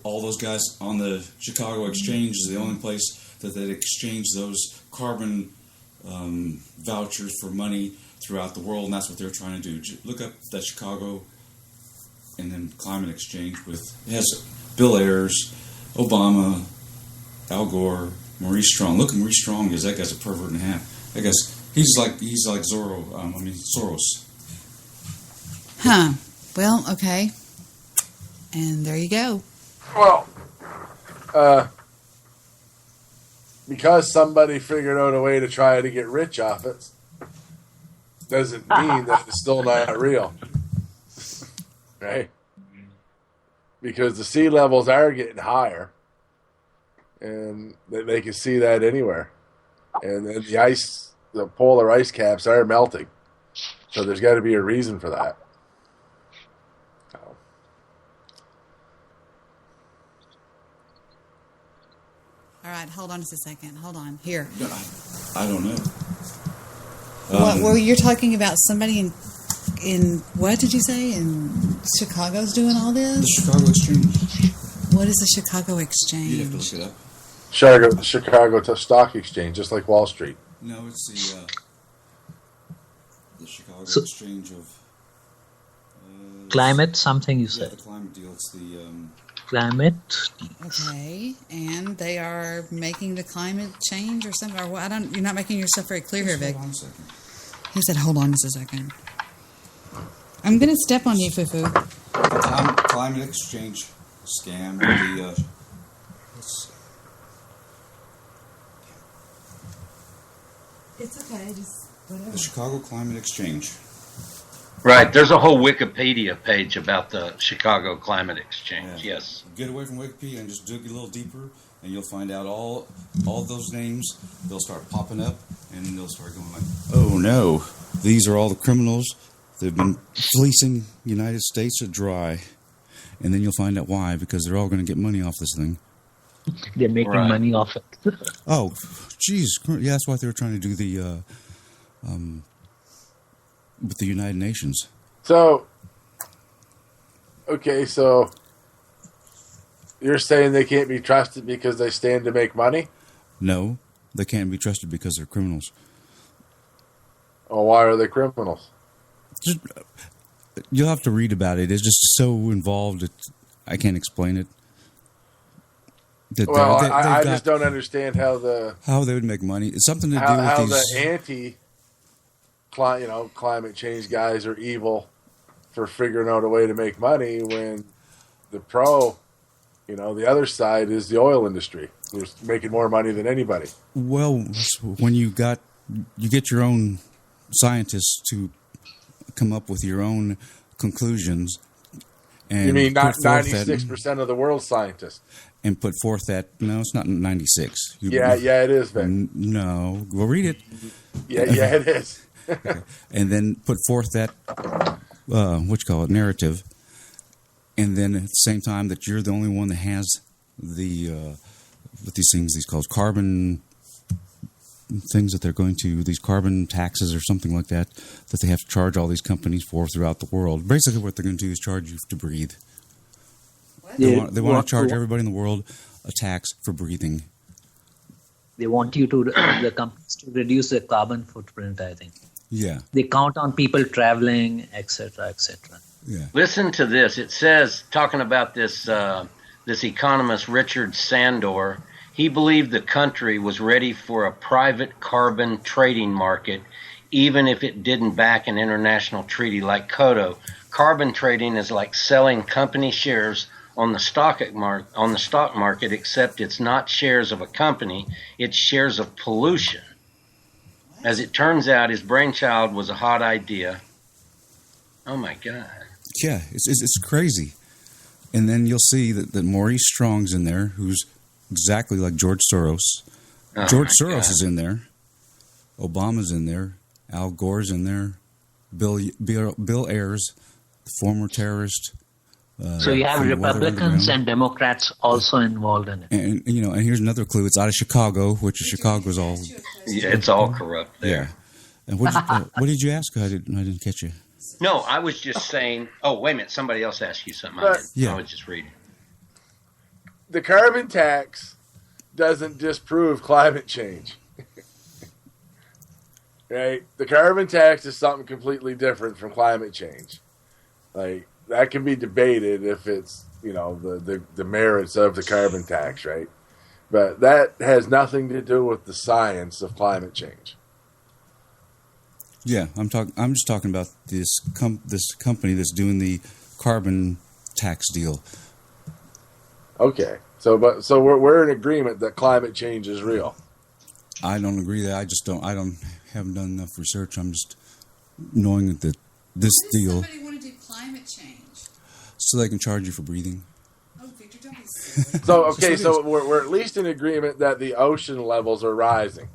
all those guys on the Chicago Exchange is the only place that they exchange those carbon vouchers for money throughout the world, and that's what they're trying to do. Look up that Chicago and then climate exchange with it has Bill Ayers, Obama, Al Gore, Maurice Strong. Look at Maurice Strong is that guy's a pervert and a half. That guy's he's like Soros. Huh. Well, okay. And there you go. Well, because somebody figured out a way to try to get rich off it, doesn't mean that it's still not real. Right? Because the sea levels are getting higher, and they can see that anywhere. And then the polar ice caps are melting. So there's got to be a reason for that. All right, hold on just a second. Hold on. Here. I don't know. Well, you're talking about somebody in what did you say? In Chicago's doing all this? The Chicago Exchange. What is the Chicago Exchange? You'd have to look it up. Chicago Stock Exchange, just like Wall Street. No, it's Chicago exchange of Climate, something you yeah, said. the climate deal. It's the Climate. Okay, and they are making the climate change or something. Or what? I don't. You're not making yourself very clear here, Vic. hold on a second. He said, "Hold on just a second. I'm going to step on you, Fufu. The climate exchange scam. The let's see. It's okay. Just whatever. The Chicago Climate Exchange. Right. There's a whole Wikipedia page about the Chicago Climate Exchange. Yeah. Yes. Get away from Wikipedia and just dig a little deeper, and you'll find out all those names. They'll start popping up, and they'll start going like, "Oh no, these are all the criminals. They've been fleecing the United States dry." And then you'll find out why, because they're all going to get money off this thing. They're making Right. money off it. Oh, geez, yeah, that's why they were trying to do the with the United Nations. So, okay, so you're saying they can't be trusted because they stand to make money? No, they can't be trusted because they're criminals. Or why are they criminals? Just, you'll have to read about it. It's just so involved that I can't explain it. That Well, they've I got- just don't understand how they would make money. It's something to do how with these. the climate change guys are evil for figuring out a way to make money when the the other side is the oil industry, who's making more money than anybody. Well, when you get your own scientists to come up with your own conclusions, and You mean not put forth that- 96% of the world's scientists? and put forth that no, it's not 96. Yeah, it is, Vic. No, well, read it. Yeah, it is. And then put forth that narrative, and then at the same time that you're the only one that has the what these called carbon things that they're going to, these carbon taxes or something like that they have to charge all these companies for throughout the world. Basically what they're going to do is charge you to breathe. They want to charge everybody in the world a tax for breathing. They want you to the companies to reduce their carbon footprint, I think. Yeah. They count on people traveling, etc., etc. Yeah. Listen to this. It says, talking about this this economist Richard Sandor, he believed the country was ready for a private carbon trading market, even if it didn't back an international treaty like Kyoto. Carbon trading is like selling company shares on the stock market, except it's not shares of a company, it's shares of pollution. As it turns out, his brainchild was a hot idea. Oh my God. Yeah, it's crazy. And then you'll see that Maurice Strong's in there, who's exactly like George Soros. Oh George my Soros God. is in there. Obama's in there. Al Gore's in there. Bill Ayers, the former terrorist. So you have from Weather Republicans Underground. and Democrats also involved in it. And and here's another clue. It's out of Chicago, which is Chicago's all. Yeah, it's all corrupt there. Yeah. And what did you ask? I didn't catch you. No, I was just saying. Oh, wait a minute. Somebody else asked you something. Yeah. I was just reading. The carbon tax doesn't disprove climate change. Right? The carbon tax is something completely different from climate change. Like, that can be debated if it's, the merits of the carbon tax, right? But that has nothing to do with the science of climate change. Yeah, I'm just talking about this company that's doing the carbon tax deal. Okay. So we're in agreement that climate change is real. I don't agree that. Haven't done enough research. I'm just knowing that this deal, Somebody want to do climate change. so they can charge you for breathing. Oh, Victor, don't be silly. So okay, so we're at least in agreement that the ocean levels are rising.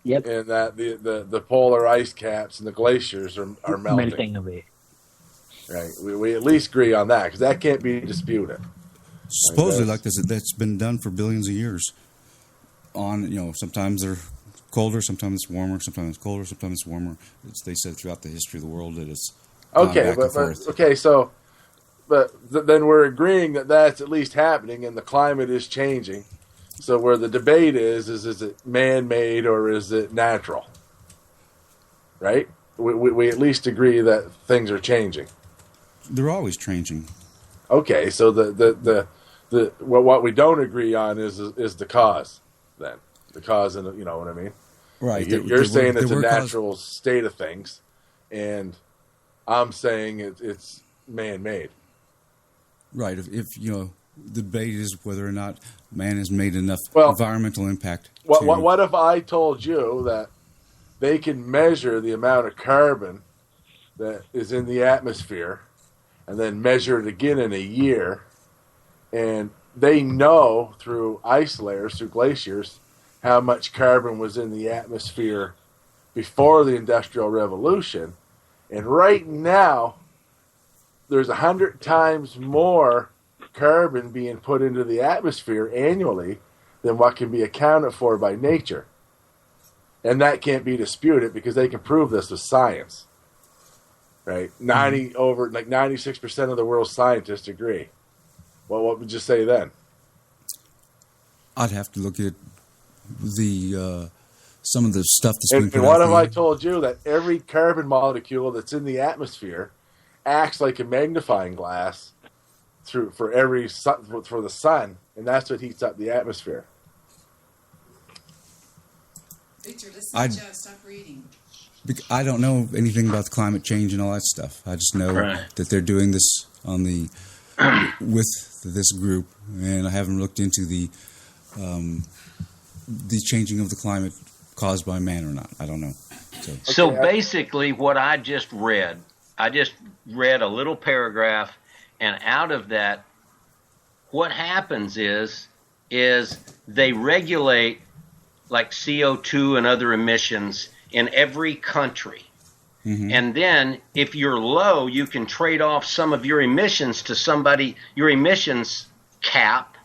Yep. And that the polar ice caps and the glaciers are melting. Away. Right. We at least agree on that because that can't be disputed. Supposedly, like this, that's been done for billions of years. Sometimes they're colder, sometimes it's warmer, sometimes it's colder, sometimes it's warmer. They said throughout the history of the world that it's gone Okay, back but and forth. okay, so then we're agreeing that that's at least happening and the climate is changing. So where the debate is it man-made or is it natural? Right? we at least agree that things are changing. They're always changing. Okay, so the what we don't agree on is the cause. Then the cause, and you know what I mean. Right. You're saying it's a natural state of things, and I'm saying it's man-made. Right. If the debate is whether or not man has made enough Well, environmental impact. What if I told you that they can measure the amount of carbon that is in the atmosphere and then measure it again in a year, and they know through ice layers, through glaciers, how much carbon was in the atmosphere before the Industrial Revolution, and right now there's 100 times more carbon being put into the atmosphere annually than what can be accounted for by nature. And that can't be disputed because they can prove this with science. Right? 96% of the world's scientists agree. Well, what would you say then? I'd have to look at the some of the stuff that's been put And what out if there. I told you that every carbon molecule that's in the atmosphere acts like a magnifying glass for the sun, and that's what heats up the atmosphere? Victor, listen I'd- to Joe. Stop reading. I don't know anything about the climate change and all that stuff. I just know that they're doing this on the with this group, and I haven't looked into the changing of the climate caused by man or not. I don't know. So basically, what I just read a little paragraph, and out of that, what happens is they regulate like CO2 and other emissions in every country. Mm-hmm. And then if you're low, you can trade off some of your emissions to somebody, your emissions cap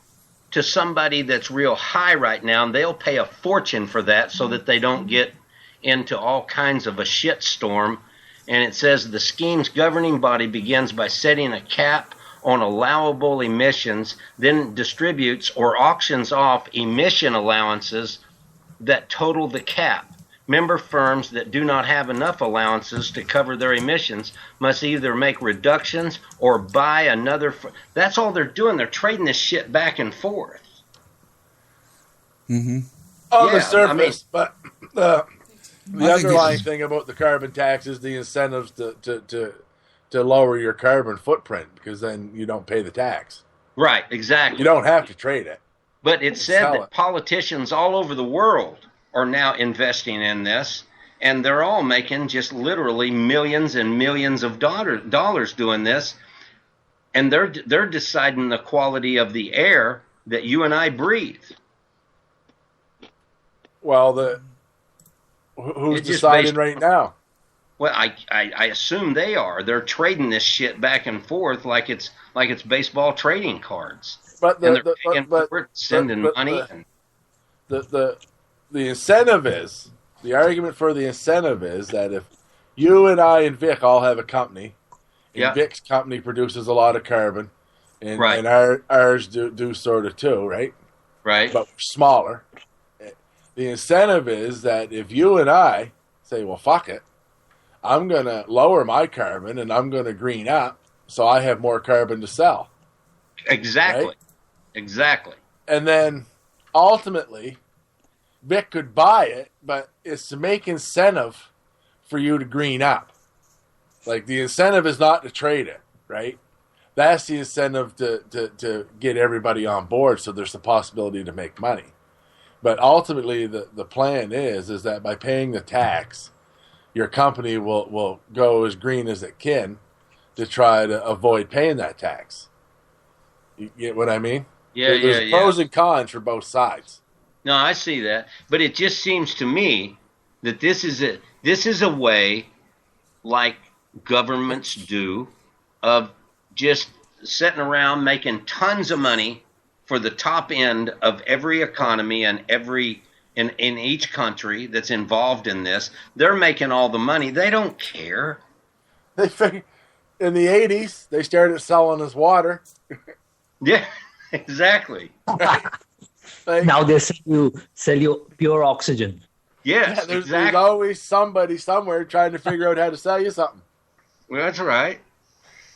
to somebody that's real high right now, and they'll pay a fortune for that so that they don't get into all kinds of a shit storm. And it says the scheme's governing body begins by setting a cap on allowable emissions, then distributes or auctions off emission allowances that total the cap. Member firms that do not have enough allowances to cover their emissions must either make reductions or buy another. That's all they're doing. They're trading this shit back and forth. Mm-hmm. On the Yeah, surface, I mean- but the underlying thing about the carbon tax is the incentives to lower your carbon footprint, because then you don't pay the tax. Right, exactly. You don't have to trade it. But it said Sell that it. politicians all over the world are now investing in this, and they're all making just literally millions and millions of dollars doing this, and they're deciding the quality of the air that you and I breathe. Well, who's It just deciding based- right now? Well, I assume they are. They're trading this shit back and forth like it's baseball trading cards. But And they're paying for it, sending money. The incentive is, the argument for the incentive is that if you and I and Vic all have a company, and Yeah. Vic's company produces a lot of carbon, and, Right. and ours do sort of too, right? Right. But smaller. The incentive is that if you and I say, well, fuck it, I'm going to lower my carbon and I'm going to green up so I have more carbon to sell. Exactly. Right? Exactly. And then ultimately, Vic could buy it, but it's to make incentive for you to green up. Like, the incentive is not to trade it, right? That's the incentive to get everybody on board so there's a possibility to make money. But ultimately, the plan is that by paying the tax, your company will go as green as it can to try to avoid paying that tax. You get what I mean? Yeah, There's pros and cons for both sides. No, I see that, but it just seems to me that this is a way, like governments do, of just sitting around making tons of money for the top end of every economy and in each country that's involved in this. They're making all the money. They don't care. They figured in the 80s they started selling us water. Yeah, exactly. Now they sell you pure oxygen. Yes, there's exactly. always somebody somewhere trying to figure out how to sell you something. Well, that's right.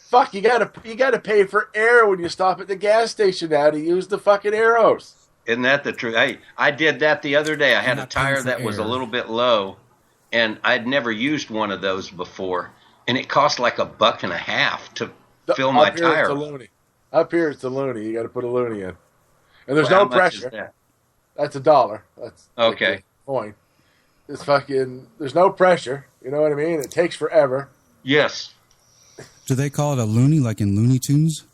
Fuck, you gotta pay for air when you stop at the gas station now to use the fucking arrows. Isn't that the truth? Hey, I did that the other day. I had a tire that was a little bit low, and I'd never used one of those before, and it cost like $1.50 to fill my tire. Up here it's a loony. You got to put a loony in, and there's Well, no how much is pressure. that? That's $1. That's Okay. like the point. It's fucking. There's no pressure. You know what I mean? It takes forever. Yes. Do they call it a loony like in Looney Tunes?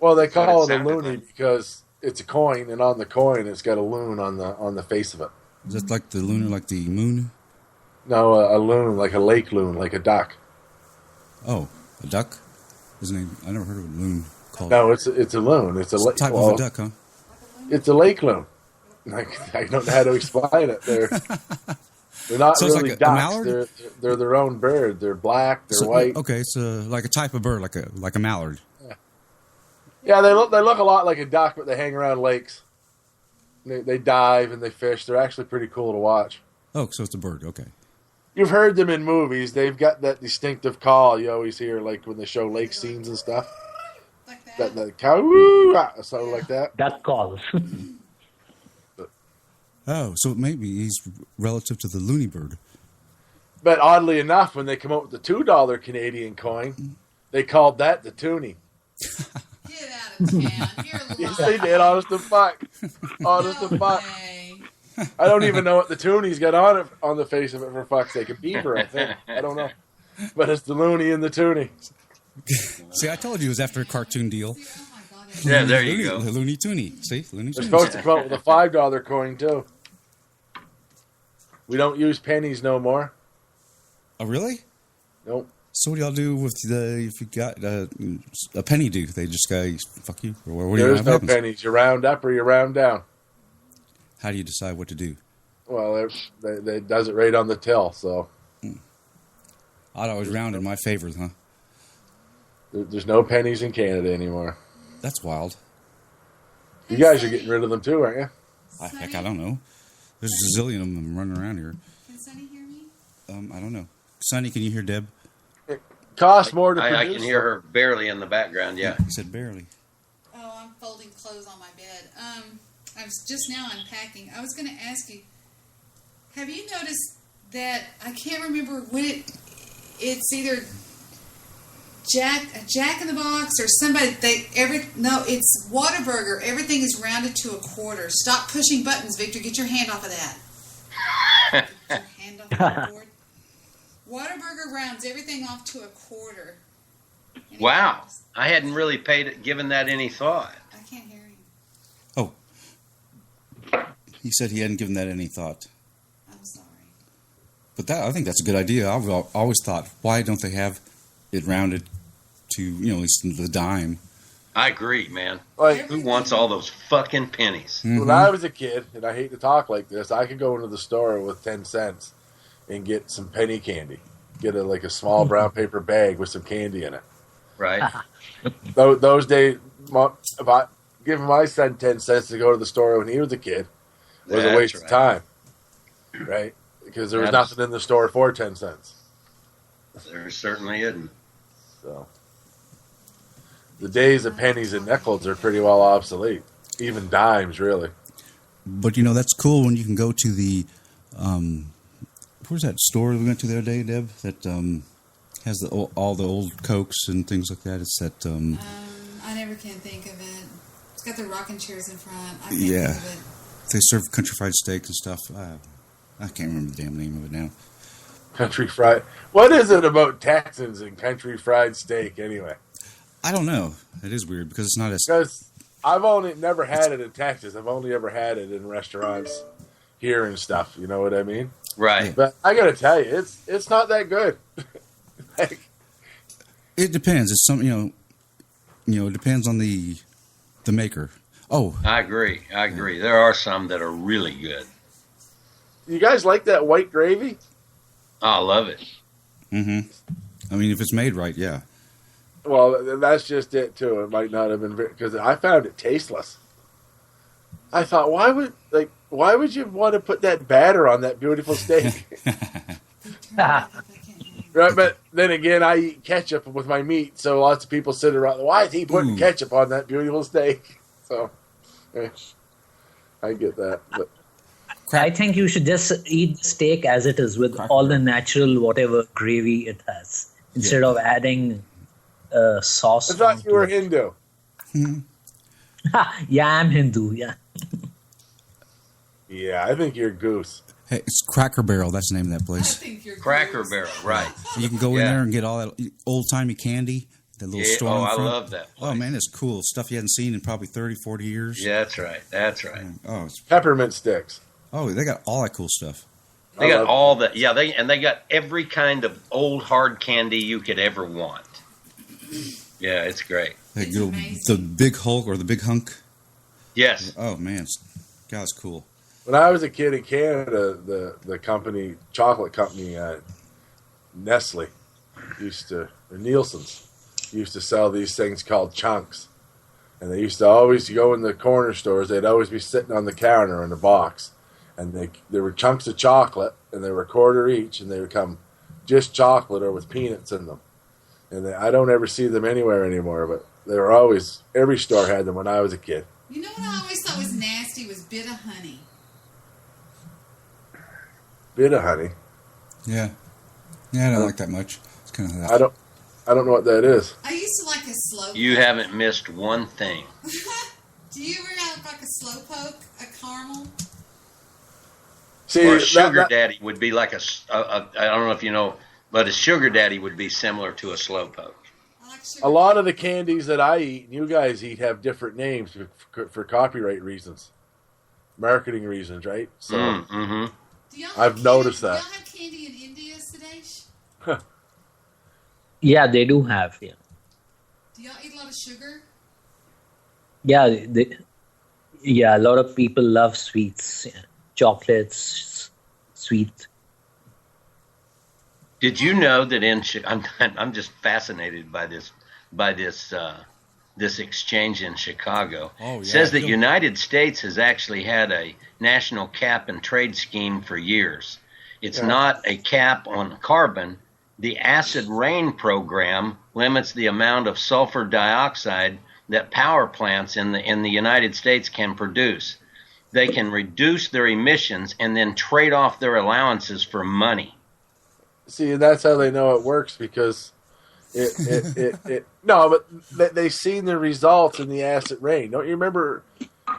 Well, they call What it it a loony because it's a coin, and on the coin it's got a loon on the face of it. Is that like the lunar, like the moon? No, a loon, like a lake loon, like a duck. Oh, a duck? Isn't it? I never heard of a loon called. No, it's a loon. It's a type of a duck, huh? It's a lake loon. Like, I don't know how to explain it. They're not So it's really like a ducks. mallard? They're their own bird. They're black. They're white. Okay, it's like a type of bird, like a mallard. Yeah, they look a lot like a duck, but they hang around lakes. They dive and they fish. They're actually pretty cool to watch. Oh, so it's a bird. Okay. You've heard them in movies. They've got that distinctive call you always hear, like when they show lake scenes and stuff. Like that. That cow, something like that. Duck calls. Oh, so maybe he's relative to the loony bird. But oddly enough, when they come up with the $2 Canadian coin, they called that the toonie. Get out of town. You're lying. Yes, they did. Honest to fuck. Honest to fuck. I don't even know what the toonie's got on it, on the face of it, for fuck's sake. A beaver, I think. I don't know. But it's the loony and the toonie. See, I told you it was after a cartoon deal. Yeah, there you go. Looney Tooney. See? Looney They're Tooney. supposed to come up with a $5 coin, too. We don't use pennies no more. Oh, really? Nope. So what do y'all do with if you got a penny do? They just go, fuck you? Or what do you There's have no happens? pennies. You round up or you round down. How do you decide what to do? Well, they does it right on the till, so. I'd always round in my favor, huh? There's no pennies in Canada anymore. That's wild. You guys are getting rid of them too, aren't you? Heck, I don't know. There's a zillion of them running around here. Can Sonny hear me? I don't know. Sonny, can you hear Deb? It costs more to I produce. can hear her barely in the background, yeah. He said barely. Oh, I'm folding clothes on my bed. I was just now unpacking. I was going to ask you, have you noticed that I can't remember when it's either Jack in the Box or somebody it's Whataburger. Everything is rounded to a quarter. Stop pushing buttons, Victor. Get your hand off of that. Get your hand off the board. Whataburger rounds everything off to a quarter. Wow. I hadn't really given that any thought. I can't hear you. Oh. He said he hadn't given that any thought. I'm sorry. But I think that's a good idea. I've always thought, why don't they have it rounded to, at least the dime? I agree, man. Like, who wants all those fucking pennies? When I was a kid, and I hate to talk like this, I could go into the store with 10 cents and get some penny candy. Get a small brown paper bag with some candy in it. Right. Those days, if I giving my son 10 cents to go to the store when he was a kid was a waste of time. Right? Because there was nothing in the store for 10 cents. There certainly isn't. So the days of pennies and nickels are pretty well obsolete. Even dimes, really. But that's cool when you can go to the where's that store we went to the other day, Deb? That has all the old Cokes and things like that. It's that. I never can think of it. It's got the rocking chairs in front. I can't Yeah, think of it. they serve country fried steak and stuff. I can't remember the damn name of it now. Country fried. What is it about Texans and country fried steak anyway? I don't know. It is weird because it's not as. Because I've only never had it in Texas. I've only ever had it in restaurants here and stuff. You know what I mean? Right. But I got to tell you, it's not that good. It depends. It's something it depends on the maker. Oh, I agree. There are some that are really good. You guys like that white gravy? Oh, I love it. Mm-hmm. I mean, if it's made right, yeah. Well, that's just it too. It might not have been because I found it tasteless. I thought, why would you want to put that batter on that beautiful steak? Right, but then again, I eat ketchup with my meat, so lots of people sit around. Why is he putting ketchup on that beautiful steak? So, I get that. But I think you should just eat the steak as it is with all the natural whatever gravy it has instead of adding sauce. I thought you were Hindu. Yeah, I'm Hindu. Yeah. Yeah, I think you're Goose. Hey, it's Cracker Barrel. That's the name of that place. Cracker Barrel, right? You can go in there and get all that old timey candy. That little store. Oh, in I front. love that place. Oh man, it's cool stuff you hadn't seen in probably 30, 40 years. Yeah, that's right. That's right. Oh, it's peppermint sticks. Oh, they got all that cool stuff. They got all that. Yeah, they got every kind of old hard candy you could ever want. Yeah, it's great. The Big Hulk or the Big Hunk. Yes. Oh man, God, it's cool. When I was a kid in Canada, the company, chocolate company, Nestle, or Nielsen's, used to sell these things called chunks. And they used to always go in the corner stores. They'd always be sitting on the counter in a box. And there were chunks of chocolate, and they were a quarter each, and they would come just chocolate or with peanuts in them. And I don't ever see them anywhere anymore, but they were always, every store had them when I was a kid. You know what I always thought was nasty was bit of honey. Bit of honey. Yeah. Yeah, I don't like that much. It's kind of that. I don't know what that is. I used to like a slow. You haven't missed one thing. Do you ever have like a slow poke, a caramel? See, or a sugar daddy would be like I don't know if you know, but a sugar daddy would be similar to a slow poke. A lot of the candies that I eat and you guys eat have different names for copyright reasons, marketing reasons, right? So I've noticed that. Do y'all have candy in India, Sudesh? Yeah, they do have. Yeah. Do y'all eat a lot of sugar? Yeah, a lot of people love sweets, chocolates, sweet. Did you know that I'm just fascinated by this exchange in Chicago. Oh, yeah. It says that United States has actually had a national cap and trade scheme for years. It's not a cap on carbon. The acid rain program limits the amount of sulfur dioxide that power plants in the United States can produce. They can reduce their emissions and then trade off their allowances for money. See, and that's how they know it works because but they've seen the results in the acid rain. Don't you remember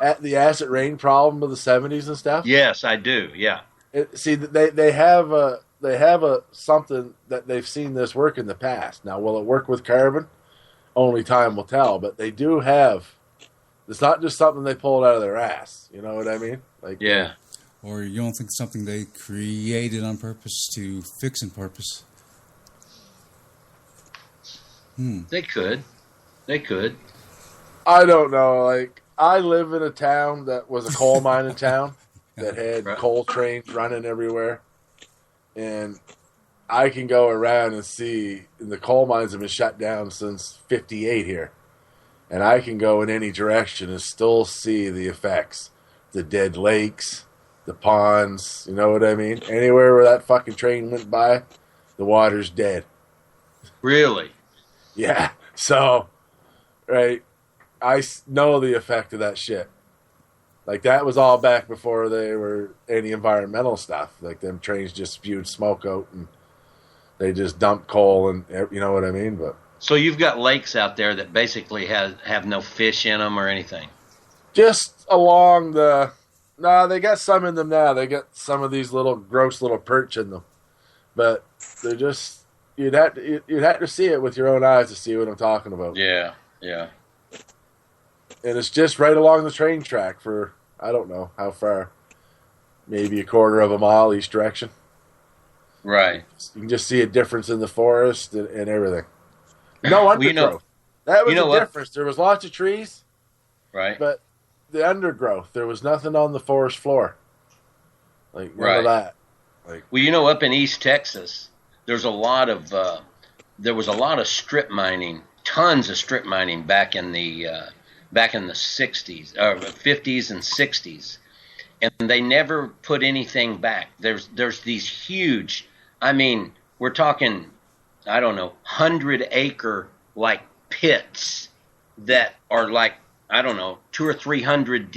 at the acid rain problem of the 70s and stuff? Yes, I do. Yeah. They have something that they've seen this work in the past. Now, will it work with carbon? Only time will tell. But they do have. It's not just something they pulled out of their ass. You know what I mean? Like yeah. Or you don't think something they created on purpose to fix on purpose? They could. I don't know. Like I live in a town that was a coal mining town that had coal trains running everywhere, and I can go around and see. And the coal mines have been shut down since '58 here, and I can go in any direction and still see the effects. The dead lakes, the ponds. You know what I mean? Anywhere where that fucking train went by, the water's dead. Really? Yeah. So, right, I know the effect of that shit. Like, that was all back before there were any environmental stuff. Like, them trains just spewed smoke out and they just dumped coal and, you know what I mean? But so you've got lakes out there that basically have no fish in them or anything? Just along the... No, they got some in them now. They got some of these little gross little perch in them. But they're just... You'd have to see it with your own eyes to see what I'm talking about. Yeah, yeah. And it's just right along the train track for, I don't know how far, maybe a quarter of a mile each direction. Right. You can just see a difference in the forest and everything. No undergrowth. That was the difference. There was lots of trees. Right. But the undergrowth, there was nothing on the forest floor. Like, none of that. Like, well, up in East Texas, there was a lot of strip mining, tons of strip mining back in the back in the 60s, or 50s and 60s, and they never put anything back. There's these huge, I mean, we're talking, I don't know, 100-acre like pits that are like, I don't know, 200 or 300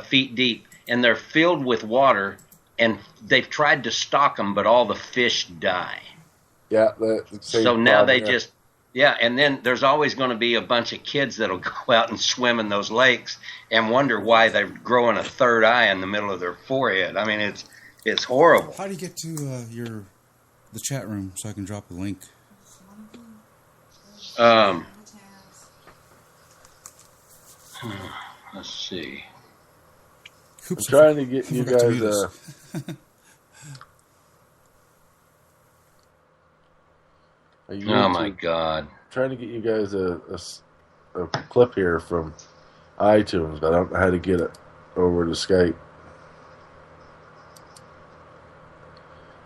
feet deep, and they're filled with water, and they've tried to stock them, but all the fish die. Yeah. So now they just, yeah, and then there's always going to be a bunch of kids that'll go out and swim in those lakes and wonder why they're growing a third eye in the middle of their forehead. I mean, it's horrible. How do you get to the chat room so I can drop a link? Let's see. I'm trying to get you guys. Oh my God! Trying to get you guys a clip here from iTunes, but I don't know how to get it over to Skype,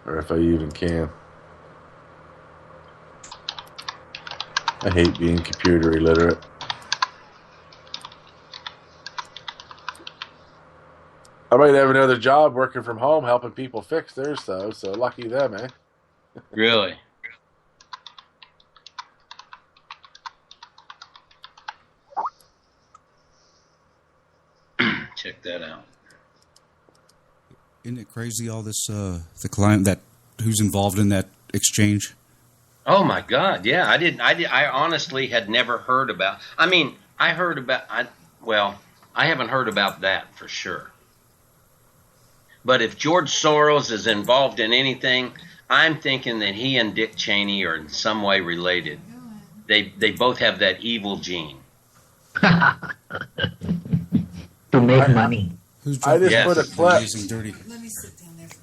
or if I even can. I hate being computer illiterate. I might have another job working from home helping people fix theirs, though, so lucky them, eh? Really? Check that out. Isn't it crazy, all this, the client who's involved in that exchange? Oh my God! Yeah, I honestly had never heard about. I mean, I heard about. I haven't heard about that for sure. But if George Soros is involved in anything, I'm thinking that he and Dick Cheney are in some way related. They both have that evil gene. To make money. I just put a clip dirty. Let me sit down there for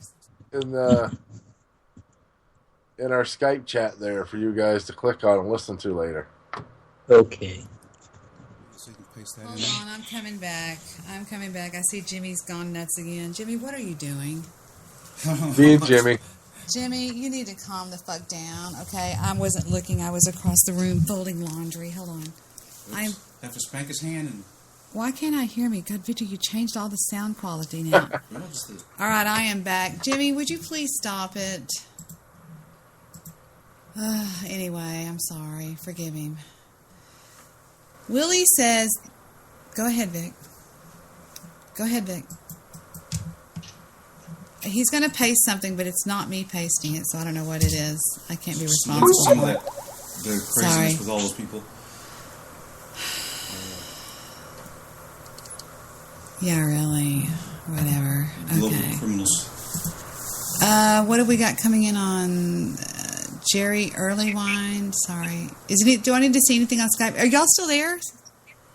a second. in our Skype chat there for you guys to click on and listen to later. Okay. Hold on, I'm coming back. I see Jimmy's gone nuts again. Jimmy, what are you doing? Being Jimmy. Jimmy, you need to calm the fuck down, okay? I wasn't looking. I was across the room folding laundry. Hold on. I have to spank his hand and... Why can't I hear me? God, Victor, you changed all the sound quality now. All right, I am back. Jimmy, would you please stop it? Anyway, I'm sorry. Forgive him. Willie says... Go ahead, Vic. Go ahead, Vic. He's going to paste something, but it's not me pasting it, so I don't know what it is. I can't be responsible for it. The craziness with all those people. Yeah, really. Whatever. Global Okay. criminals. What have we got coming in on Jerry Earlywine? Sorry. Do I need to see anything on Skype? Are y'all still there?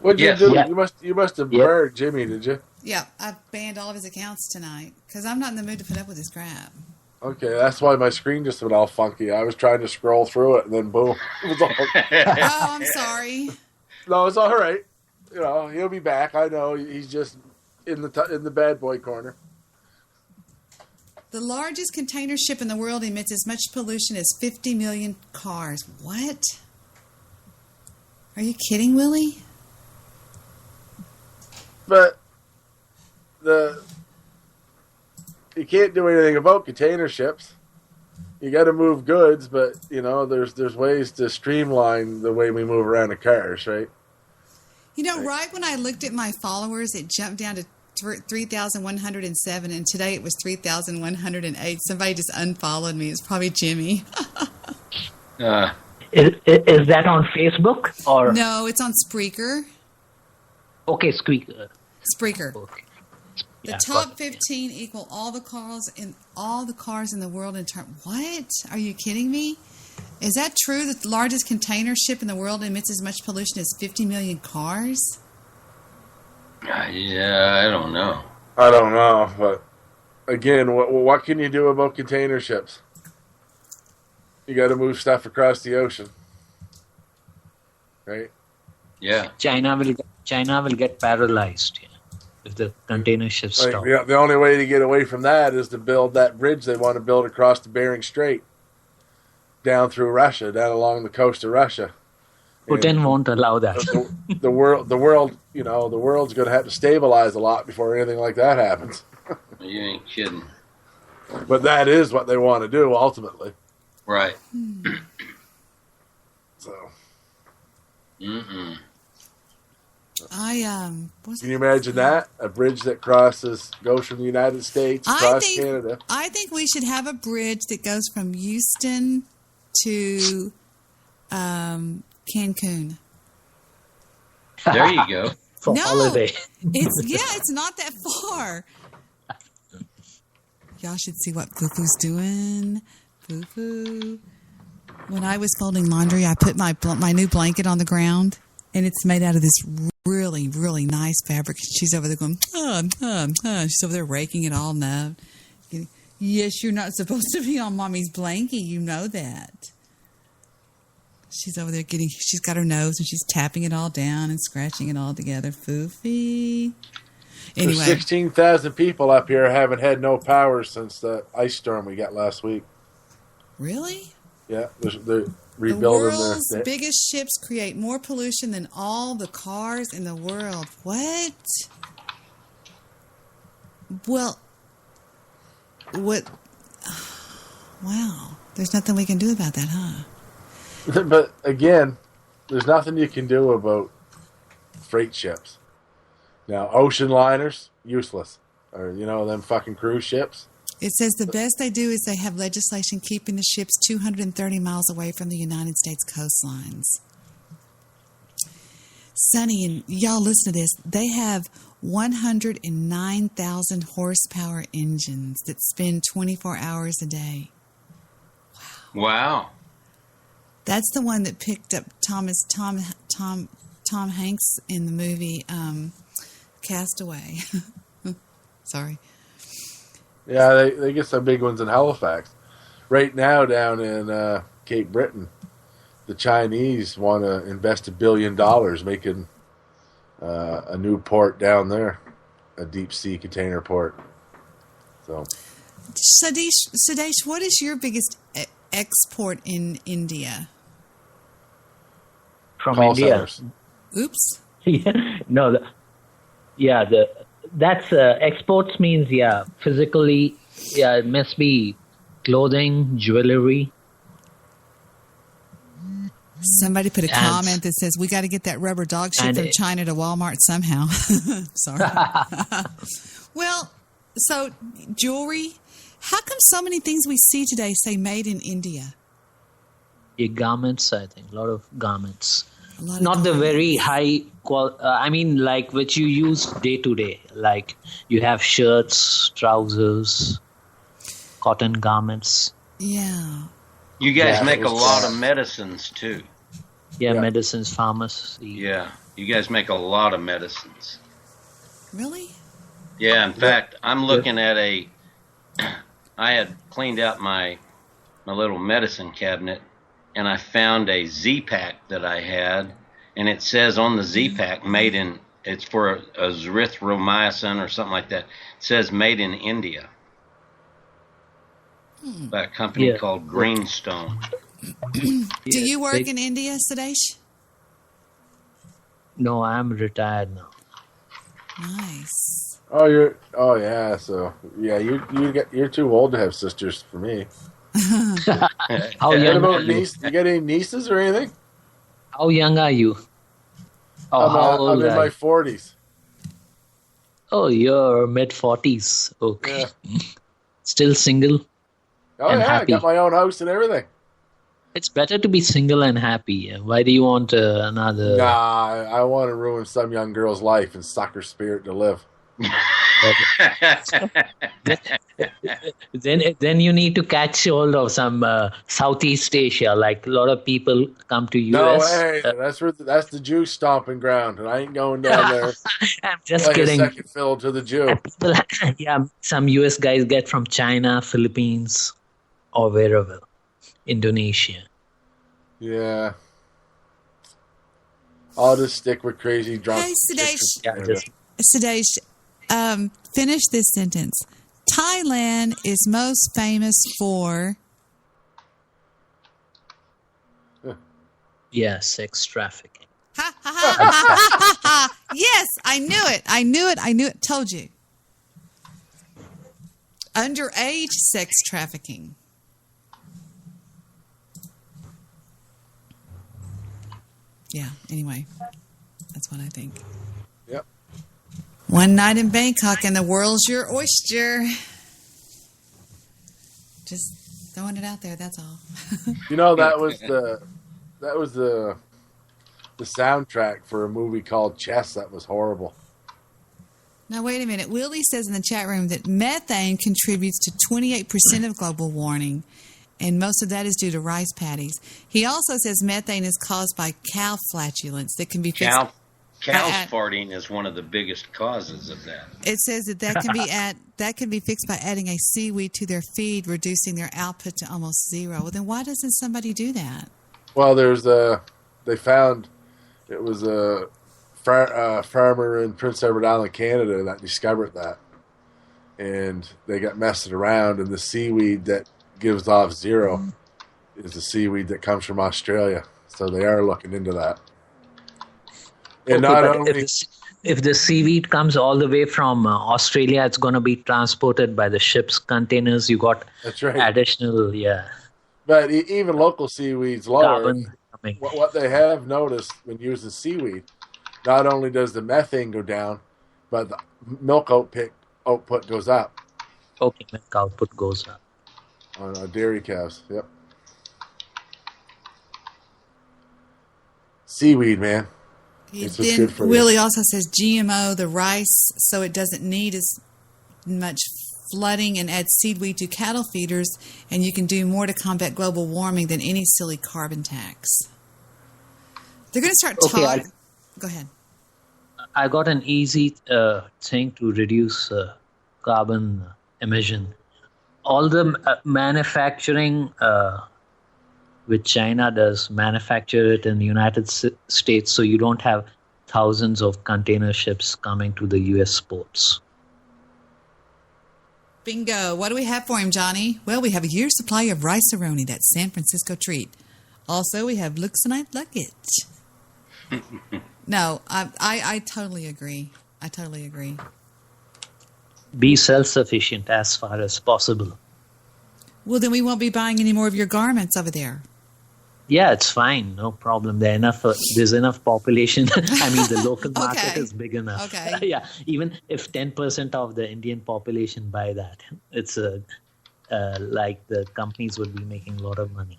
What'd Yes. you do? Yeah. You must have burned Jimmy, did you? Yeah, I banned all of his accounts tonight because I'm not in the mood to put up with this crap. Okay, that's why my screen just went all funky. I was trying to scroll through it, and then boom. It was all... Oh, I'm sorry. No, it's all right. You know, he'll be back. I know he's just in the bad boy corner. The largest container ship in the world emits as much pollution as 50 million cars. What? Are you kidding, Willie? But you can't do anything about container ships. You got to move goods, but you know there's ways to streamline the way we move around in cars, right? You know, right when I looked at my followers, it jumped down to 3,107, and today it was 3,108. Somebody just unfollowed me. It's probably Jimmy. Is that on Facebook or? No, it's on Spreaker. Okay, Spreaker. Okay. The Yeah, top 15 equal all the cars in the world in term. What? Are you kidding me? Is that true that the largest container ship in the world emits as much pollution as 50 million cars? Yeah, I don't know. I don't know, but again, what can you do about container ships? You got to move stuff across the ocean, right? Yeah. China will get paralyzed if the container ships Like, stop. the only way to get away from that is to build that bridge they want to build across the Bering Strait, down through Russia, down along the coast of Russia. Putin won't allow that. The world, the world's going to have to stabilize a lot before anything like that happens. You ain't kidding. But that is what they want to do ultimately. Right. So. Mm-mm. Can you imagine that? A bridge that goes from the United States across Canada. I think we should have a bridge that goes from Houston to Cancun. There you go. For holiday. It's not that far. Y'all should see what Fufu's doing. Fufu. When I was folding laundry, I put my new blanket on the ground, and it's made out of this really, really nice fabric. She's over there going, she's over there raking it all up. Yes, you're not supposed to be on Mommy's blanket. You know that. She's over there she's got her nose, and she's tapping it all down and scratching it all together. Foofy. Anyway. There's 16,000 people up here haven't had no power since the ice storm we got last week. Really? Yeah, they're rebuilding the world's biggest ships create more pollution than all the cars in the world. What? Well, what? Wow. There's nothing we can do about that, huh? But again, there's nothing you can do about freight ships. Now, ocean liners, useless. Or, them fucking cruise ships. It says the best they do is they have legislation keeping the ships 230 miles away from the United States coastlines. Sonny, and y'all listen to this. They have 109,000 horsepower engines that spin 24 hours a day. Wow. That's the one that picked up Tom Hanks in the movie Castaway. Sorry. Yeah, they get some big ones in Halifax. Right now, down in Cape Breton, the Chinese want to invest $1 billion making a new port down there, a deep sea container port. So, Sudesh, what is your biggest export in India? From call India. centers. Oops. No. That's exports means physically it must be clothing, jewelry. Somebody put a comment that says we got to get that rubber dog shit from China to Walmart somehow. Sorry. Well, so jewelry. How come so many things we see today say made in India? Garments, I think. A lot of garments. Not the very high like which you use day to day. Like you have shirts, trousers, cotton garments. Yeah. You guys make a lot of medicines too. Yeah, medicines, pharmacy. Yeah, you guys make a lot of medicines. Really? Yeah, in fact, I'm looking at I had cleaned out my little medicine cabinet, and I found a Z-Pack that I had, and it says on the Z-Pack, it's for azithromycin or something like that. It says made in India by a company called Greenstone. Do you work in India, Sudesh? No, I'm retired now. Nice. So you're too old to have sisters for me. How young are you? You got any nieces or anything? How young are you? Oh, I'm in my 40s. Oh, you're mid-40s. Okay. Yeah. Still single? Oh, and yeah, happy. I got my own house and everything. It's better to be single and happy. Why do you want another... Nah, I want to ruin some young girl's life and suck her spirit to live. Then you need to catch hold of some Southeast Asia. Like a lot of people come to US. No way, that's the Jew stomping ground, and I ain't going down there. I'm just kidding. A second fiddle to the Jew. Some US guys get from China, Philippines, or wherever, Indonesia. Yeah, I'll just stick with crazy drunk. Hey, Sudesh, finish this sentence. Thailand is most famous for... Yeah, sex trafficking. Yes, I knew it. I knew it. I knew it. Told you. Underage sex trafficking. Yeah, anyway, that's what I think. Yep. One night in Bangkok and the world's your oyster. Just throwing it out there, that's all. You know, that was the soundtrack for a movie called Chess that was horrible. Now, wait a minute. Willie says in the chat room that methane contributes to 28% of global warming, and most of that is due to rice paddies. He also says methane is caused by cow flatulence that can be fixed. Cows farting is one of the biggest causes of that. It says that can be fixed by adding a seaweed to their feed, reducing their output to almost zero. Well, then why doesn't somebody do that? Well, they found it was a farmer in Prince Edward Island, Canada, that discovered that, and they got messing around, and the seaweed that gives off zero is the seaweed that comes from Australia. So they are looking into that. And Okay, not but only if the seaweed comes all the way from Australia, it's going to be transported by the ship's containers. You got that's right. Additional, yeah. But even local seaweed's lower. Carbon. What they have noticed when using seaweed, not only does the methane go down, but the milk output goes up. Okay, milk output goes up. On dairy cows, yep. Seaweed, man. It's just good for you. Willie also says GMO, the rice, so it doesn't need as much flooding, and add seaweed to cattle feeders, and you can do more to combat global warming than any silly carbon tax. They're going to start talking. Go ahead. I got an easy thing to reduce carbon emission. All the manufacturing which China does, manufacture it in the United States, so you don't have thousands of container ships coming to the U.S. ports. Bingo. What do we have for him, Johnny? Well, we have a year's supply of rice-a-roni, that San Francisco treat. Also, we have Luxonite luggage. No, I totally agree. I totally agree. Be self-sufficient as far as possible. Well, then we won't be buying any more of your garments over there. Yeah, it's fine. No problem. There's enough population. I mean, the local market is big enough. Okay. Yeah, even if 10% of the Indian population buy that, it's like the companies would be making a lot of money.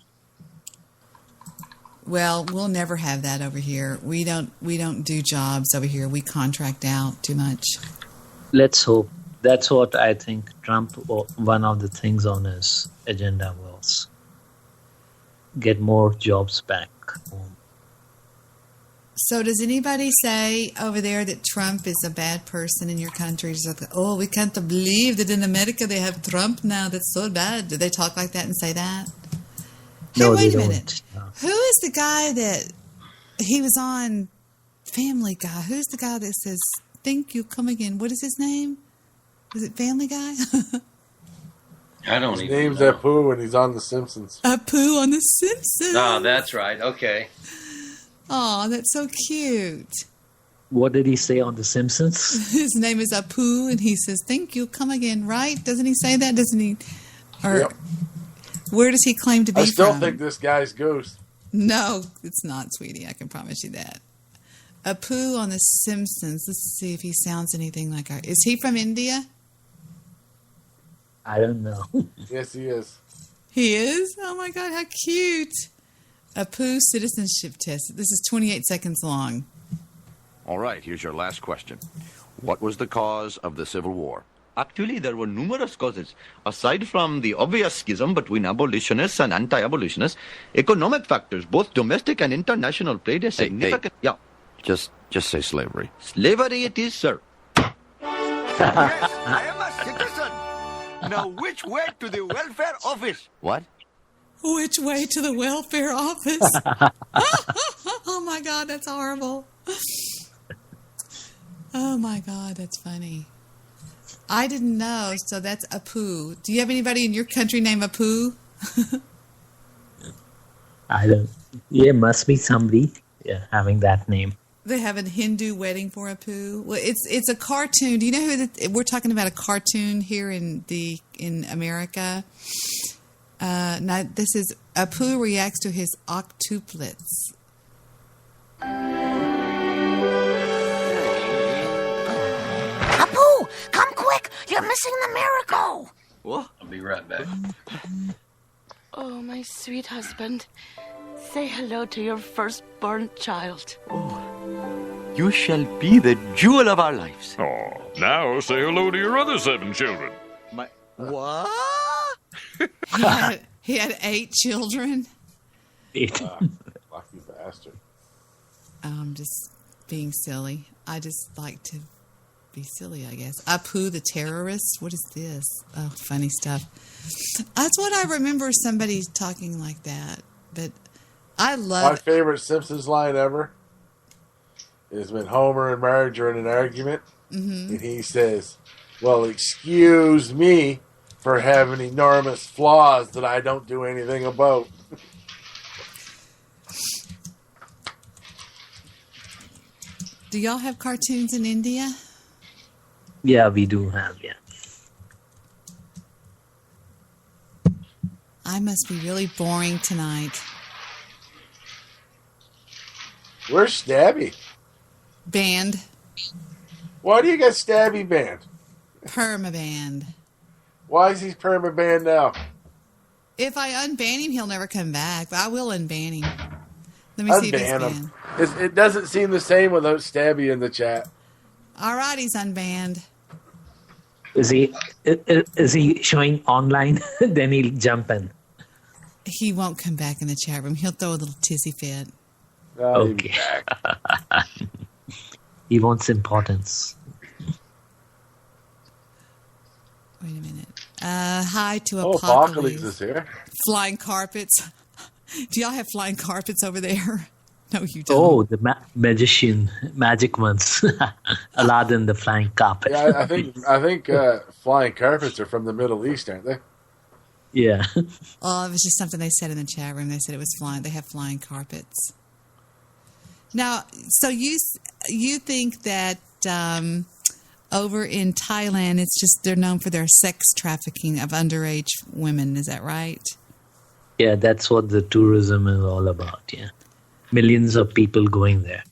Well, we'll never have that over here. We don't do jobs over here. We contract out too much. Let's hope. That's what I think Trump, one of the things on his agenda was. Get more jobs back home. So does anybody say over there that Trump is a bad person in your country? Just like, oh, we can't believe that in America they have Trump now. That's so bad. Do they talk like that and say that? No, hey, wait they a don't. minute. No. Who is the guy that he was on Family Guy? Who's the guy that says, thank you, come again? What is his name? Is it Family Guy? I don't His even name's know. Apu, and he's on The Simpsons. Apu on The Simpsons. Oh, that's right. Okay. Oh, that's so cute. What did he say on The Simpsons? His name is Apu, and he says, thank you, come again, right? Doesn't he say that? Doesn't he? Or Yep. Where does he claim to be I still from? think this guy's Goose. No, it's not, sweetie. I can promise you that. Apu on The Simpsons. Let's see if he sounds anything like our... Is he from India? I don't know. Yes, he is. He is? Oh, my God, how cute. Apu citizenship test. This is 28 seconds long. All right, here's your last question. What was the cause of the Civil War? Actually, there were numerous causes. Aside from the obvious schism between abolitionists and anti-abolitionists, economic factors, both domestic and international, played a significant... Yeah. Just say slavery. Slavery it is, sir. I am a citizen. Now, which way to the welfare office? What? Which way to the welfare office? Oh, my God, that's horrible. Oh, my God, that's funny. I didn't know, so that's Apu. Do you have anybody in your country named Apu? I don't. Yeah, must be somebody having that name. They have a Hindu wedding for Apu. Well, it's a cartoon. Do you know who we're talking about? A cartoon here in America. Now this is Apu reacts to his octuplets. Apu, come quick! You're missing the miracle! What? I'll be right back. Oh, my sweet husband. Say hello to your firstborn child. You shall be the jewel of our lives. Oh, now say hello to your other 7 children. What? He had 8 children. 8. Lucky bastard. I'm just being silly. I just like to be silly, I guess. Apu the terrorist? What is this? Oh, funny stuff. That's what I remember, somebody talking like that. But I love My favorite Simpsons line ever is when Homer and Marge are in an argument, and he says, well, excuse me for having enormous flaws that I don't do anything about. Do y'all have cartoons in India? Yeah, we do have, yeah. I must be really boring tonight. Where's Stabby? Banned. Why do you got Stabby banned? Perma-banned. Why is he perma-banned now? If I unban him, he'll never come back. But I will unban him. Let me see if he's Unban banned. him. It doesn't seem the same without Stabby in the chat. All right, he's unbanned. Is he showing online? Then he'll jump in. He won't come back in the chat room. He'll throw a little tizzy fit. Okay. He wants importance. Wait a minute. Hi to Oh, Apocalypse. Apocalypse is here. Flying carpets. Do y'all have flying carpets over there? No, you don't. Oh, the magician, magic ones. Aladdin, the flying carpet. Yeah, I think flying carpets are from the Middle East, aren't they? Yeah. Oh, it was just something they said in the chat room. They said it was flying. They have flying carpets. Now, so you think that over in Thailand, it's just they're known for their sex trafficking of underage women. Is that right? Yeah, that's what the tourism is all about. Yeah, millions of people going there.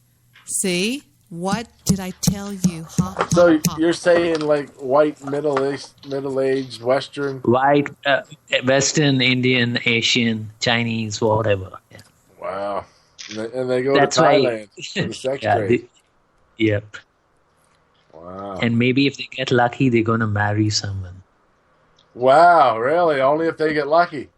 See, what did I tell you? So you're saying like white middle-aged Western? White, Western, Indian, Asian, Chinese, whatever. Yeah. Wow. And they go That's to why- Thailand for the sex trade. Yep. Wow. And maybe if they get lucky, they're going to marry someone. Wow, really? Only if they get lucky.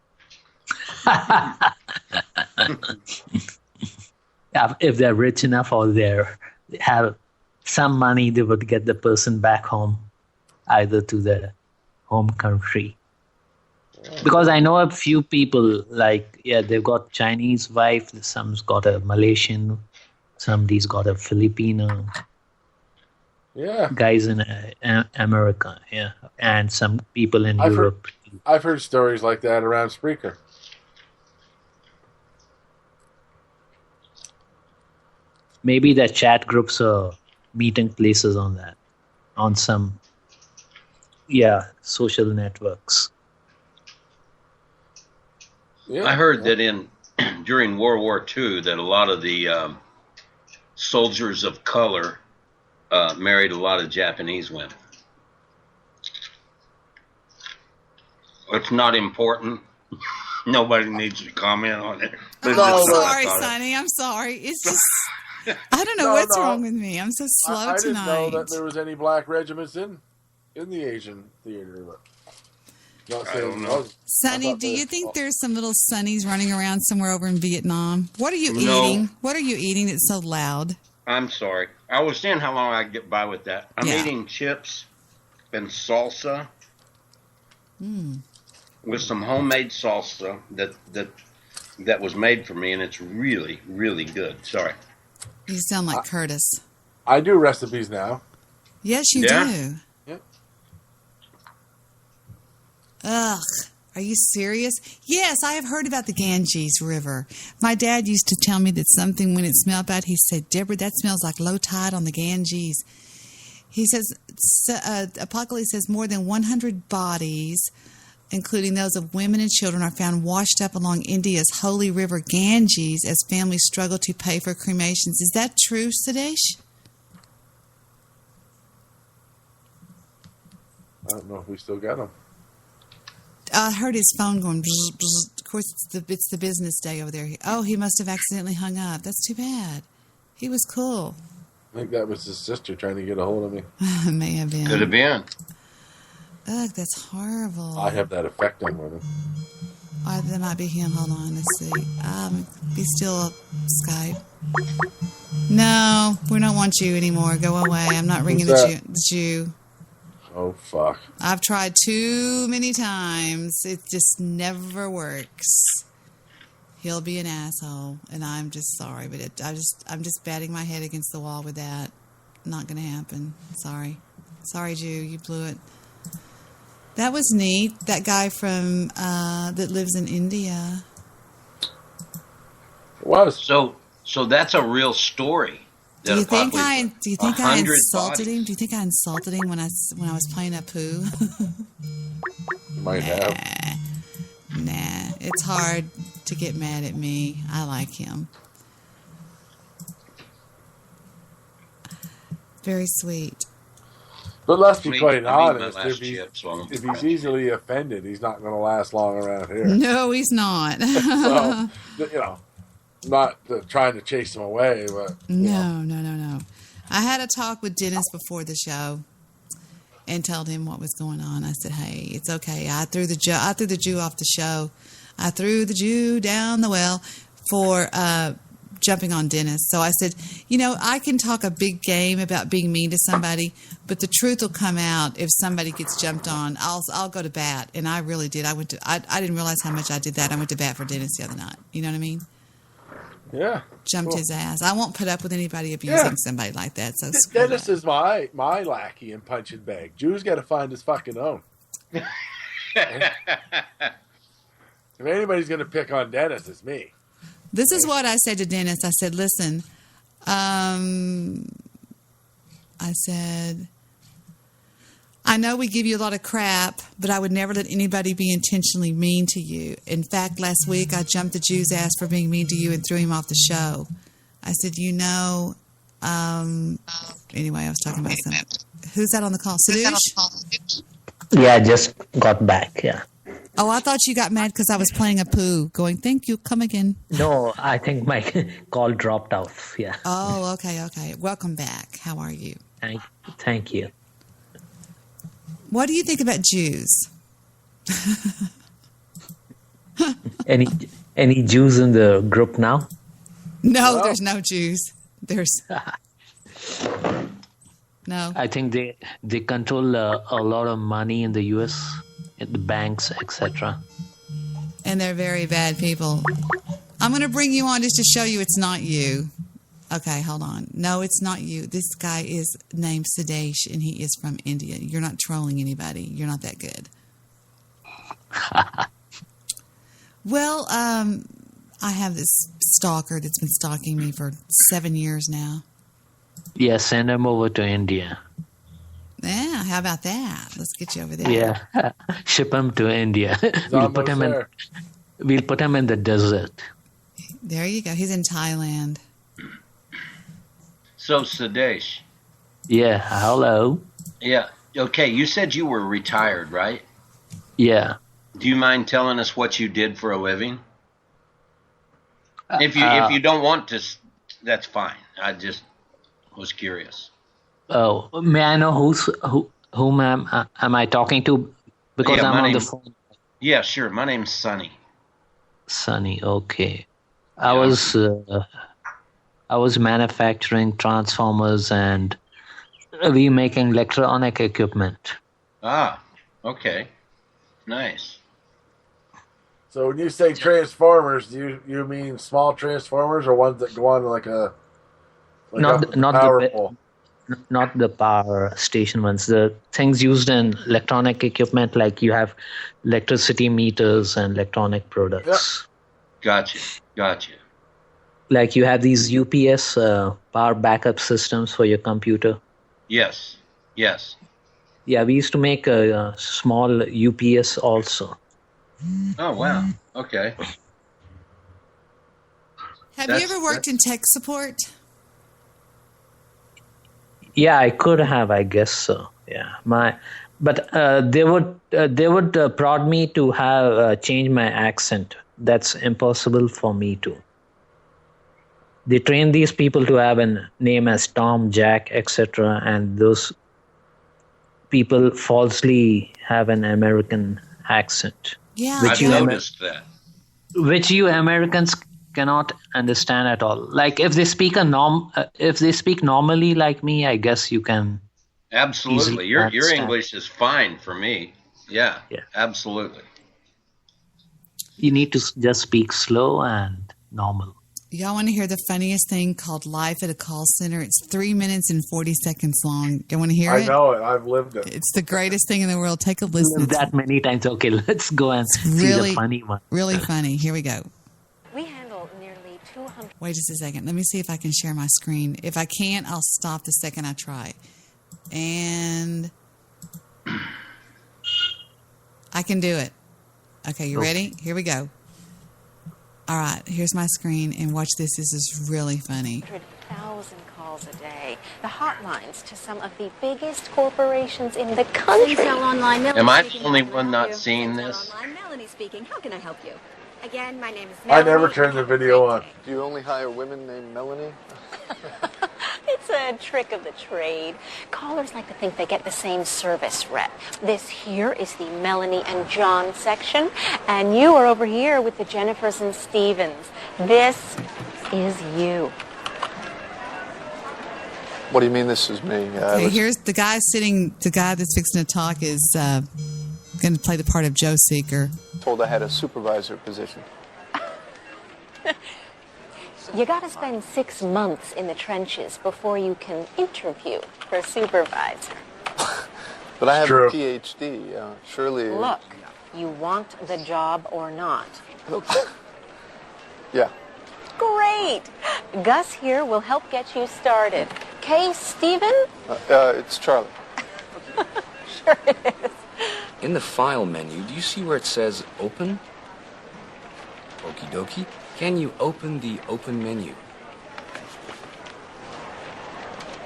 If they're rich enough or they have some money, they would get the person back home, either to their home country. Because I know a few people, they've got Chinese wife, some's got a Malaysian, somebody's got a Filipino. Yeah. Guys in America, yeah. And some people in Europe. I've heard stories like that around Spreaker. Maybe the chat groups are meeting places on that, on some, social networks. Yeah. I heard that during World War II that a lot of the soldiers of color married a lot of Japanese women. It's not important. Nobody needs to comment on it. I'm sorry, Sonny. I'm sorry. It's just, I don't know what's wrong with me. I'm so slow I didn't tonight. know that there was any black regiments in the Asian theater. But not I saying don't it know. wasn't. Sonny, do you think there's some little Sonnies running around somewhere over in Vietnam? What are you No. eating? What are you eating that's so loud? I'm sorry. I was seeing how long I could get by with that. I'm Yeah. eating chips and salsa with some homemade salsa that was made for me, and it's really, really good. Sorry. You sound like Curtis. I do recipes now. Yes, you Yeah? do. Yep. Ugh. Are you serious? Yes, I have heard about the Ganges River. My dad used to tell me that something, when it smelled bad, he said, Deborah, that smells like low tide on the Ganges. He says, Apocalypse says more than 100 bodies, including those of women and children, are found washed up along India's holy river Ganges as families struggle to pay for cremations. Is that true, Sudesh? I don't know if we still got him. I heard his phone going. Bzz, bzz. Of course, it's the business day over there. He must have accidentally hung up. That's too bad. He was cool. I think that was his sister trying to get a hold of me. May have been. Could have been. Ugh, that's horrible. I have that effect on women. Oh, that might be him. Hold on. Let's see. Be still, Skype. No, we don't want you anymore. Go away. I'm not ringing the Jew. Oh, fuck. I've tried too many times. It just never works. He'll be an asshole, and I'm just sorry, but I'm just batting my head against the wall with that. Not going to happen. Sorry, Jew, you blew it. That was neat. That guy from that lives in India. It was. So that's a real story. Do you think I insulted him? Do you think I insulted him when I was playing a poo? You might have. Nah, it's hard to get mad at me. I like him. Very sweet. But let's be quite I made honest. my last chip, so If he's easily offended, he's not going to last long around here. No, he's not. So, not trying to chase him away, but No. I had a talk with Dennis before the show and told him what was going on. I said, "Hey, it's okay. I threw the Jew off the show. I threw the Jew down the well for jumping on Dennis." So I said, I can talk a big game about being mean to somebody, but the truth will come out if somebody gets jumped on. I'll go to bat, and I really did. I didn't realize how much I did that. I went to bat for Dennis the other night. You know what I mean? Yeah. Jumped his ass. I won't put up with anybody abusing somebody like that. So Dennis is my lackey in punching bag. Jew's got to find his fucking own. If anybody's going to pick on Dennis, it's me. This is what I said to Dennis. I said, listen, I know we give you a lot of crap, but I would never let anybody be intentionally mean to you. In fact, last week I jumped the Jew's ass for being mean to you and threw him off the show. I said, anyway, I was talking about something. Who's that on the call? Sudesh? Yeah, I just got back, yeah. Oh, I thought you got mad because I was playing a poo, going, thank you, come again. No, I think my call dropped off, yeah. Oh, okay. Welcome back. How are you? Thank you. What do you think about Jews? Any Jews in the group now? No, there's no Jews. There's no. I think they control a lot of money in the U.S., in the banks, etc. And they're very bad people. I'm going to bring you on just to show you it's not you. Okay, hold on. No, it's not you. This guy is named Sudesh, and he is from India. You're not trolling anybody. You're not that good. Well, I have this stalker that's been stalking me for 7 years now. Yeah, send him over to India. Yeah, how about that? Let's get you over there. Yeah, ship him to India. We'll put him in the desert. There you go. He's in Thailand. So, Sudesh. Yeah, hello. Yeah, okay, you said you were retired, right? Yeah. Do you mind telling us what you did for a living? If you don't want to, that's fine. I just was curious. Oh, may I know whom am I talking to? Because I'm on the phone. Yeah, sure. My name's Sonny. Sonny, okay. I was manufacturing transformers and remaking electronic equipment. Ah, okay. Nice. So when you say transformers, do you mean small transformers or ones that go on like a not power the pole? not the power station ones. The things used in electronic equipment, like you have electricity meters and electronic products. Gotcha. Like you have these UPS power backup systems for your computer. Yes. Yeah, we used to make a small UPS also. Oh, wow. Okay. Have you ever worked in tech support? Yeah, I could have, I guess so. Yeah, but they would prod me to have change my accent. That's impossible for me to. They train these people to have a name as Tom, Jack, etc., and those people falsely have an American accent. Yeah, I've noticed that. Which you Americans cannot understand at all. Like if they speak normally like me, I guess you can. Absolutely. Your understand. English is fine for me. Yeah. Absolutely. You need to just speak slow and normal. Y'all want to hear the funniest thing called Life at a Call Center? It's 3 minutes and 40 seconds long. You want to hear it? I know it. I've lived it. It's the greatest thing in the world. Take a listen. That many times. Okay, let's go and see the funny one. Really funny. Here we go. We handle nearly 200. Wait just a second. Let me see if I can share my screen. If I can't, I'll stop the second I try. And I can do it. Okay, you ready? Here we go. All right, here's my screen, and watch this. This is really funny. 100,000 calls a day. The hotlines to some of the biggest corporations in the country. Online. Am I the only one not seeing this? Melanie speaking. How can I help you? Again, my name is I Melanie. never turn the video on. Do you only hire women named Melanie? It's a trick of the trade. Callers like to think they get the same service rep. This here is the Melanie and John section, and you are over here with the Jennifers and Stevens. This is you. What do you mean this is me? Okay, here's the guy sitting, the guy that's fixing to talk is going to play the part of Joe Seeker. Told I had a supervisor position. You got to spend 6 months in the trenches before you can interview for a supervisor. But I have a PhD. Surely. Look, you want the job or not? Yeah. Great. Gus here will help get you started. Kay, Steven? It's Charlie. Sure it is. In the file menu, do you see where it says open? Okie dokie. Can you open the open menu?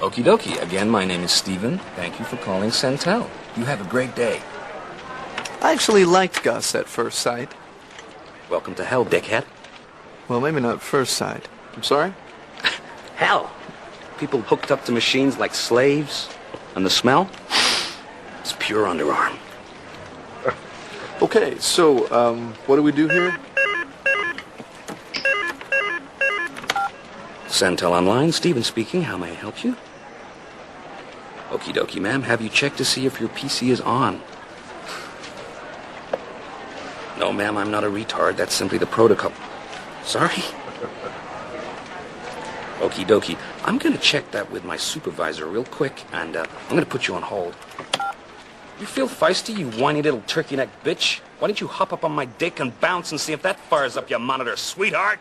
Okie dokie. Again, my name is Steven. Thank you for calling Centel. You have a great day. I actually liked Gus at first sight. Welcome to hell, dickhead. Well, maybe not first sight. I'm sorry? Hell. People hooked up to machines like slaves. And the smell? It's pure underarm. Okay, so, what do we do here? Centel Online, Steven speaking. How may I help you? Okie dokie, ma'am. Have you checked to see if your PC is on? No, ma'am, I'm not a retard. That's simply the protocol. Sorry? Okie dokie. I'm going to check that with my supervisor real quick, and I'm going to put you on hold. You feel feisty, you whiny little turkey-necked bitch? Why don't you hop up on my dick and bounce and see if that fires up your monitor, sweetheart?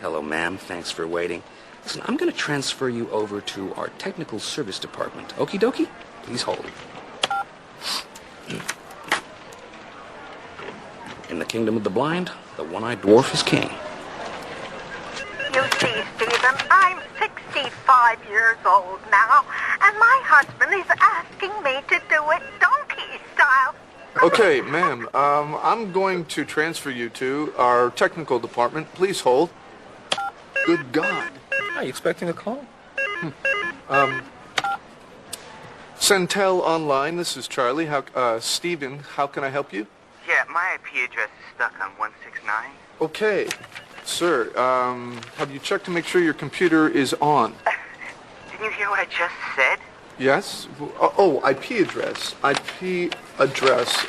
Hello, ma'am. Thanks for waiting. Listen, I'm going to transfer you over to our technical service department. Okie dokie? Please hold. In the kingdom of the blind, the one-eyed dwarf is king. You see, Stephen, I'm 65 years old now, and my husband is asking me to do it donkey style. Okay, ma'am, I'm going to transfer you to our technical department. Please hold. Good God. Are you expecting a call? Centel Online, this is Charlie. Steven, how can I help you? Yeah, my IP address is stuck on 169. Okay, sir, have you checked to make sure your computer is on? Didn't you hear what I just said? Yes? Oh, IP address. IP address.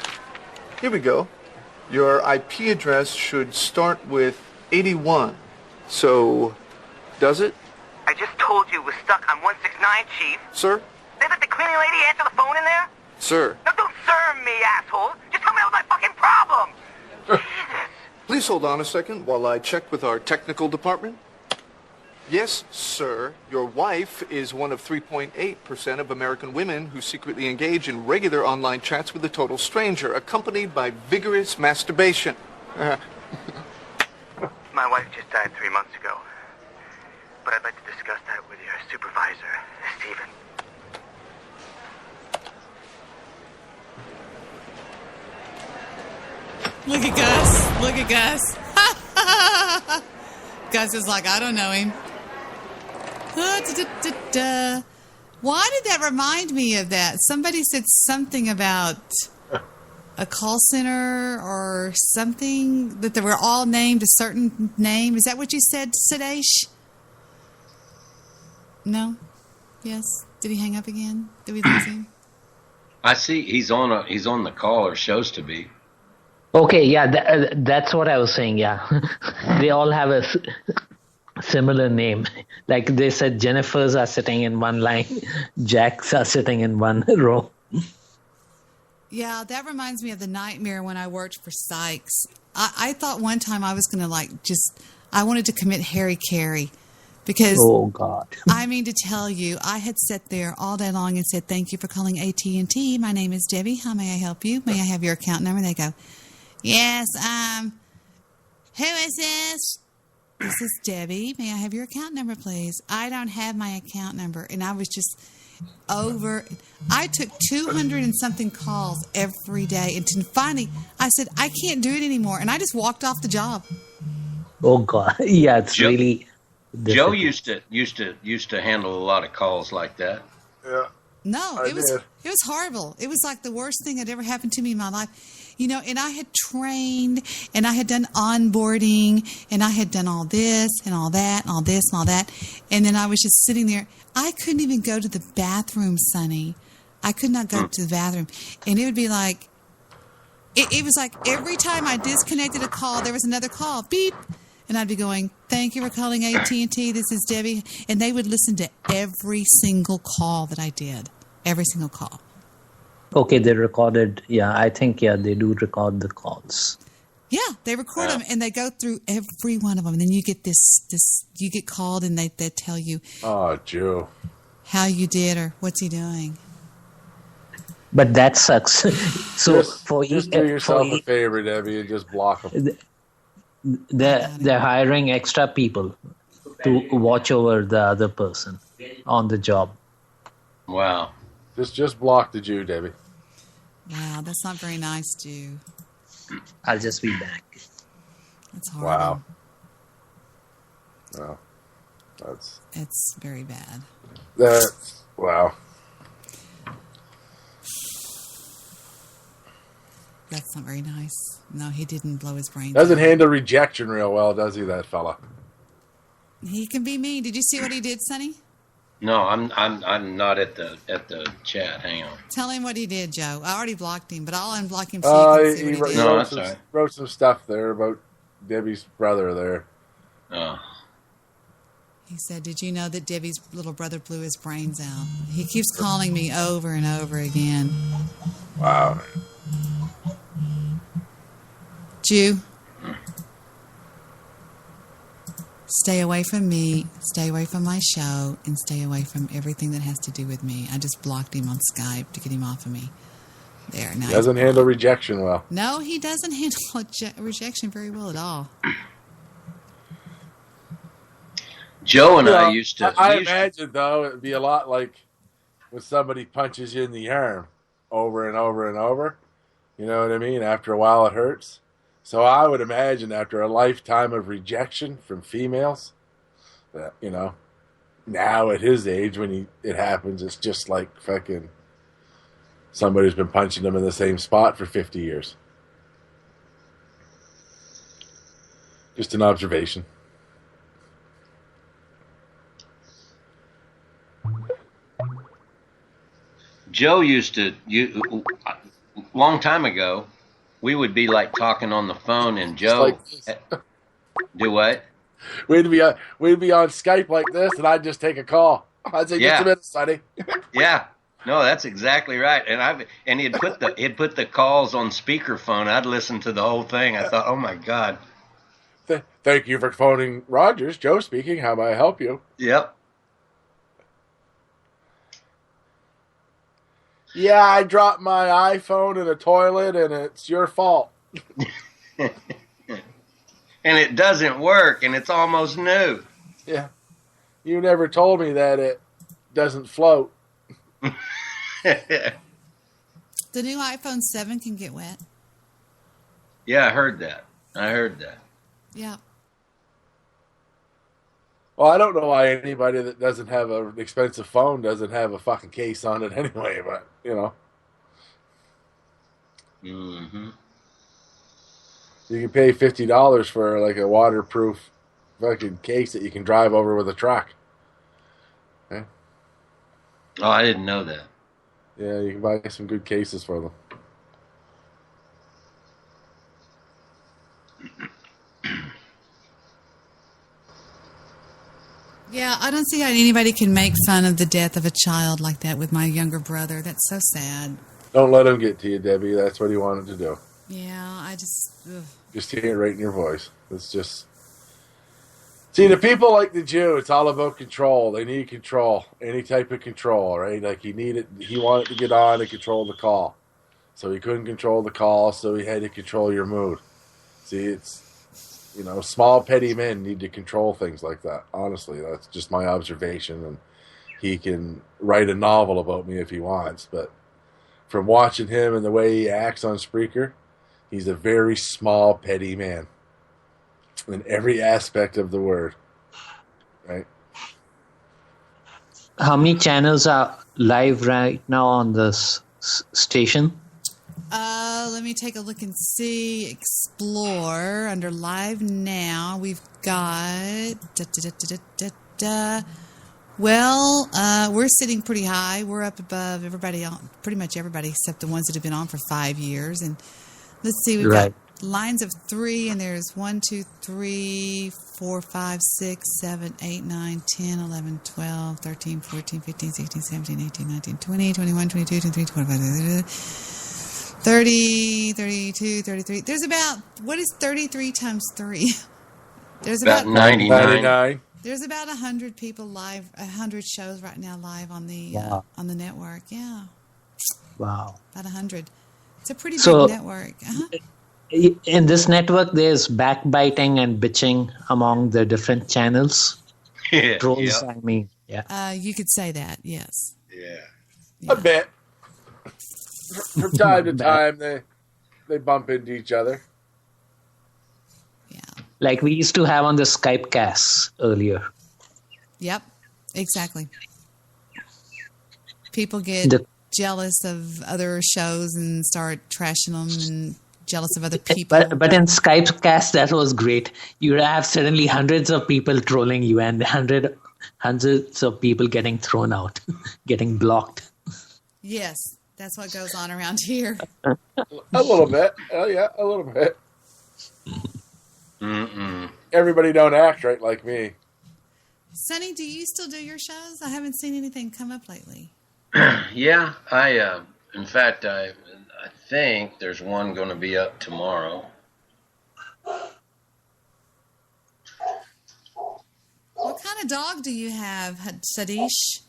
Here we go. Your IP address should start with 81. So, does it? I just told you was stuck on 169, Chief. Sir? They let the cleaning lady answer the phone in there? Sir? No, don't serve me, asshole. Just tell me that was my fucking problem. Please hold on a second while I check with our technical department. Yes, sir. Your wife is one of 3.8% of American women who secretly engage in regular online chats with a total stranger, accompanied by vigorous masturbation. My wife just died 3 months ago. But I'd like to discuss that with your supervisor, Stephen. Look at Gus. Look at Gus. Gus is like, I don't know him. Why did that remind me of that? Somebody said something about a call center or something, that they were all named a certain name. Is that what you said, Sudesh? No? Yes? Did he hang up again? Did we lose him? I see he's on the call, or shows to be. Okay, yeah, that's what I was saying, yeah. They all have a similar name. Like they said, Jennifer's are sitting in one line, Jack's are sitting in one row. Yeah, that reminds me of the nightmare when I worked for Sykes. I thought one time I was going to I wanted to commit Harry Carey. Because, oh God! I mean to tell you, I had sat there all day long and said, "Thank you for calling AT&T. My name is Debbie. How may I help you? May I have your account number?" They go, "Yes. Who is this?" This is Debbie. May I have your account number, please? I don't have my account number, and I was just over. I took 200 and something calls every day, and finally, I said, "I can't do it anymore," and I just walked off the job. Oh God! Yeah, it's really. Joe used to handle a lot of calls like that. Yeah. No, it was horrible. It was like the worst thing that ever happened to me in my life. You know, and I had trained and I had done onboarding and I had done all this and all that and all this and all that. And then I was just sitting there. I couldn't even go to the bathroom, Sonny. I could not go to the bathroom. And it would be like, it was like every time I disconnected a call, there was another call. Beep. And I'd be going, "Thank you for calling AT&T. This is Debbie." And they would listen to every single call that I did. Every single call. Okay, they recorded. Yeah, I think, they do record the calls. Yeah, they record them and they go through every one of them. And then you get you get called and they tell you. Oh, Joe. How you did or what's he doing. But that sucks. So just do yourself a favor, Debbie, and just block them. They're hiring extra people to watch over the other person on the job. Wow. Just block the Jew, Debbie. Wow, that's not very nice, Jew. I'll just be back. That's horrible. Wow. It's very bad. Wow. That's not very nice. No, he didn't blow his brains Doesn't out. handle rejection real well, does he, that fella? He can be mean. Did you see what he did, Sonny? No, I'm not at the chat. Hang on. Tell him what he did, Joe. I already blocked him, but I'll unblock him so you can see what he did. No, that's all right. Wrote some stuff there about Debbie's brother there. Oh. He said, "Did you know that Debbie's little brother blew his brains out?" He keeps calling me over and over again. Wow. Jew, stay away from me, stay away from my show, and stay away from everything that has to do with me. I just blocked him on Skype to get him off of me. There. Now doesn't handle rejection well. No, he doesn't handle rejection very well at all. Joe and I used to... I imagine, though, it would be a lot like when somebody punches you in the arm over and over and over. You know what I mean? After a while, it hurts. So I would imagine after a lifetime of rejection from females, that, now at his age, when it happens, it's just like fucking somebody's been punching him in the same spot for 50 years. Just an observation. Joe used to, long time ago, we would be like talking on the phone, and Joe, do what? we'd be on Skype like this, and I'd just take a call. I'd say, just a minute, Sonny. Yeah. No, that's exactly right. And he'd put the calls on speakerphone. I'd listen to the whole thing. I thought, oh my God. Thank you for phoning Rogers. Joe speaking. How may I help you? Yep. Yeah, I dropped my iPhone in a toilet, and it's your fault. And it doesn't work, and it's almost new. Yeah. You never told me that it doesn't float. The new iPhone 7 can get wet. Yeah, I heard that. Yeah. Well, I don't know why anybody that doesn't have an expensive phone doesn't have a fucking case on it anyway, but, you know. Mm-hmm. You can pay $50 for, like, a waterproof fucking case that you can drive over with a truck. Okay? Oh, I didn't know that. Yeah, you can buy some good cases for them. Yeah, I don't see how anybody can make fun of the death of a child like that with my younger brother. That's so sad. Don't let him get to you, Debbie. That's what he wanted to do. Yeah, I just... Ugh. Just hear it right in your voice. It's just... See, the people like the Jew, it's all about control. They need control. Any type of control, right? Like, he wanted to get on and control the call. So he couldn't control the call, so he had to control your mood. See, it's... You know, small, petty men need to control things like that. Honestly, that's just my observation. And he can write a novel about me if he wants. But from watching him and the way he acts on Spreaker, he's a very small, petty man. In every aspect of the word. Right? How many channels are live right now on this station? Let me take a look and see. Explore under live now. We've got we're sitting pretty high. We're up above everybody on, pretty much everybody except the ones that have been on for 5 years. And let's see, we've got lines of 3, and there's 1, 2, 3, 4, 5, 6, 7, 8, 9, 10, 11, 12, 13, 14, 15, 16, 17, 18, 19, 20, 21, 22, 23, 25, 30, 32, 33. There's about, what is 33 times 3? There's about 99. There's about 100 people live, 100 shows right now live on the network. Yeah. Wow. About 100. It's a pretty big network. In this network, there's backbiting and bitching among the different channels. Trolls, I mean. Yeah. You could say that, yes. Yeah. A bit. From time to time, they bump into each other. Yeah. Like we used to have on the Skype casts earlier. Yep, exactly. People get jealous of other shows and start trashing them and jealous of other people. But in Skype cast, that was great. You have suddenly hundreds of people trolling you and hundreds of people getting thrown out, getting blocked. Yes. That's what goes on around here. A little bit. Oh, yeah, a little bit. Everybody don't act right like me. Sonny, do you still do your shows? I haven't seen anything come up lately. Yeah, in fact, I think there's one going to be up tomorrow. What kind of dog do you have, Sudesh?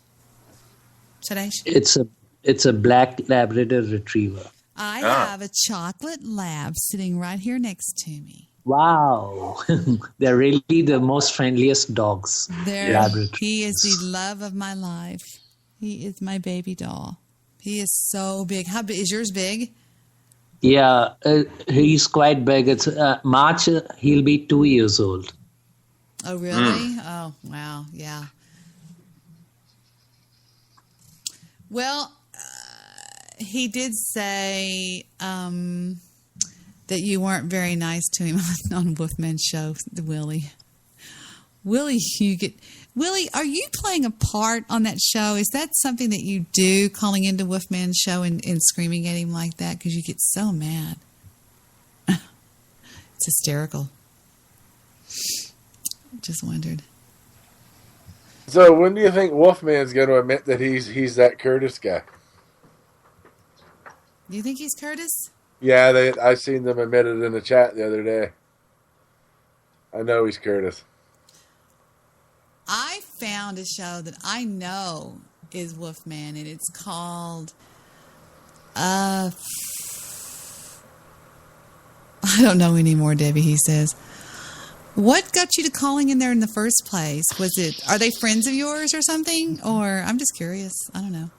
It's a black Labrador Retriever. I have a chocolate lab sitting right here next to me. Wow. They're really the most friendliest dogs. He is the love of my life. He is my baby doll. He is so big. How big? Is yours big? Yeah, he's quite big. It's March, he'll be 2 years old. Oh, really? Oh, wow. Yeah. Well, he did say that you weren't very nice to him on Wolfman's show, Willie. Willie, Willie, are you playing a part on that show? Is that something that you do, calling into Wolfman's show and screaming at him like that? Because you get so mad. It's hysterical. Just wondered. So when do you think Wolfman's going to admit that he's that Curtis guy? Do you think he's Curtis? Yeah, I seen them admit it in the chat the other day. I know he's Curtis. I found a show that I know is Wolfman, and it's called I don't know anymore, Debbie, he says. What got you to calling in there in the first place? Are they friends of yours or something? Or I'm just curious. I don't know.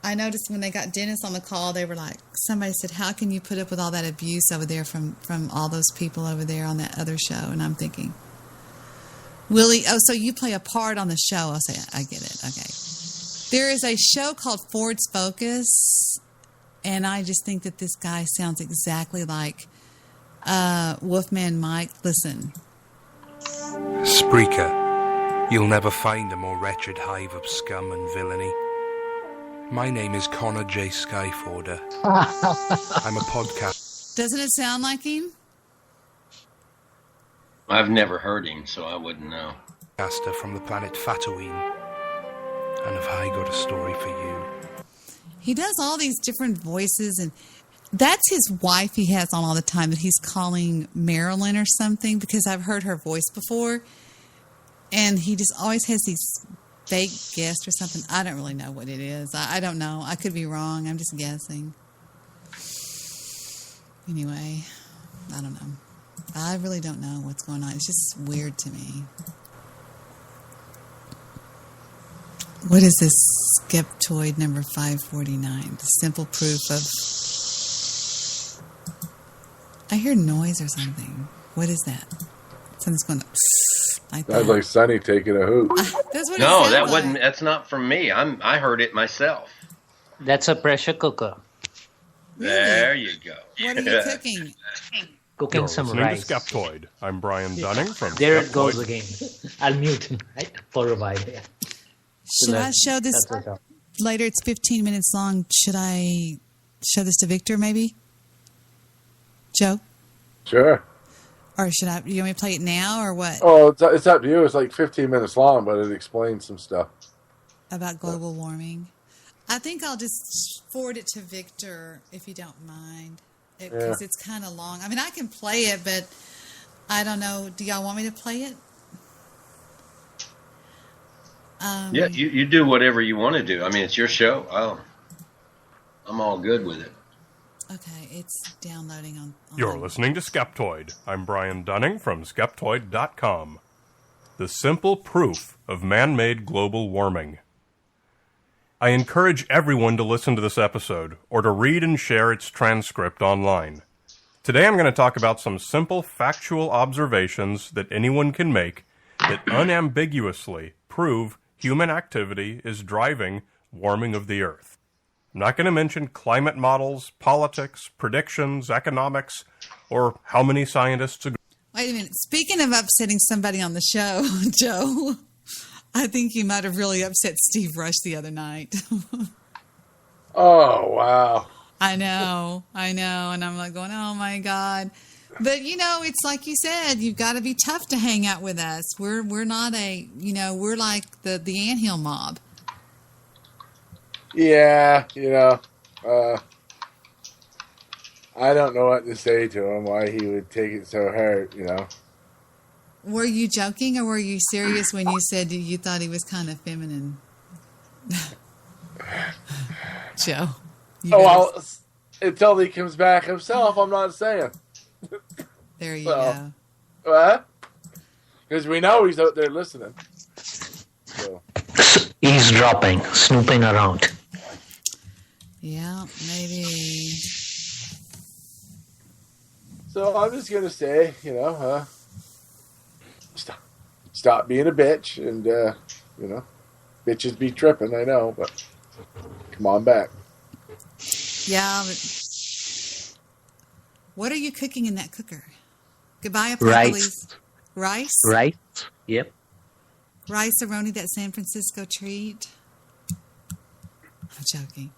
I noticed when they got Dennis on the call, they were like, somebody said, how can you put up with all that abuse over there from all those people over there on that other show? And I'm thinking, Willie, so you play a part on the show. I'll say, I get it. Okay. There is a show called Ford's Focus, and I just think that this guy sounds exactly like Wolfman Mike. Listen. Spreaker, you'll never find a more wretched hive of scum and villainy. My name is Connor J. Skyforder. I'm a podcast. Doesn't it sound like him? I've never heard him, so I wouldn't know. Podcaster from the planet Tatooine. And have I got a story for you? He does all these different voices, and that's his wife he has on all the time that he's calling Marilyn or something, because I've heard her voice before. And he just always has these fake guests or something. I don't really know what it is. I don't know. I could be wrong. I'm just guessing. Anyway, I don't know. I really don't know what's going on. It's just weird to me. What is this Skeptoid number 549? The simple proof of... I hear noise or something. What is that? Something's going like that. Sounds like Sonny taking a hoot. That's what No, it that like. wasn't. That's not from me. I heard it myself. That's a pressure cooker. Really? There you go. What are you cooking? Cooking You're some listening rice. to Skeptoid. I'm Brian Dunning from There it Skeptoid. goes again. I'll mute him, right? For a while. Yeah. Should I show this That's what's up. later? It's 15 minutes long. Should I show this to Victor, maybe? Joe? Sure. Or should I? You want me to play it now or what? Oh, it's up to you. It's like 15 minutes long, but it explains some stuff. About global warming. I think I'll just forward it to Victor if you don't mind. Because it's kind of long. I mean, I can play it, but I don't know. Do y'all want me to play it? Yeah, you do whatever you want to do. I mean, it's your show. I'm all good with it. Okay, it's downloading on You're listening to Skeptoid. I'm Brian Dunning from Skeptoid.com. The simple proof of man-made global warming. I encourage everyone to listen to this episode or to read and share its transcript online. Today I'm going to talk about some simple factual observations that anyone can make that unambiguously prove human activity is driving warming of the Earth. I'm not going to mention climate models, politics, predictions, economics, or how many scientists agree. Wait a minute. Speaking of upsetting somebody on the show, Joe, I think you might have really upset Steve Rush the other night. Oh, wow. I know. And I'm like going, oh, my God. But, it's like you said, you've got to be tough to hang out with us. We're not we're like the anthill mob. Yeah, I don't know what to say to him, why he would take it so hard, Were you joking or were you serious when you said you thought he was kind of feminine? Joe. Until he comes back himself, I'm not saying. There you go. What? Because we know he's out there listening. So. Eavesdropping, snooping around. Yeah, maybe. So I'm just going to say, stop being a bitch and, bitches be tripping, I know, but come on back. Yeah, but what are you cooking in that cooker? Goodbye, Apocalypse. Rice? Rice, yep. Rice-A-Roni, that San Francisco treat. I'm joking.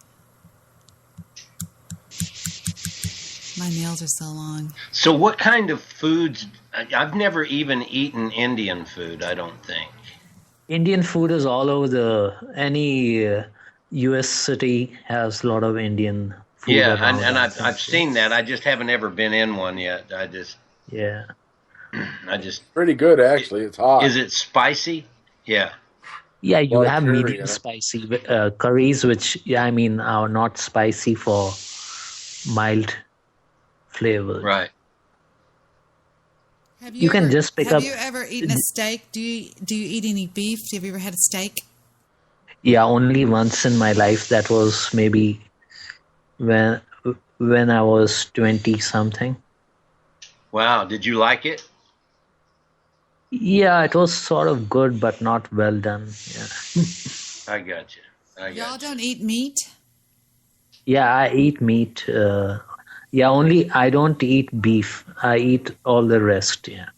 My nails are so long. So what kind of foods? I've never even eaten Indian food, I don't think. Indian food is all over any U.S. city has a lot of Indian food. Yeah, around, and I I've think. seen that. I just haven't ever been in one yet. I just pretty good actually. It's hot. Is it spicy? Yeah. Yeah, you Lot of have curry medium in it. spicy curries, which are not spicy for mild flavor. Right. Have You can ever, just pick have up- you ever eaten a steak? Do you eat any beef? Have you ever had a steak? Yeah, only once in my life. That was maybe when I was 20 something. Wow. Did you like it? Yeah, it was sort of good, but not well done. Yeah. I got you. Y'all don't eat meat? Yeah, I eat meat. Only I don't eat beef. I eat all the rest. Yeah.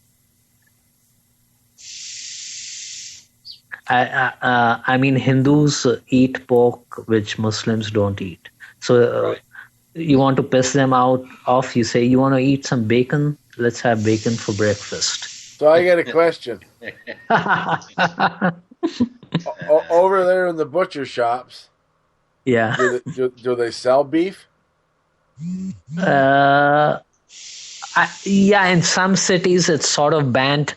I mean, Hindus eat pork, which Muslims don't eat. So you want to piss them off. You say, you want to eat some bacon? Let's have bacon for breakfast. So I got a question. Over there in the butcher shops, Yeah. do they sell beef? In some cities it's sort of banned,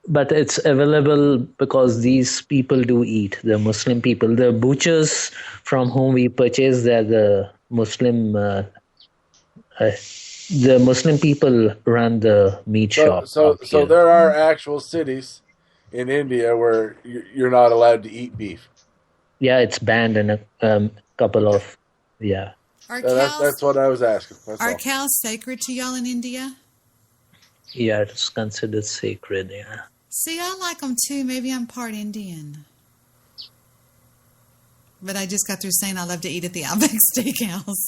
but it's available because these people do eat, the Muslim people. The butchers from whom we purchase, they're the Muslim people run the meat shop. So there are actual cities in India where you're not allowed to eat beef. Yeah, it's banned in a couple of, yeah. That's what I was asking. That's Are all. cows sacred to y'all in India? Yeah, it's considered sacred, yeah. See, I like them too. Maybe I'm part Indian. But I just got through saying I love to eat at the Outback Steakhouse.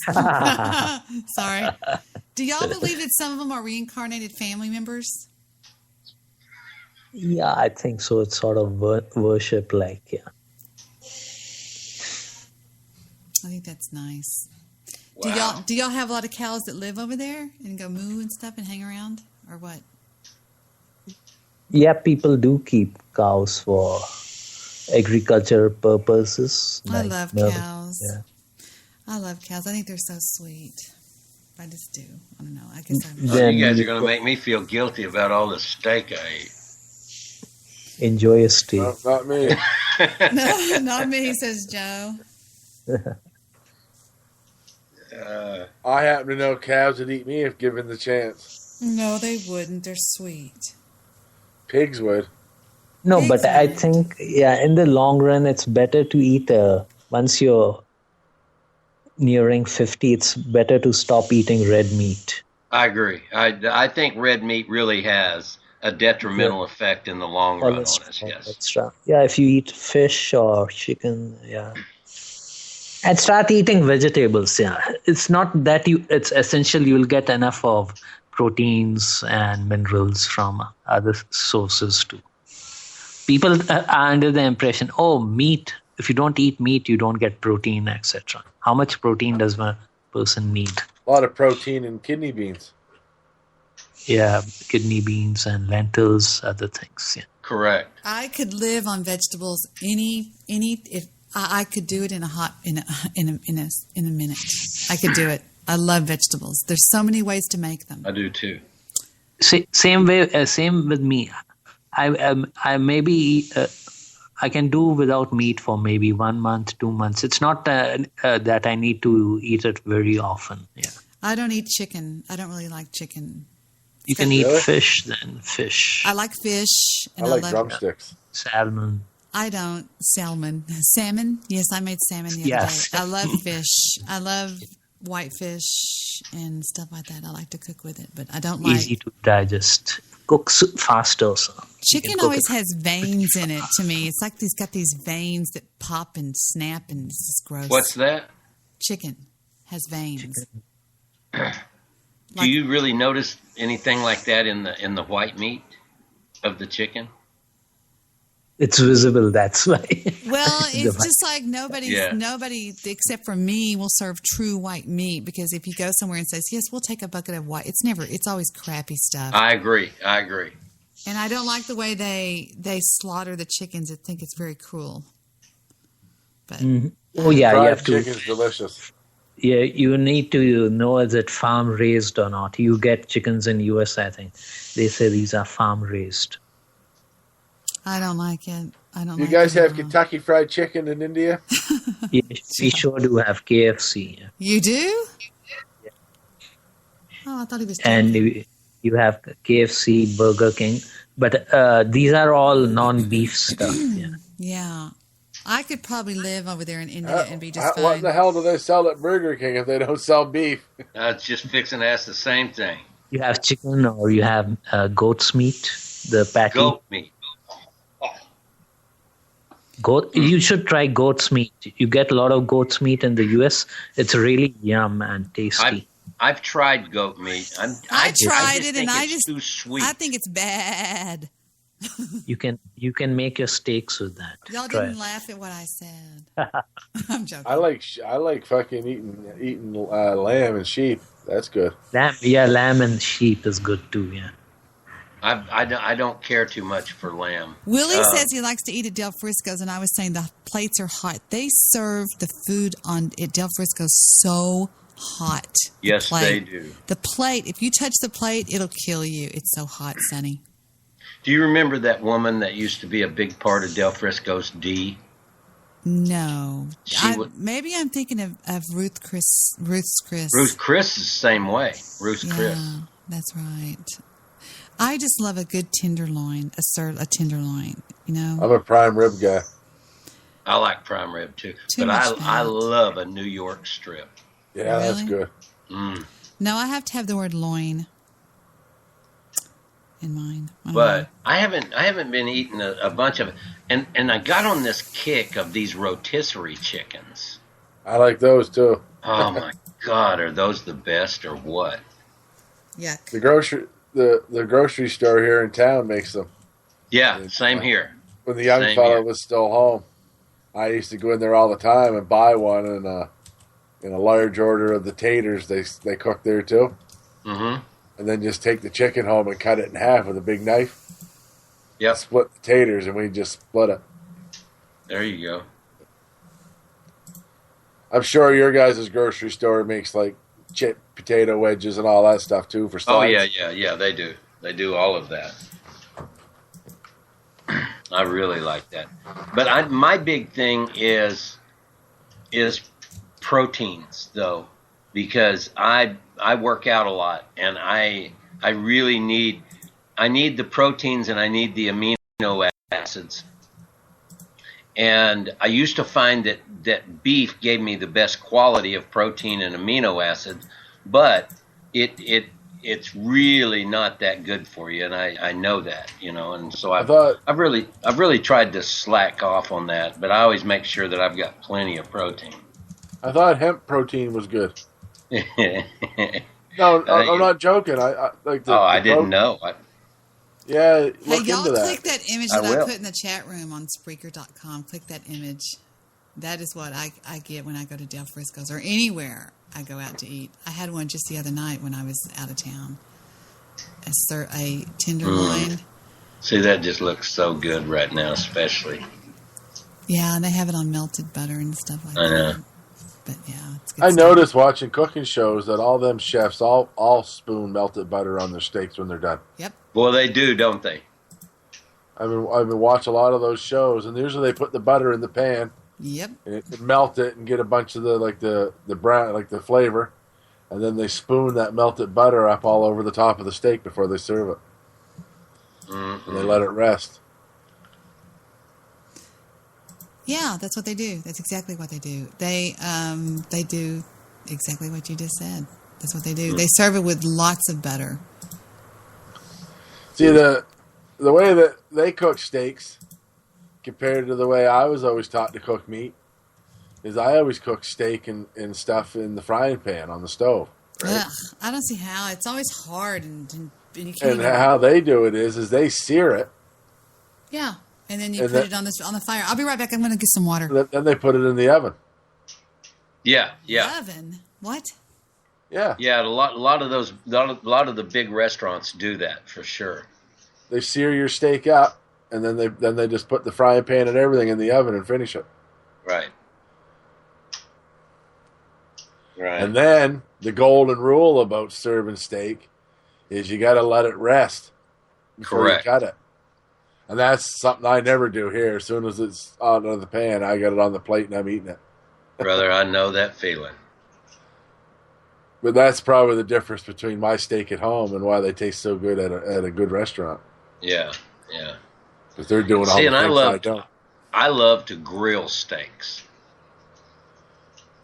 Sorry. Do y'all believe that some of them are reincarnated family members? Yeah, I think so. It's sort of worship, like, yeah. I think that's nice. Wow. Do y'all have a lot of cows that live over there and go moo and stuff and hang around, or what? Yeah, people do keep cows for agriculture purposes. I like love milk. cows. Yeah. I love cows. I think they're so sweet. I just do. I don't know. I guess I'm. Then you guys are you going to make me feel guilty about all the steak I ate. enjoy a steak. No, not me. No, not me, says Joe. I happen to know cows that eat me if given the chance. No, they wouldn't. They're sweet. Pigs would. No, Pigs but I wouldn't. think, in the long run, it's better to eat, once you're nearing 50, it's better to stop eating red meat. I agree. I think red meat really has a detrimental effect in the long run on us. Yes. Extra. Yeah, if you eat fish or chicken, yeah. And start eating vegetables, yeah. It's not that it's essential you'll get enough of proteins and minerals from other sources too. People are under the impression, meat, if you don't eat meat, you don't get protein, etc. How much protein does one person need? A lot of protein in kidney beans. Yeah, kidney beans and lentils, other things, yeah. Correct. I could live on vegetables if I could do it in a minute. I could do it. I love vegetables. There's so many ways to make them. I do too. Same with me. I maybe I can do without meat for maybe 1 month, 2 months. It's not that I need to eat it very often. Yeah, I don't eat chicken. I don't really like chicken. you can eat fish then. Fish. I like fish. And I like love drumsticks. Salmon. I don't. Salmon. Salmon? Yes, I made salmon the other day. I love fish. I love whitefish and stuff like that. I like to cook with it, but I don't like... Easy to digest. Cooks faster. So chicken always has veins in it to me. It's like it's got these veins that pop and snap, and it's just gross. What's that? Chicken has veins. Do you really notice anything like that in the white meat of the chicken? It's visible. That's why. Well, it's just like nobody except for me will serve true white meat, because if you go somewhere and says, yes, we'll take a bucket of white, it's always crappy stuff. I agree. And I don't like the way they slaughter the chickens. I think it's very cruel. But Oh yeah, you have to. Chicken's delicious. Yeah, you need to know is it farm raised or not. You get chickens in US, I think. They say these are farm raised. I don't like it. You guys have Kentucky Fried Chicken in India? Yeah, we sure do have KFC. Yeah. You do? Oh, I thought he was. And you have KFC, Burger King, but these are all non-beef stuff. Yeah. Yeah. I could probably live over there in India and be just fine. What in the hell do they sell at Burger King if they don't sell beef? I was just fixing to ask the same thing. You have chicken or you have goat's meat, the patty. Goat meat. Goat. You should try goat's meat. You get a lot of goat's meat in the US. It's really yum and tasty. I've tried goat meat. I tried it and I just too sweet. I think it's bad. You can make your steaks with that. Y'all didn't laugh at what I said. I'm joking. I like fucking eating lamb and sheep. That's good. Lamb and sheep is good too. Yeah. I don't care too much for lamb. Willie says he likes to eat at Del Frisco's, and I was saying the plates are hot. They serve the food at Del Frisco's so hot. Yes, they do. The plate, if you touch the plate, it'll kill you. It's so hot, Sonny. Do you remember that woman that used to be a big part of Del Frisco's, Dee? No. Maybe I'm thinking of Ruth's Chris. Ruth Chris is the same way. Ruth's Chris. That's right. I just love a good tenderloin, a tenderloin, you know. I'm a prime rib guy. I like prime rib too. But I love a New York strip. Yeah, really? That's good. No, I have to have the word loin in mine. But I haven't been eating a bunch of it. And I got on this kick of these rotisserie chickens. I like those too. Oh my God, are those the best or what? Yuck. The grocery store here in town makes them. Yeah, same here. When the young fella was still home, I used to go in there all the time and buy one, and in a large order of the taters they cook there too. Mm-hmm. And then just take the chicken home and cut it in half with a big knife. Yep. Split the taters, and we just split it. There you go. I'm sure your guys' grocery store makes like chip potato wedges and all that stuff too for sides. Oh yeah, they do. They do all of that. I really like that. But my big thing is proteins though, because I work out a lot and I really need the proteins and I need the amino acids. And I used to find that beef gave me the best quality of protein and amino acids, but it's really not that good for you, and I know that, you know, and so I've really tried to slack off on that, but I always make sure that I've got plenty of protein. I thought hemp protein was good. No, I'm not joking. I like. I didn't know. Yeah, hey, y'all click that image that I put in the chat room on Spreaker.com. Click that image. That is what I get when I go to Del Frisco's or anywhere I go out to eat. I had one just the other night when I was out of town. A tenderloin. See, that just looks so good right now, especially. Yeah, and they have it on melted butter and stuff like that. I know. But yeah, it's good I stuff. noticed watching cooking shows that all them chefs all spoon melted butter on their steaks when they're done. Yep. Well, they do, don't they? I've been watching a lot of those shows, and usually they put the butter in the pan. Yep. And it melt it and get a bunch of the brown, like the flavor, and then they spoon that melted butter up all over the top of the steak before they serve it. Mm-hmm. And they let it rest. Yeah, that's what they do. That's exactly what they do. They do exactly what you just said. That's what they do. They serve it with lots of butter. See, the way that they cook steaks compared to the way I was always taught to cook meat is I always cook steak and stuff in the frying pan on the stove. Right? Ugh, I don't see how. It's always hard and you can't. And how they do it is they sear it. Yeah. And then you put it on the fire. I'll be right back. I'm going to get some water. Then they put it in the oven. Yeah, yeah. Oven? What? Yeah. Yeah, a lot of the big restaurants do that for sure. They sear your steak up, and then they just put the frying pan and everything in the oven and finish it. Right. Right. And then the golden rule about serving steak is you got to let it rest before you cut it. And that's something I never do here. As soon as it's out of the pan, I got it on the plate and I'm eating it. Brother, I know that feeling. But that's probably the difference between my steak at home and why they taste so good at a good restaurant. Yeah, yeah. Because they're doing all the things I don't. I love to grill steaks.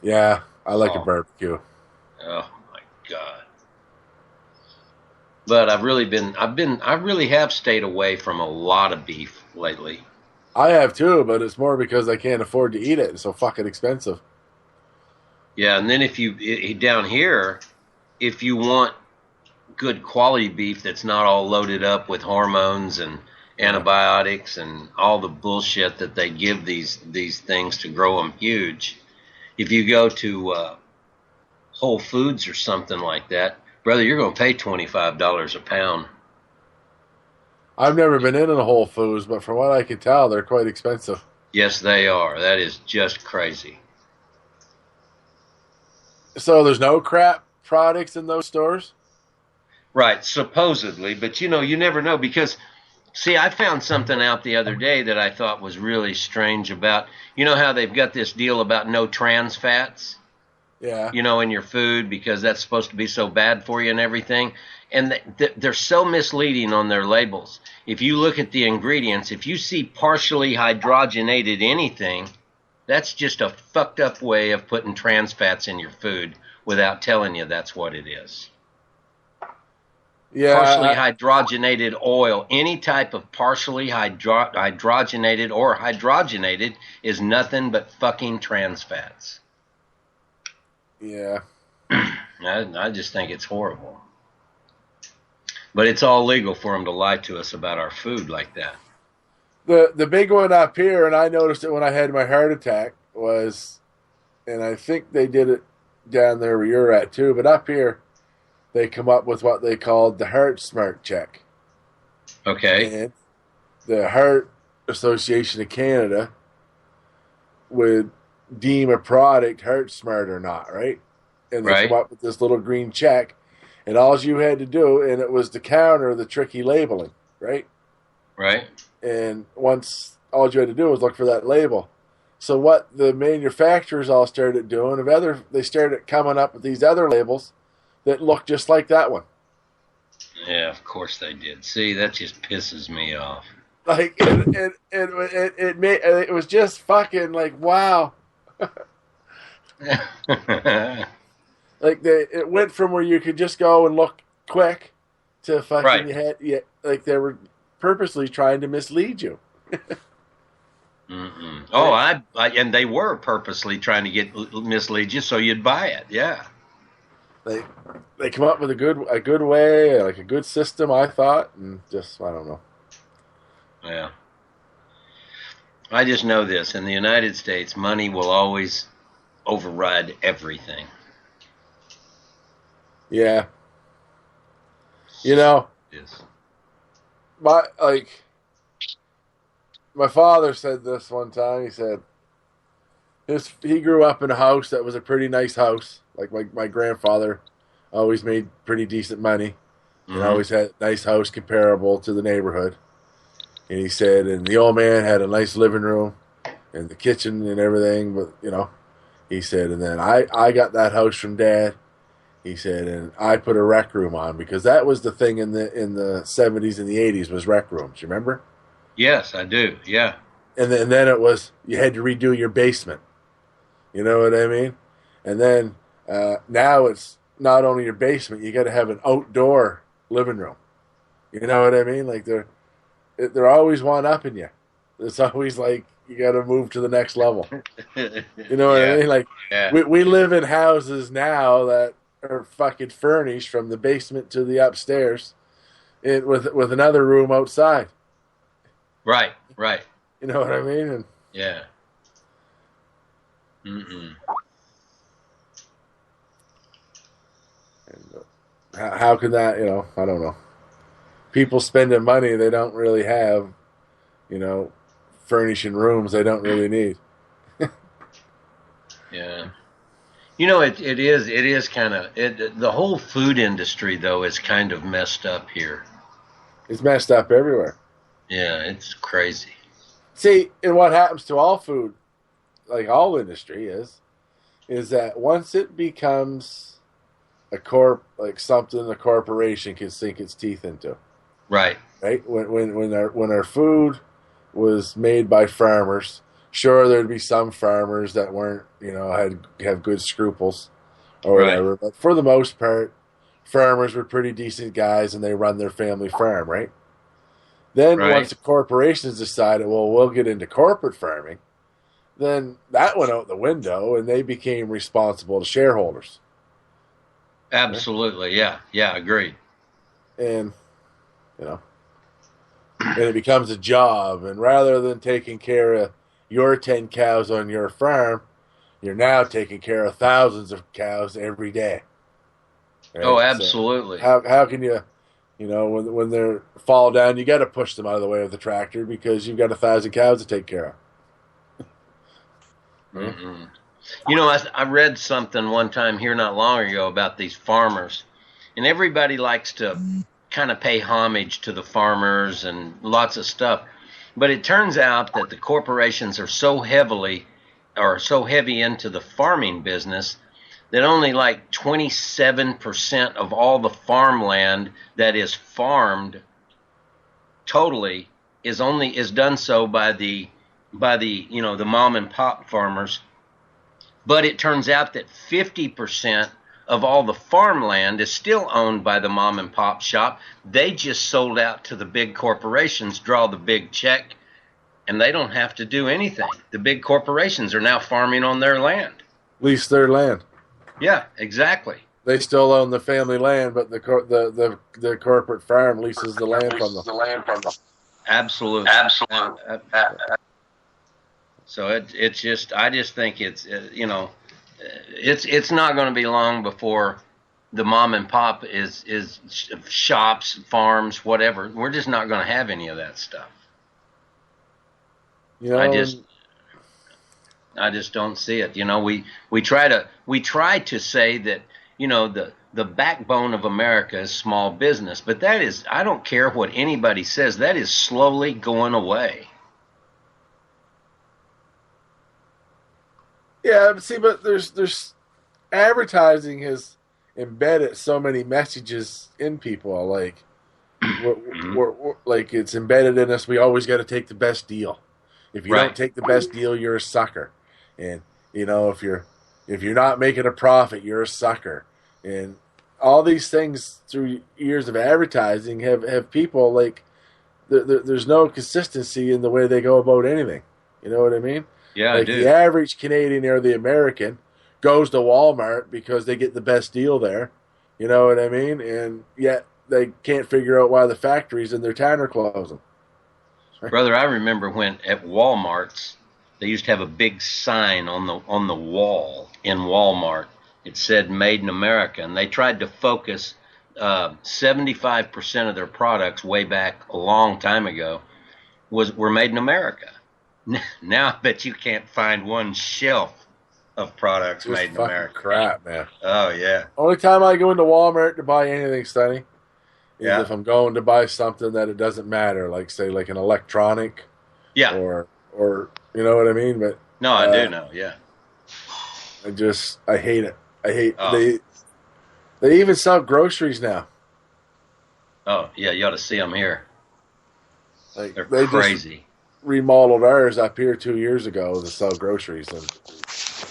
Yeah, I like a barbecue. Oh my God. But I really have stayed away from a lot of beef lately. I have too, but it's more because I can't afford to eat it. It's so fucking expensive. Yeah, and then down here, if you want good quality beef that's not all loaded up with hormones and antibiotics and all the bullshit that they give these things to grow them huge, if you go to Whole Foods or something like that, brother, you're going to pay $25 a pound. I've never been in a Whole Foods, but from what I can tell, they're quite expensive. Yes, they are. That is just crazy. So there's no crap products in those stores? Right, supposedly, but you never know because, see, I found something out the other day that I thought was really strange about, you know how they've got this deal about no trans fats? Yeah. In your food because that's supposed to be so bad for you and everything. And they're so misleading on their labels. If you look at the ingredients, if you see partially hydrogenated anything, that's just a fucked up way of putting trans fats in your food without telling you that's what it is. Yeah. Partially hydrogenated oil, any type of partially hydrogenated or hydrogenated is nothing but fucking trans fats. Yeah. I just think it's horrible. But it's all legal for them to lie to us about our food like that. The big one up here, and I noticed it when I had my heart attack, was, and I think they did it down there where you're at too, but up here, they come up with what they called the Heart Smart Check. Okay. And the Heart Association of Canada would deem a product Heart Smart or not, right? And they come up with this little green check, and all you had to do, and it was to counter the tricky labeling, right? Right. And once all you had to do was look for that label. So what the manufacturers all started doing, they started coming up with these other labels that look just like that one. Yeah, of course they did. See, that just pisses me off. Like it was just fucking like wow. Like it went from where you could just go and look quick to fucking like they were purposely trying to mislead you. Mm-mm. Oh, and they were purposely trying to mislead you so you'd buy it. Yeah. They come up with a good way, like a good system, I thought, and just I don't know. Yeah. I just know this: in the United States, money will always override everything. Yeah. Yes. My father said this one time. He said he grew up in a house that was a pretty nice house. Like my grandfather always made pretty decent money and always had a nice house comparable to the neighborhood. And he said, and the old man had a nice living room and the kitchen and everything. But, he said, and then I got that house from Dad. He said, and I put a rec room on because that was the thing in the 70s and the 80s was rec rooms. You remember? Yes, I do. Yeah. And then it was you had to redo your basement. You know what I mean? And then now it's not only your basement, you got to have an outdoor living room. You know what I mean? Like they're always one upping you. It's always like you got to move to the next level. You know what I mean? Like we live in houses now that are fucking furnished from the basement to the upstairs, with another room outside. Right. You know what I mean? And Yeah. Mm-mm. how can that, I don't know. People spending money they don't really have, furnishing rooms they don't really need. Yeah. It is kind of, the whole food industry, though, is kind of messed up here. It's messed up everywhere. Yeah, it's crazy. See, and what happens to all food, like all industry is that once it becomes something a corporation can sink its teeth into. Right. Right? When our food was made by farmers, sure there'd be some farmers that weren't, have good scruples or whatever, but for the most part, farmers were pretty decent guys and they run their family farm, right? Then once the corporations decided, well, we'll get into corporate farming, then that went out the window and they became responsible to shareholders. Absolutely, yeah, agreed. And, and it becomes a job. And rather than taking care of your 10 cows on your farm, you're now taking care of thousands of cows every day. Right? Oh, absolutely. So how can you, when they fall down, you got to push them out of the way of the tractor because you've got 1,000 cows to take care of. Mm-mm. I read something one time here not long ago about these farmers, and everybody likes to kind of pay homage to the farmers and lots of stuff. But it turns out that the corporations are so heavy into the farming business that only like 27% of all the farmland that is farmed totally is done so by the the mom and pop farmers. But it turns out that 50% of all the farmland is still owned by the mom and pop shop. They just sold out to the big corporations, draw the big check, and they don't have to do anything. The big corporations are now farming on their land. Lease their land. Yeah, exactly. They still own the family land, but the corporate farm leases the land from them. Absolutely. So it's just, I just think it's it's not going to be long before the mom and pop is shops, farms, whatever. We're just not going to have any of that stuff. I just don't see it. We try to say that the backbone of America is small business, but that is, I don't care what anybody says, that is slowly going away. Yeah, but there's advertising has embedded so many messages in people. Like, we're like it's embedded in us. We always got to take the best deal. If you don't take the best deal, you're a sucker. And if you're not making a profit, you're a sucker. And all these things through years of advertising have people like there's no consistency in the way they go about anything. You know what I mean? Yeah, like I do. The average Canadian or the American goes to Walmart because they get the best deal there. You know what I mean? And yet they can't figure out why the factories in their town are closing. Brother, I remember when at Walmart's they used to have a big sign on the wall in Walmart. It said "Made in America," and they tried to focus 75% of their products way back a long time ago were made in America. Now I bet you can't find one shelf of products Just made in fucking America. crap, man. Oh yeah. Only time I go into Walmart to buy anything, Sonny, is Yeah. if I'm going to buy something that it doesn't matter, like say like an electronic. Yeah. Or you know what I mean? But No, I do know. Yeah. I hate it. I hate Oh. they even sell groceries now. Oh yeah, you ought to see them here. Like They're they crazy. Just remodeled ours up here 2 years ago to sell groceries, and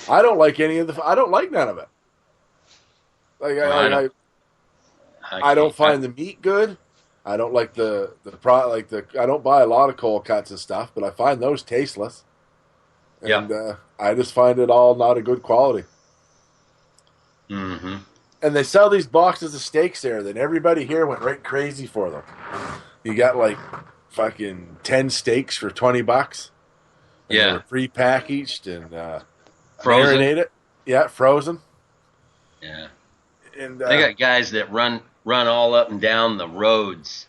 I don't like any of I don't like none of it. Like I don't find the meat good. I don't like the I don't buy a lot of cold cuts and stuff, but I find those tasteless. And I just find it all not a good quality. Mm-hmm. And they sell these boxes of steaks there that everybody here went right crazy for them. You got like fucking 10 steaks for $20. And Yeah. they were pre-packaged and Frozen? marinated. Yeah, frozen. Yeah. And They got guys that run all up and down the roads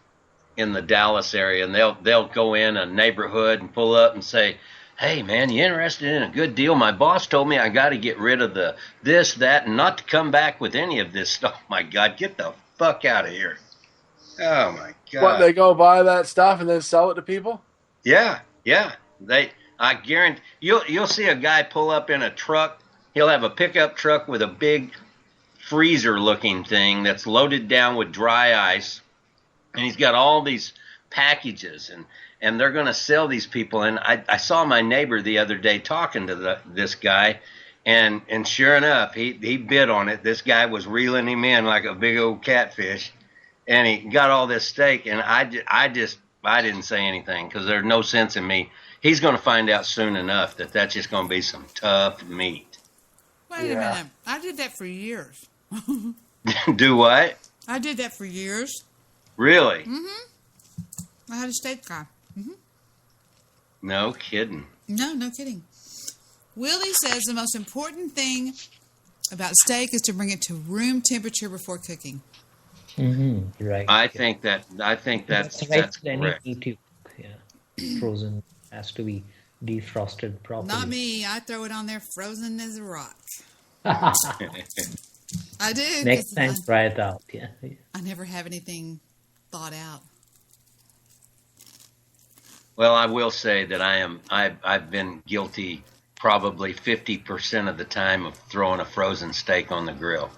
in the Dallas area, and they'll go in a neighborhood and pull up and say, "Hey man, you interested in a good deal? My boss told me I got to get rid of the this, that, and not to come back with any of this stuff." Oh my God, get the fuck out of here! Oh my God. what, they go buy that stuff and then sell it to people? Yeah. I guarantee you'll see a guy pull up in a truck. He'll have a pickup truck with a big freezer-looking thing that's loaded down with dry ice, and he's got all these packages, and they're going to sell these people. And I saw my neighbor the other day talking to this guy, and sure enough, he bid on it. This guy was reeling him in like a big old catfish, and he got all this steak, and I didn't say anything because there's no sense in me. He's going to find out soon enough that that's just going to be some tough meat. Wait a minute. I did that for years. Do what? I did that for years. Really? I had a steak guy. No kidding. No kidding. Willie says the most important thing about steak is to bring it to room temperature before cooking. Right. I think that's correct. correct. Yeah. Frozen has to be defrosted properly. Not me. I throw it on there frozen as a rock. I do. Next time, try it out. Yeah. I never have anything thought out. Well, I will say that I've been guilty probably 50% of the time of throwing a frozen steak on the grill.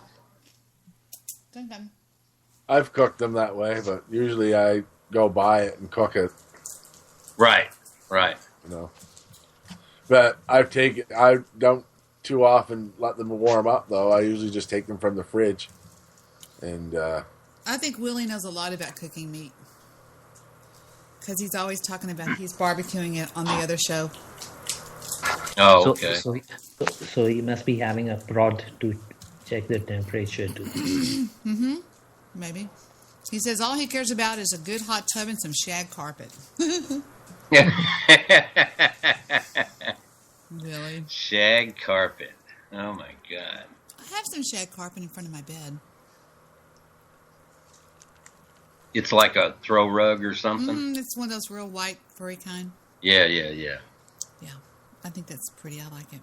I've cooked them that way, but usually I go buy it and cook it. Right. You know, but I don't too often let them warm up though. I usually just take them from the fridge, and I think Willie knows a lot about cooking meat because he's always talking about he's barbecuing it on the other show. Oh, okay. So he must be having a prod to check the temperature too. Maybe. He says all he cares about is a good hot tub and some shag carpet. Really? Shag carpet. Oh my God. I have some shag carpet in front of my bed. It's like a throw rug or something? It's one of those real white, furry kind. Yeah. Yeah, I think that's pretty. I like it.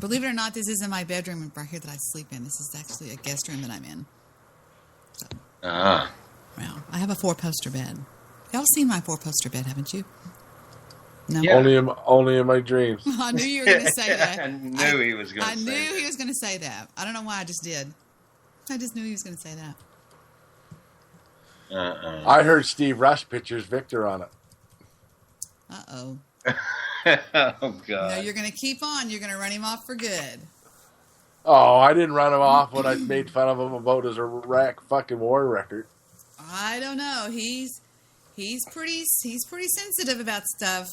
Believe it or not, this isn't my bedroom right here that I sleep in. This is actually a guest room that I'm in. So, well, I have a 4-poster bed. Y'all seen my 4-poster bed, haven't you? No. Yeah. Only in my dreams. I knew you were going to say that. I knew he was going to say that. I knew he was going to say that. I don't know why I just did. I just knew he was going to say that. I heard Steve Rush pictures Victor on it. Uh-oh. Oh, God. No, you're going to keep on. You're going to run him off for good. Oh, I didn't run him off when I made fun of him about his Iraq fucking war record. I don't know. He's pretty sensitive about stuff.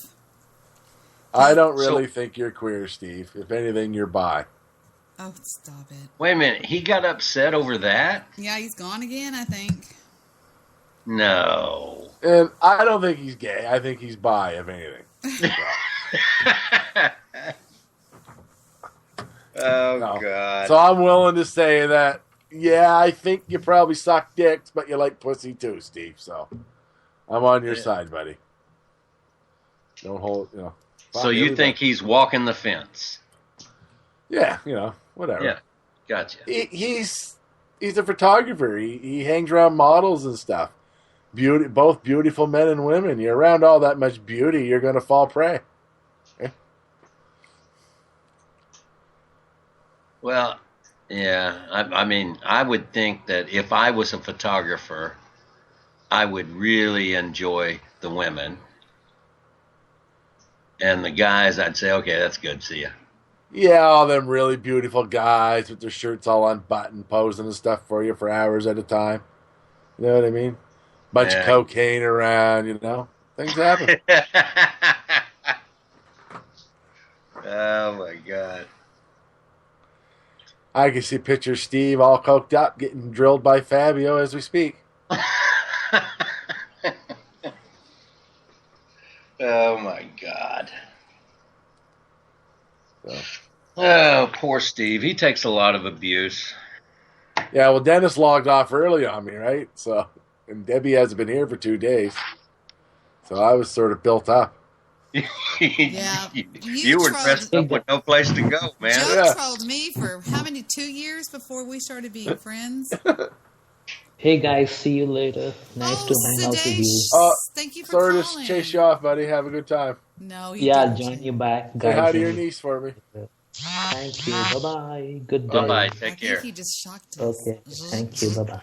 I don't really think you're queer, Steve. If anything, you're bi. Oh, stop it. Wait a minute. He got upset over that? Yeah, he's gone again, I think. No. And I don't think he's gay. I think he's bi, if anything. Oh, God. So I'm willing to say that, yeah, I think you probably suck dicks, but you like pussy too, Steve. So I'm on your side, buddy. Don't hold, So you think he's walking the fence? Yeah, whatever. Yeah, gotcha. He's a photographer. He hangs around models and stuff. Both beautiful men and women. You're around all that much beauty, you're going to fall prey. Okay? Well, yeah. I mean, I would think that if I was a photographer, I would really enjoy the women. And the guys, I'd say, okay, that's good. See ya. Yeah, all them really beautiful guys with their shirts all unbuttoned, posing and stuff for you for hours at a time. You know what I mean? Bunch of cocaine around, Things happen. Oh, my God. I can see pictures of Steve all coked up, getting drilled by Fabio as we speak. Oh, my God. So. Oh, poor Steve. He takes a lot of abuse. Yeah, well, Dennis logged off early on me, right? So, and Debbie hasn't been here for 2 days. So I was sort of built up. Yeah. You were dressed up with no place to go, man. Joe trolled me for how many, 2 years before we started being friends? Hey guys, see you later. Nice to hang out with you. Thank you for sorry calling. to chase you off, buddy. Have a good time. No, Yeah, I'll join you back, guys. Say hi to your niece for me. Thank you. Bye-bye. Good day. Bye-bye. Take care. I think he just shocked us. Okay. Thank you. Bye-bye.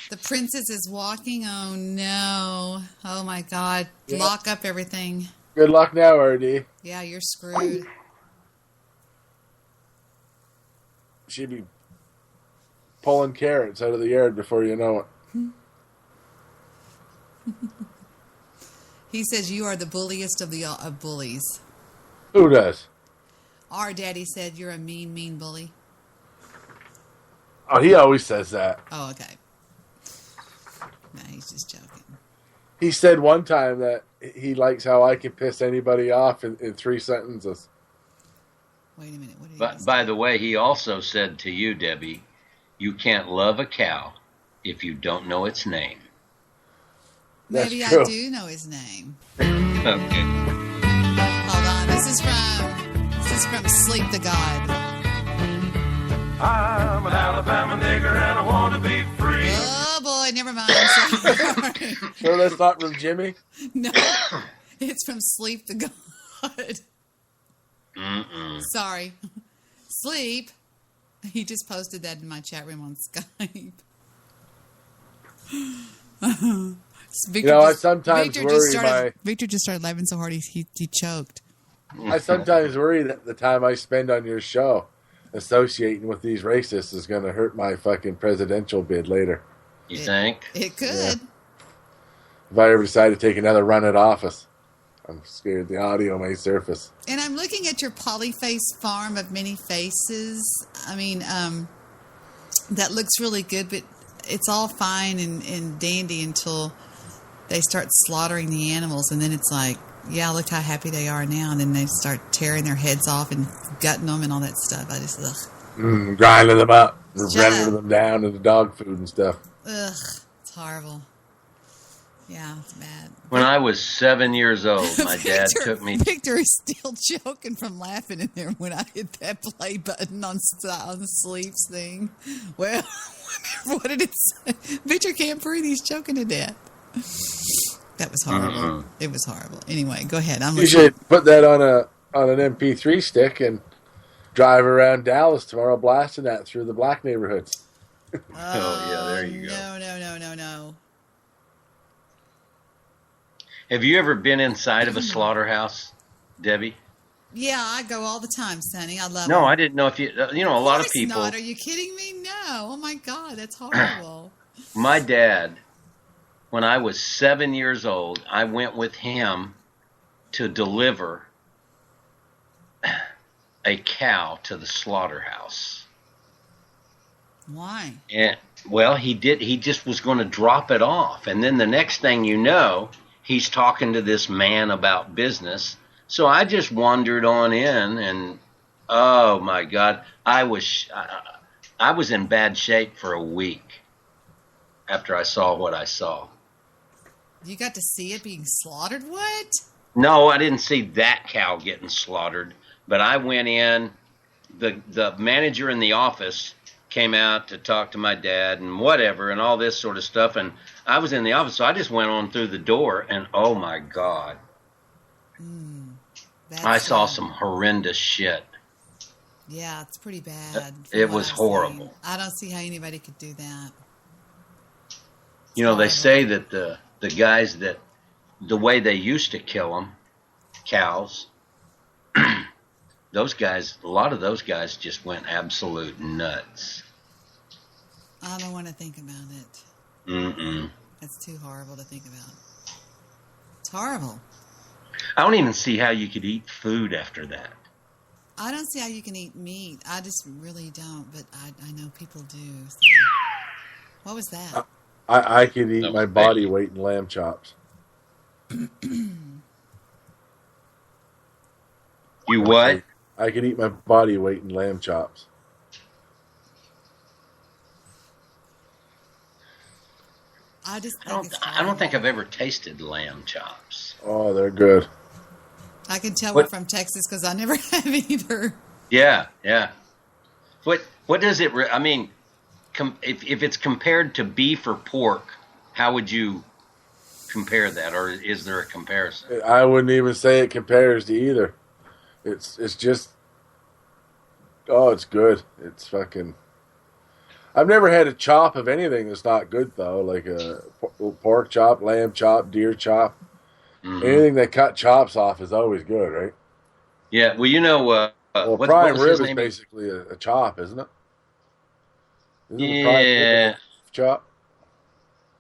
The princess is walking. Oh, no. Oh, my God. Yeah. Lock up everything. Good luck now, RD. Yeah, you're screwed. She'd be pulling carrots out of the yard before you know it. He says you are the bulliest of the bullies. Who does? Our daddy said you're a mean, mean bully. Oh, he always says that. Oh, okay. No, he's just joking. He said one time that he likes how I can piss anybody off in 3 sentences. Wait a minute. What did he But by the way, he also said to you, Debbie, you can't love a cow if you don't know its name. Maybe That's true. I do know his name. Okay. Hold on. This is from Sleep the God. I'm an Alabama nigger and I want to be free. Oh boy, never mind. Sorry. So that's not from Jimmy? No, it's from Sleep the God. Mm-mm. Sorry. Sleep. He just posted that in my chat room on Skype. Victor I sometimes worry Victor just started laughing so hard he choked. I sometimes worry that the time I spend on your show associating with these racists is going to hurt my fucking presidential bid later. You think? It could. Yeah. If I ever decide to take another run at office, I'm scared the audio may surface. And I'm looking at your polyface farm of many faces. I mean, that looks really good, but it's all fine and dandy until they start slaughtering the animals, and then it's like, yeah, look how happy they are now, and then they start tearing their heads off and gutting them and all that stuff. I just, ugh. Grinding them up, rendering them down into dog food and stuff. Ugh, it's horrible. Yeah, it's bad. When I was 7 years old, my dad took me. Victor is still choking from laughing in there when I hit that play button on the Sleep's thing. Well, what did it say? Victor can't breathe. He's choking to death. That was horrible. It was horrible. Anyway, go ahead. You should put that on an MP3 stick and drive around Dallas tomorrow, blasting that through the black neighborhoods. Oh yeah, there you go. No. Have you ever been inside of a slaughterhouse, Debbie? Yeah, I go all the time, Sonny. I love it. No, I didn't know if you. A lot of people. Not. Are you kidding me? No. Oh my God, that's horrible. My dad, when I was 7 years old, I went with him to deliver a cow to the slaughterhouse. Why? And well, he did. He just was going to drop it off, and then the next thing you know, he's talking to this man about business. So I just wandered on in, and oh my God, I was in bad shape for a week after I saw what I saw. You got to see it being slaughtered? What? No, I didn't see that cow getting slaughtered, but I went in. The manager in the office came out to talk to my dad and whatever and all this sort of stuff, and I was in the office, so I just went on through the door, and oh my God, I saw some horrendous shit. Yeah, it's pretty bad. It was horrible. I don't see how anybody could do that. You know, they say that the guys that, the way they used to kill them, cows, those guys, a lot of those guys just went absolute nuts. I don't want to think about it. Mm-mm. That's too horrible to think about. It's horrible. I don't even see how you could eat food after that. I don't see how you can eat meat. I just really don't, but I know people do. What was that? I could eat my body weight in lamb chops. You what? I could eat my body weight in lamb chops. I don't think I've ever tasted lamb chops. Oh, they're good. I can tell we're from Texas because I never have either. Yeah. What does it? I mean, if it's compared to beef or pork, how would you compare that, or is there a comparison? I wouldn't even say it compares to either. It's just, it's good. It's fucking. I've never had a chop of anything that's not good though, like a pork chop, lamb chop, deer chop. Mm-hmm. Anything that cut chops off is always good, right? Yeah. Well, you know, prime rib is basically a chop, isn't it? Isn't it prime rib a chop?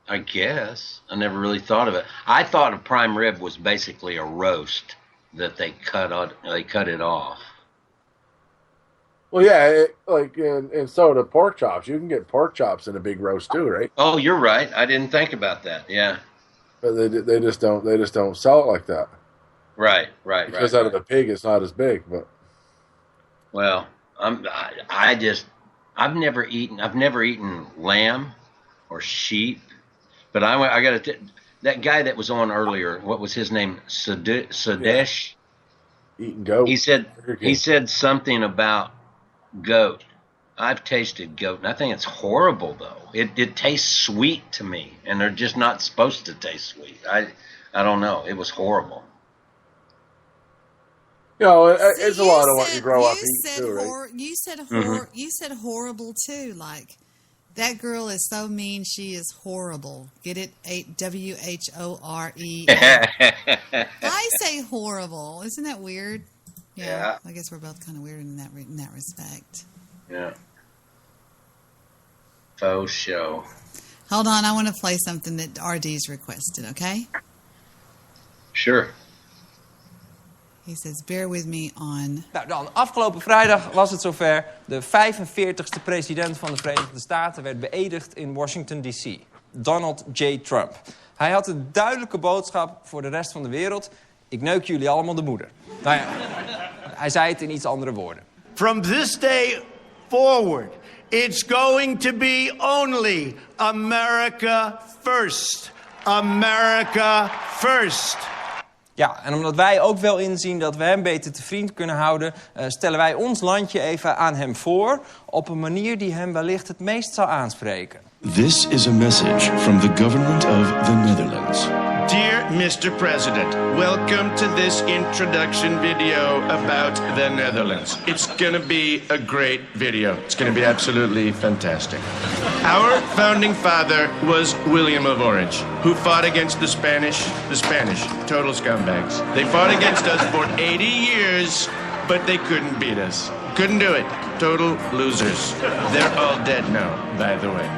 I guess. I never really thought of it. I thought a prime rib was basically a roast that they cut it off. Well, yeah, and so do pork chops. You can get pork chops in a big roast too, right? Oh, you're right. I didn't think about that. Yeah, but they just don't sell it like that. Right. Because out of a pig, it's not as big. But well, I've never eaten lamb or sheep, but I got to that guy that was on earlier. What was his name? Sudesh. Yeah. Eating goat. He said something about goat. I've tasted goat, and I think it's horrible, though. It tastes sweet to me, and they're just not supposed to taste sweet. I don't know. It was horrible. You know, it's a lot of what you grow up eating too, right? You said horrible too. Like that girl is so mean. She is horrible. Get it? WHORE. I say horrible. Isn't that weird? Yeah. I guess we're both kind of weird in that respect. Yeah. Faux show. Hold on, I want to play something that RD's requested, okay? Sure. He says, bear with me on... Nou dan, afgelopen vrijdag was het zover. De 45ste president van de Verenigde Staten werd beëdigd in Washington D.C. Donald J. Trump. Hij had een duidelijke boodschap voor de rest van de wereld. Ik neuk jullie allemaal de moeder. Nou ja, hij zei het in iets andere woorden. From this day forward, it's going to be only America first. America first. Ja, en omdat wij ook wel inzien dat we hem beter te vriend kunnen houden... stellen wij ons landje even aan hem voor... op een manier die hem wellicht het meest zal aanspreken. This is a message from the government of the Netherlands. Dear Mr. President, welcome to this introduction video about the Netherlands. It's gonna be a great video. It's gonna be absolutely fantastic. Our founding father was William of Orange, who fought against the Spanish, total scumbags. They fought against us for 80 years, but they couldn't beat us. Couldn't do it. Total losers. They're all dead now, by the way.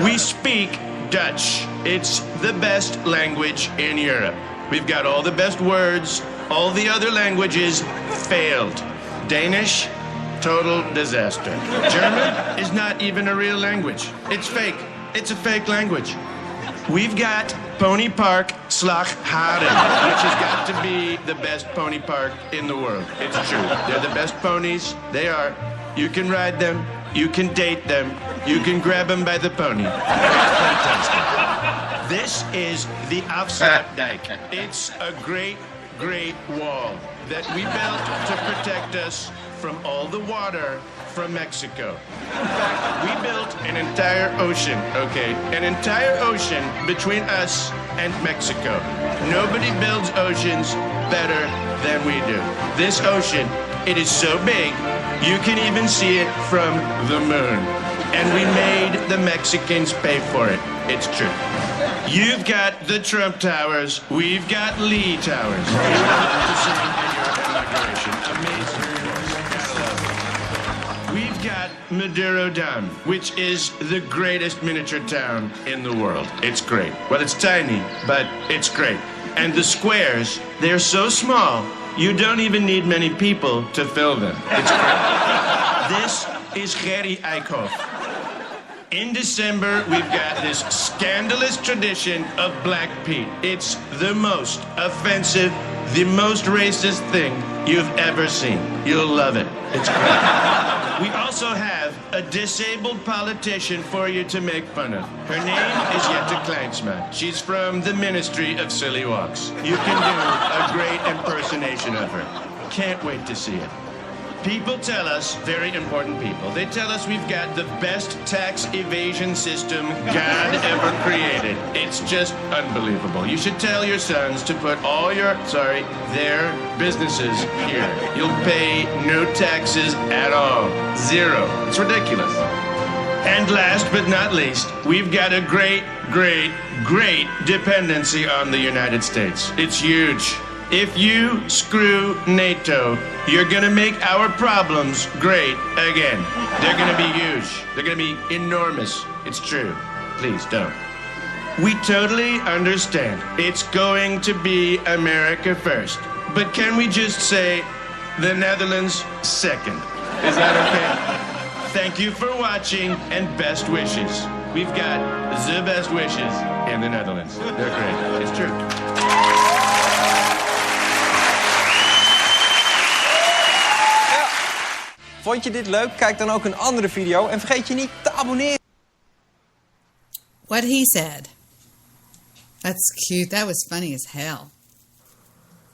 We speak Dutch. It's the best language in Europe. We've got all the best words. All the other languages failed. Danish, total disaster. German is not even a real language. It's fake. It's a fake language. We've got Pony Park Slagharen, which has got to be the best pony park in the world. It's true. They're the best ponies. They are. You can ride them. You can date them. You can grab them by the pony. Fantastic. This is the Afsluitdijk. It's a great, great wall that we built to protect us from all the water from Mexico. In fact, we built an entire ocean, an entire ocean between us and Mexico. Nobody builds oceans better than we do. This ocean, it is so big, you can even see it from the moon. And we made the Mexicans pay for it. It's true. You've got the Trump Towers. We've got Lee Towers. Amazing. We've got Maduro Dam, which is the greatest miniature town in the world. It's great. Well, it's tiny, but it's great. And the squares, they're so small, you don't even need many people to fill them. It's great. This is Gerry Eickhoff. In December, we've got this scandalous tradition of Black Pete. It's the most offensive, the most racist thing you've ever seen. You'll love it. It's great. We also have a disabled politician for you to make fun of. Her name is Jette Kleinsma. She's from the Ministry of Silly Walks. You can do a great impersonation of her. Can't wait to see it. People tell us, very important people, they tell us we've got the best tax evasion system God ever created. It's just unbelievable. You should tell your sons to put all their businesses here. You'll pay no taxes at all. Zero. It's ridiculous. And last but not least, we've got a great dependency on the United States. It's huge. If you screw NATO, you're gonna make our problems great again. They're gonna be huge. They're gonna be enormous. It's true. Please don't. We totally understand. It's going to be America first. But can we just say the Netherlands second? Is that okay? Thank you for watching and best wishes. We've got the best wishes in the Netherlands. They're great. It's true. Vond je dit leuk? Kijk dan ook een andere video en vergeet je niet te abonneren. What he said. That's cute. That was funny as hell.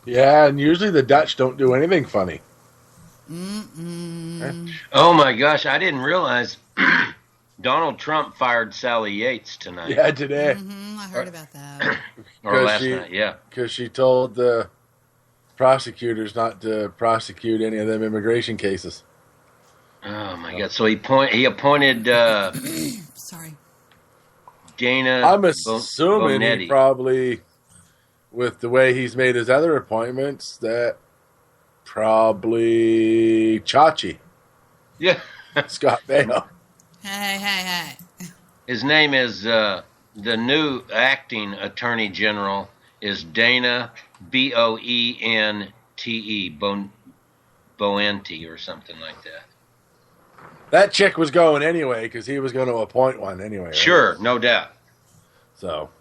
Yeah, and usually the Dutch don't do anything funny. Oh my gosh, I didn't realize Donald Trump fired Sally Yates tonight. Yeah, today. I heard about that. Or last night, yeah. Because she told the prosecutors not to prosecute any of them immigration cases. Oh my God! So he appointed Sorry, Dana. I'm assuming he Bonetti. probably, with the way he's made his other appointments, that probably Chachi. Yeah, Scott Baio. Hey. His name is the new acting Attorney General is Dana Boente Boente or something like that. That chick was going anyway because he was going to appoint one anyway. Right? Sure, no doubt. So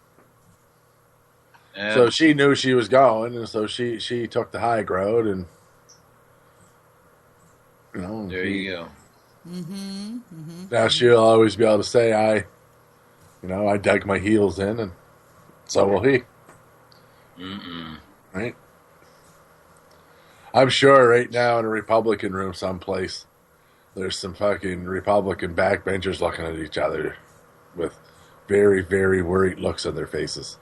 she knew she was going, and so she took the high road, and there you go. Now she'll always be able to say I dug my heels in, and so will he. Right? I'm sure right now in a Republican room someplace, there's some fucking Republican backbenchers looking at each other with very, very worried looks on their faces.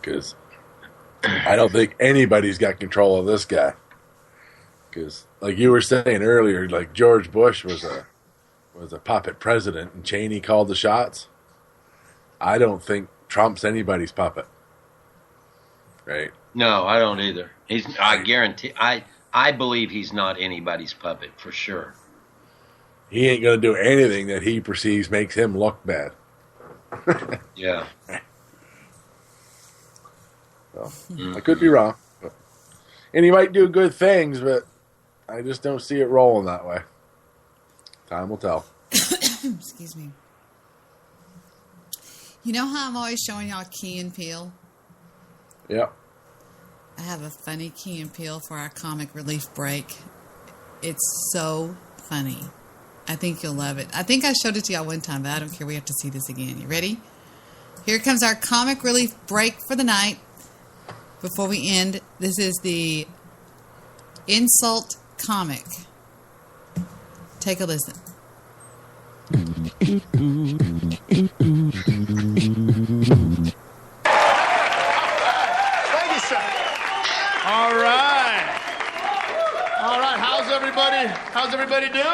Because I don't think anybody's got control of this guy. Because, like you were saying earlier, like George Bush was a puppet president and Cheney called the shots. I don't think Trump's anybody's puppet. Right? No, I don't either. I guarantee. I believe he's not anybody's puppet for sure. He ain't going to do anything that he perceives makes him look bad. Yeah. So, I could be wrong. And he might do good things, but I just don't see it rolling that way. Time will tell. Excuse me. You know how I'm always showing y'all Key and Peele? Yep. I have a funny Key and Peele for our comic relief break. It's so funny. I think you'll love it. I think I showed it to y'all one time, but I don't care. We have to see this again. You ready? Here comes our comic relief break for the night. Before we end, this is the insult comic. Take a listen. All right. How's everybody doing?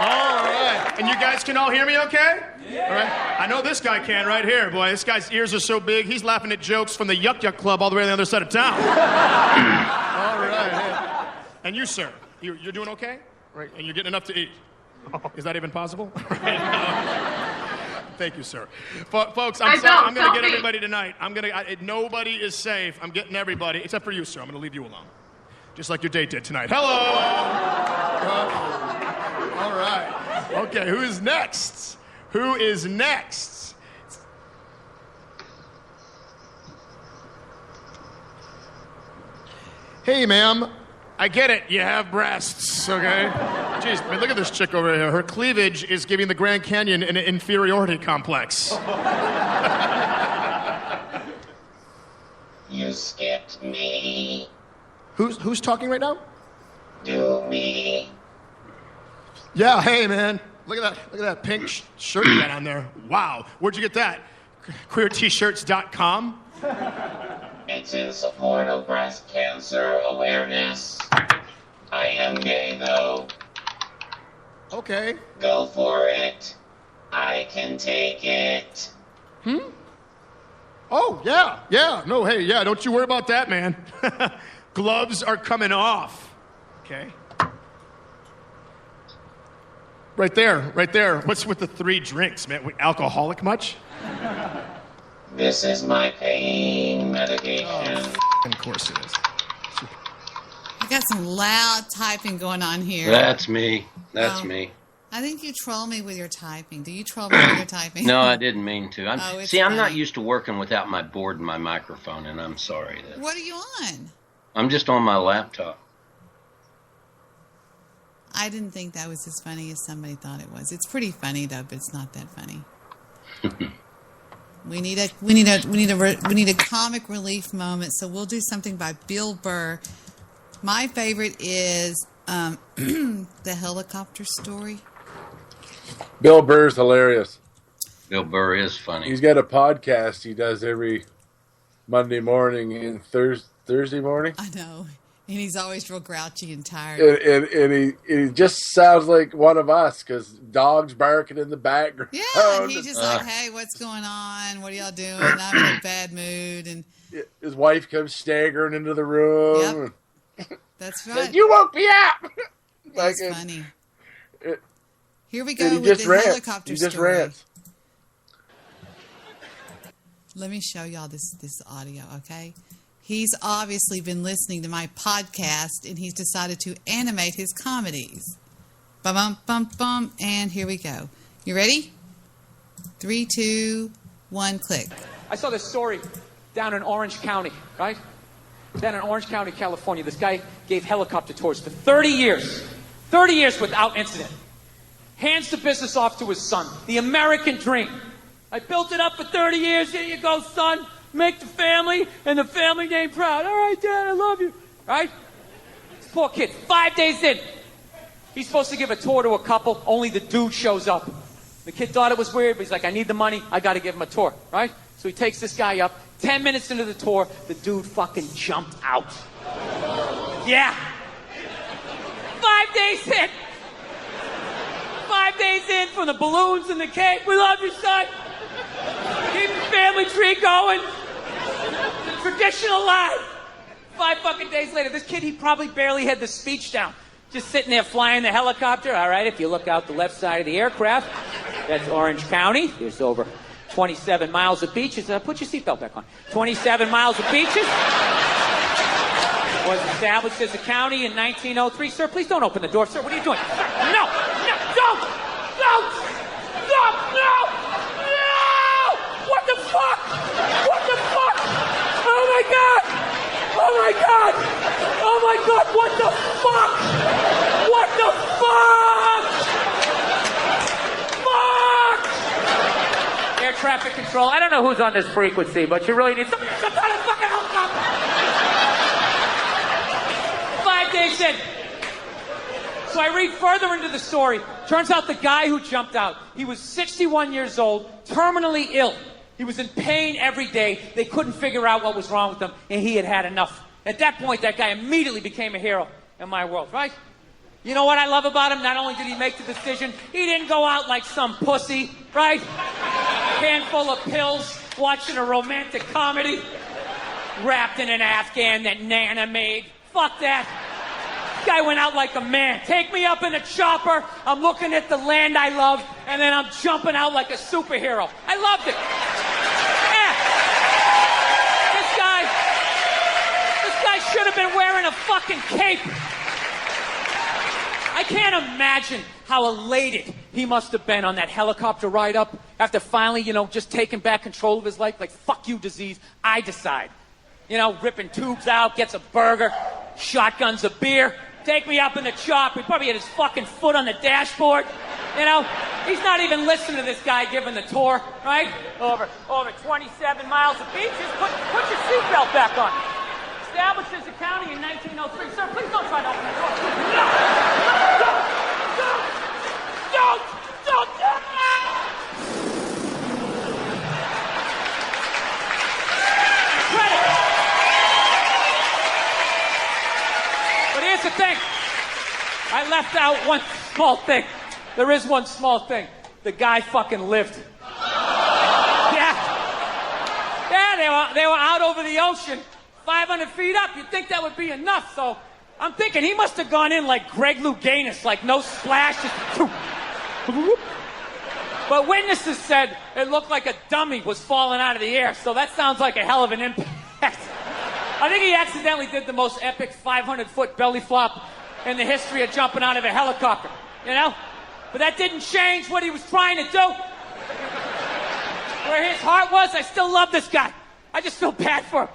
All right. And you guys can all hear me okay? Yeah. All right. I know this guy can right here. Boy, this guy's ears are so big, he's laughing at jokes from the Yuck Yuck Club all the way on the other side of town. All right. Yeah. And you, sir, you're doing okay? Right. And you're getting enough to eat. Is that even possible? Thank you, sir. Folks, I'm sorry. I'm going to get everybody tonight. Nobody is safe. I'm getting everybody, except for you, sir. I'm going to leave you alone. Just like your date did tonight. Hello! All right. Okay, who is next? Who is next? Hey, ma'am, I get it. You have breasts, okay? Jeez, man, look at this chick over here. Her cleavage is giving the Grand Canyon an inferiority complex. You skipped me. Who's talking right now? Do me. Yeah, hey, man. Look at that pink shirt you got on there. Wow. Where'd you get that? QueerTshirts.com? It's in support of breast cancer awareness. I am gay, though. Okay. Go for it. I can take it. Oh, yeah. No, hey, yeah, don't you worry about that, man. Gloves are coming off. Okay. Right there. What's with the 3 drinks, man? Alcoholic much? This is my pain medication. Oh, of course it is. I got some loud typing going on here. That's me. That's me. I think you troll me with your typing. Do you troll me with your typing? No, I didn't mean to. I'm funny. not used to working without my board and my microphone, and I'm sorry. What are you on? I'm just on my laptop. I didn't think that was as funny as somebody thought it was. It's pretty funny though, but it's not that funny. We need a comic relief moment, so we'll do something by Bill Burr. My favorite is the helicopter story. Bill Burr's hilarious. Bill Burr is funny. He's got a podcast he does every Monday morning and Thursday morning. I know. And he's always real grouchy and tired. And he just sounds like one of us because dogs barking in the background. Yeah, and he's just like, hey, what's going on? What are y'all doing? I'm in a bad mood. And his wife comes staggering into the room. Yep. That's right. You woke me up. That's funny. Here we go with the helicopter story. He just rants. Let me show y'all this audio, okay? He's obviously been listening to my podcast, and he's decided to animate his comedies. Bum, bum, bum, and here we go. You ready? 3, 2, 1, click. I saw this story down in Orange County, right? Down in Orange County, California. This guy gave helicopter tours for 30 years. 30 years without incident. Hands the business off to his son. The American dream. I built it up for 30 years. Here you go, son. Make the family and the family name proud. All right, Dad, I love you. All right? This poor kid, 5 days in. He's supposed to give a tour to a couple. Only the dude shows up. The kid thought it was weird, but he's like, I need the money. I got to give him a tour. Right? So he takes this guy up. 10 minutes into the tour, the dude fucking jumped out. Yeah. 5 days in. 5 days in from the balloons and the cake. We love you, son. Keep the family tree going. Tradition alive. 5 fucking days later, this kid, he probably barely had the speech down. Just sitting there flying the helicopter. All right, if you look out the left side of the aircraft, that's Orange County. There's over 27 miles of beaches. Put your seatbelt back on. 27 miles of beaches. Was established as a county in 1903. Sir, please don't open the door. Sir, what are you doing? No, don't! What the fuck? What the fuck? Oh my God! Oh my God! Oh my God! What the fuck? What the fuck? Fuck! Air traffic control. I don't know who's on this frequency, but you really need somebody to jump out of the fucking helicopter. 5 days in. So I read further into the story. Turns out the guy who jumped out, he was 61 years old, terminally ill. He was in pain every day. They couldn't figure out what was wrong with him, and he had had enough. At that point, that guy immediately became a hero in my world, right? You know what I love about him? Not only did he make the decision, he didn't go out like some pussy, right? Handful of pills, watching a romantic comedy, wrapped in an Afghan that Nana made. Fuck that. Guy went out like a man. Take me up in a chopper. I'm looking at the land I love, and then I'm jumping out like a superhero. I loved it. Yeah. This guy should have been wearing a fucking cape. I can't imagine how elated he must have been on that helicopter ride up after finally, just taking back control of his life. Like, fuck you, disease. I decide. You know, ripping tubes out, gets a burger, shotguns a beer. Take me up in the chop. He probably had his fucking foot on the dashboard. You know, he's not even listening to this guy giving the tour, right? Over 27 miles of beach. Just put your seatbelt back on. Established as a county in 1903. Sir, please don't try to open the door. No! Don't! But here's the thing. I left out one small thing. There is one small thing. The guy fucking lived. Yeah, they were out over the ocean, 500 feet up. You'd think that would be enough, so I'm thinking he must have gone in like Greg Louganis, like no splash, just... But witnesses said it looked like a dummy was falling out of the air, so that sounds like a hell of an impact. I think he accidentally did the most epic 500-foot belly flop in the history of jumping out of a helicopter, you know? But that didn't change what he was trying to do. Where his heart was, I still love this guy. I just feel bad for him.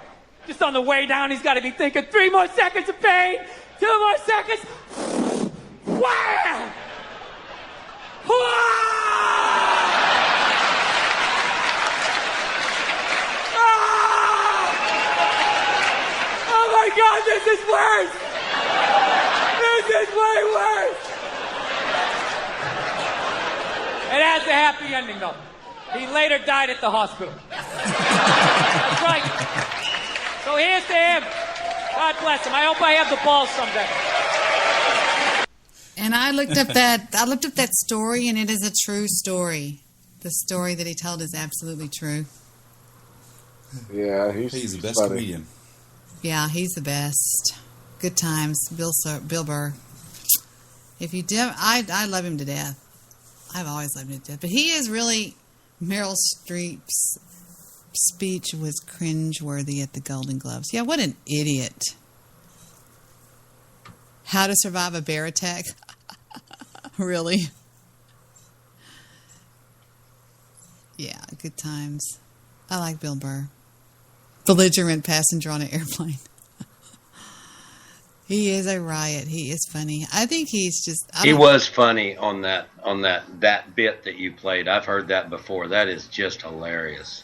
Just on the way down, he's got to be thinking, 3 more seconds of pain, 2 more seconds. Wow! Oh my God, this is worse! This is way worse! It has a happy ending, though. He later died at the hospital. That's right. So here's to him. God bless him. I hope I have the balls someday. And I looked up that story, and it is a true story. The story that he told is absolutely true. Yeah, he's the best comedian. Yeah, he's the best. Good times, Bill Burr. If you did, I love him to death. I've always loved him to death. But he is really, Meryl Streep's speech was cringeworthy at the Golden Globes. Yeah, what an idiot. How to survive a bear attack? Really? Yeah, good times. I like Bill Burr. Belligerent passenger on an airplane. He is a riot. He is funny. I think he's just... He was funny on that bit that you played. I've heard that before. That is just hilarious.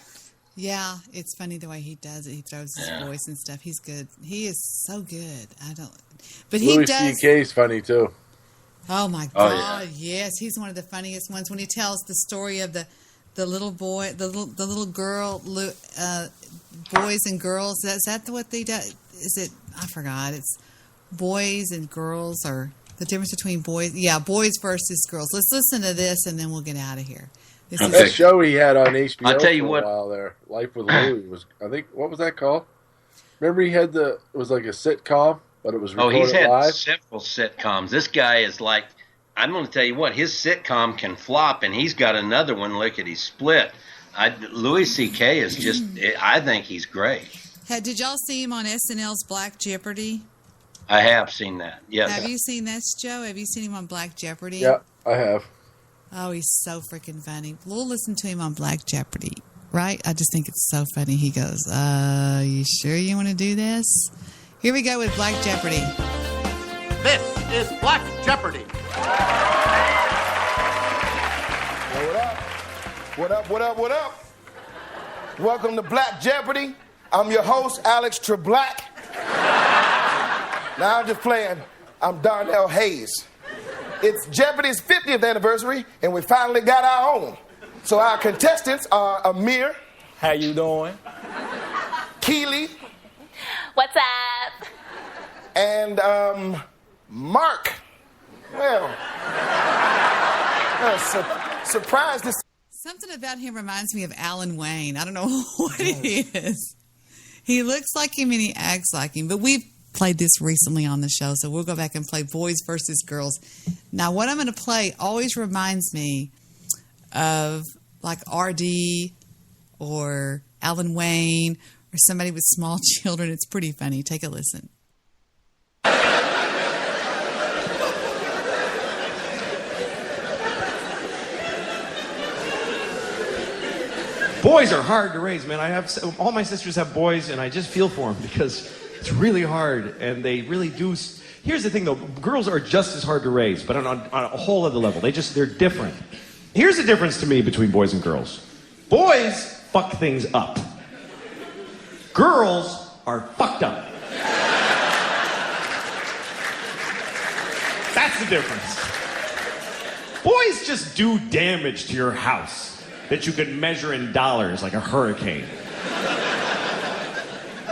Yeah, it's funny the way he does it. He throws his voice and stuff. He's good. He is so good. But he Louis does... C.K.'s funny too. Oh my God! Yes, he's one of the funniest ones when he tells the story of the little boy, the little girl, boys and girls. Is that what they do? Is it? I forgot. It's boys and girls, or the difference between boys. Yeah, boys versus girls. Let's listen to this, and then we'll get out of here. This is that show he had on HBO I'll tell you for a while there. Life with Louie was, I think, what was that called? Remember he had it was like a sitcom, but it was recorded he's had live? several sitcoms. This guy is like, I'm going to tell you what, his sitcom can flop, and he's got another one. Look at his split. Louis C.K. is just, I think he's great. Did y'all see him on SNL's Black Jeopardy? I have seen that, yes. Have you seen that, Joe? Have you seen him on Black Jeopardy? Yeah, I have. Oh, he's so freaking funny. We'll listen to him on Black Jeopardy, right? I just think it's so funny. He goes, you sure you want to do this? Here we go with Black Jeopardy. This is Black Jeopardy. What up? What up? What up? Welcome to Black Jeopardy. I'm your host, Alex Treblack. Now I'm just playing. I'm Darnell Hayes. It's Jeopardy's 50th anniversary, and we finally got our own. So our contestants are Amir. How you doing? Keely. What's up? And, Mark. Well, surprised to... Something about him reminds me of Alan Wayne. I don't know what it is. He looks like him and he acts like him, but we've played this recently on the show, so we'll go back and play Boys versus Girls. Now, what I'm going to play always reminds me of like R.D. or Alan Wayne or somebody with small children. It's pretty funny. Take a listen. Boys are hard to raise, man. All my sisters have boys, and I just feel for them because it's really hard, and they really do. Here's the thing, though. Girls are just as hard to raise, but on a whole other level. They're different. Here's the difference to me between boys and girls. Boys fuck things up. Girls are fucked up. That's the difference. Boys just do damage to your house that you can measure in dollars like a hurricane.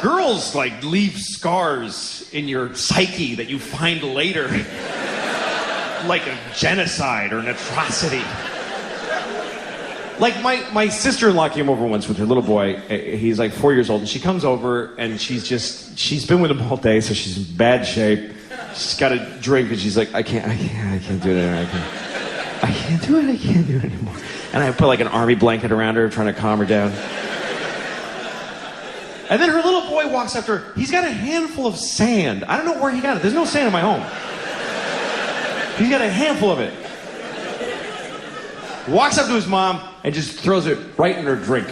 Girls, like, leave scars in your psyche that you find later, like a genocide or an atrocity. Like, my sister-in-law came over once with her little boy. He's like 4 years old, and she comes over, and she's been with him all day, so she's in bad shape. She's got a drink, and she's like, I can't do it anymore. I can't do it anymore. And I put like an army blanket around her, trying to calm her down. And then her little boy walks up to her. He's got a handful of sand. I don't know where he got it. There's no sand in my home. He's got a handful of it. Walks up to his mom and just throws it right in her drink.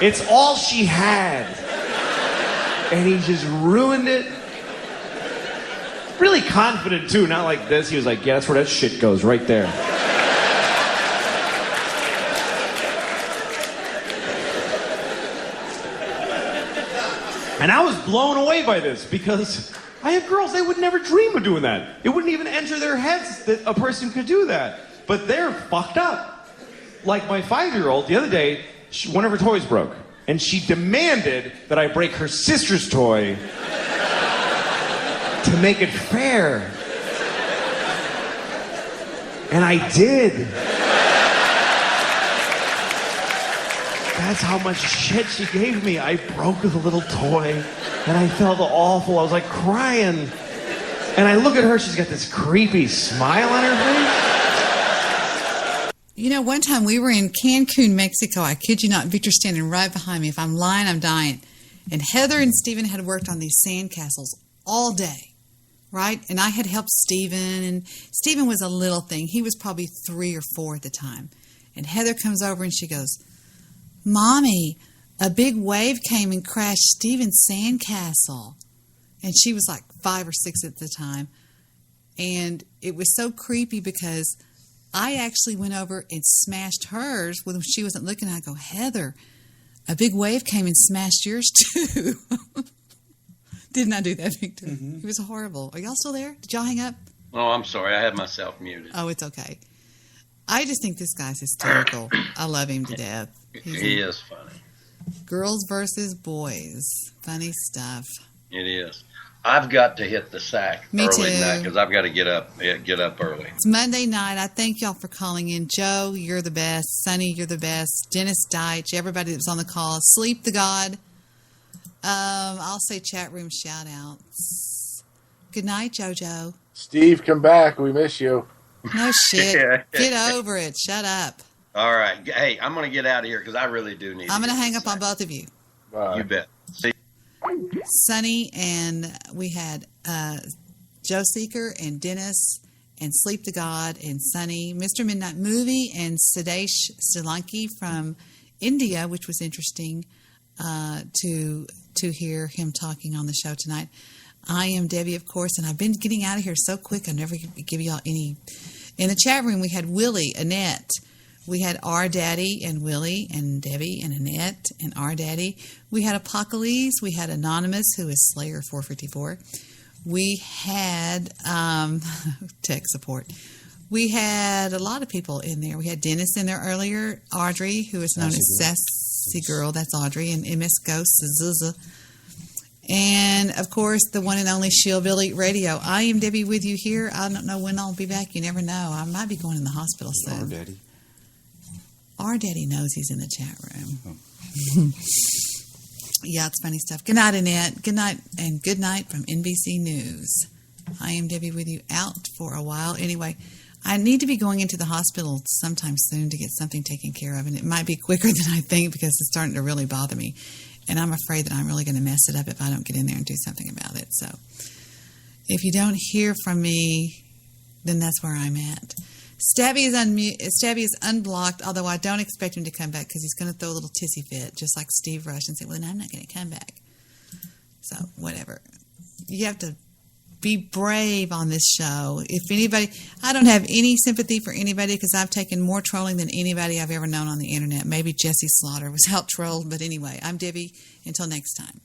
It's all she had. And he just ruined it. Really confident, too, not like this. He was like, yeah, that's where that shit goes, right there. And I was blown away by this because I have girls, they would never dream of doing that. It wouldn't even enter their heads that a person could do that. But they're fucked up. Like my 5-year-old, the other day, one of her toys broke. And she demanded that I break her sister's toy to make it fair. And I did. That's how much shit she gave me. I broke the little toy, and I felt awful. I was like crying. And I look at her, she's got this creepy smile on her face. You know, one time we were in Cancun, Mexico. I kid you not, Victor's standing right behind me. If I'm lying, I'm dying. And Heather and Stephen had worked on these sandcastles all day. Right? And I had helped Stephen, and Stephen was a little thing. He was probably 3 or 4 at the time. And Heather comes over and she goes, Mommy, a big wave came and crashed Stephen's sandcastle. And she was like 5 or 6 at the time. And it was so creepy because I actually went over and smashed hers when she wasn't looking. I go, Heather, a big wave came and smashed yours too. Didn't I do that, Victor? Mm-hmm. It was horrible. Are y'all still there? Did y'all hang up? Oh, I'm sorry. I had myself muted. Oh, it's okay. I just think this guy's hysterical. I love him to death. He is funny. Girls versus boys. Funny stuff. It is. I've got to hit the sack Me early too. tonight because I've got to get up early. It's Monday night. I thank y'all for calling in. Joe, you're the best. Sonny, you're the best. Dennis Dyche, everybody that was on the call. Sleep the God. I'll say chat room shout outs. Good night, JoJo. Steve, come back. We miss you. No shit. Get over it. Shut up. All right. Hey, I'm going to get out of here because I really do need I'm going to hang up on both of you. Bye. You bet. See. Sonny, and we had Joe Seeker and Dennis and Sleep the God and Sonny, Mr. Midnight Movie, and Sudesh Solanki from India, which was interesting to hear him talking on the show tonight. I am Debbie, of course, and I've been getting out of here so quick I never give y'all any. In the chat room, we had Willie, Annette. We had R Daddy and Willie and Debbie and Annette and R Daddy. We had Apocalypse. We had Anonymous, who is Slayer 454. We had tech support. We had a lot of people in there. We had Dennis in there earlier. Audrey, who is known as Sassy Girl. That's Audrey. And MS Ghost. Zuza. And, of course, the one and only Shieldville Radio. I am Debbie with you here. I don't know when I'll be back. You never know. I might be going in the hospital soon. Our Daddy. Our Daddy knows he's in the chat room. Oh. Yeah, it's funny stuff. Good night, Annette. Good night, and good night from NBC News. I am Debbie with you out for a while. Anyway, I need to be going into the hospital sometime soon to get something taken care of, and it might be quicker than I think because it's starting to really bother me. And I'm afraid that I'm really going to mess it up if I don't get in there and do something about it. So if you don't hear from me, then that's where I'm at. Stabby is unblocked, although I don't expect him to come back because he's going to throw a little tissy fit, just like Steve Rush, and say, well, no, I'm not going to come back. So, whatever. You have to be brave on this show. If anybody, I don't have any sympathy for anybody because I've taken more trolling than anybody I've ever known on the internet. Maybe Jesse Slaughter was out trolled, but anyway, I'm Debbie. Until next time.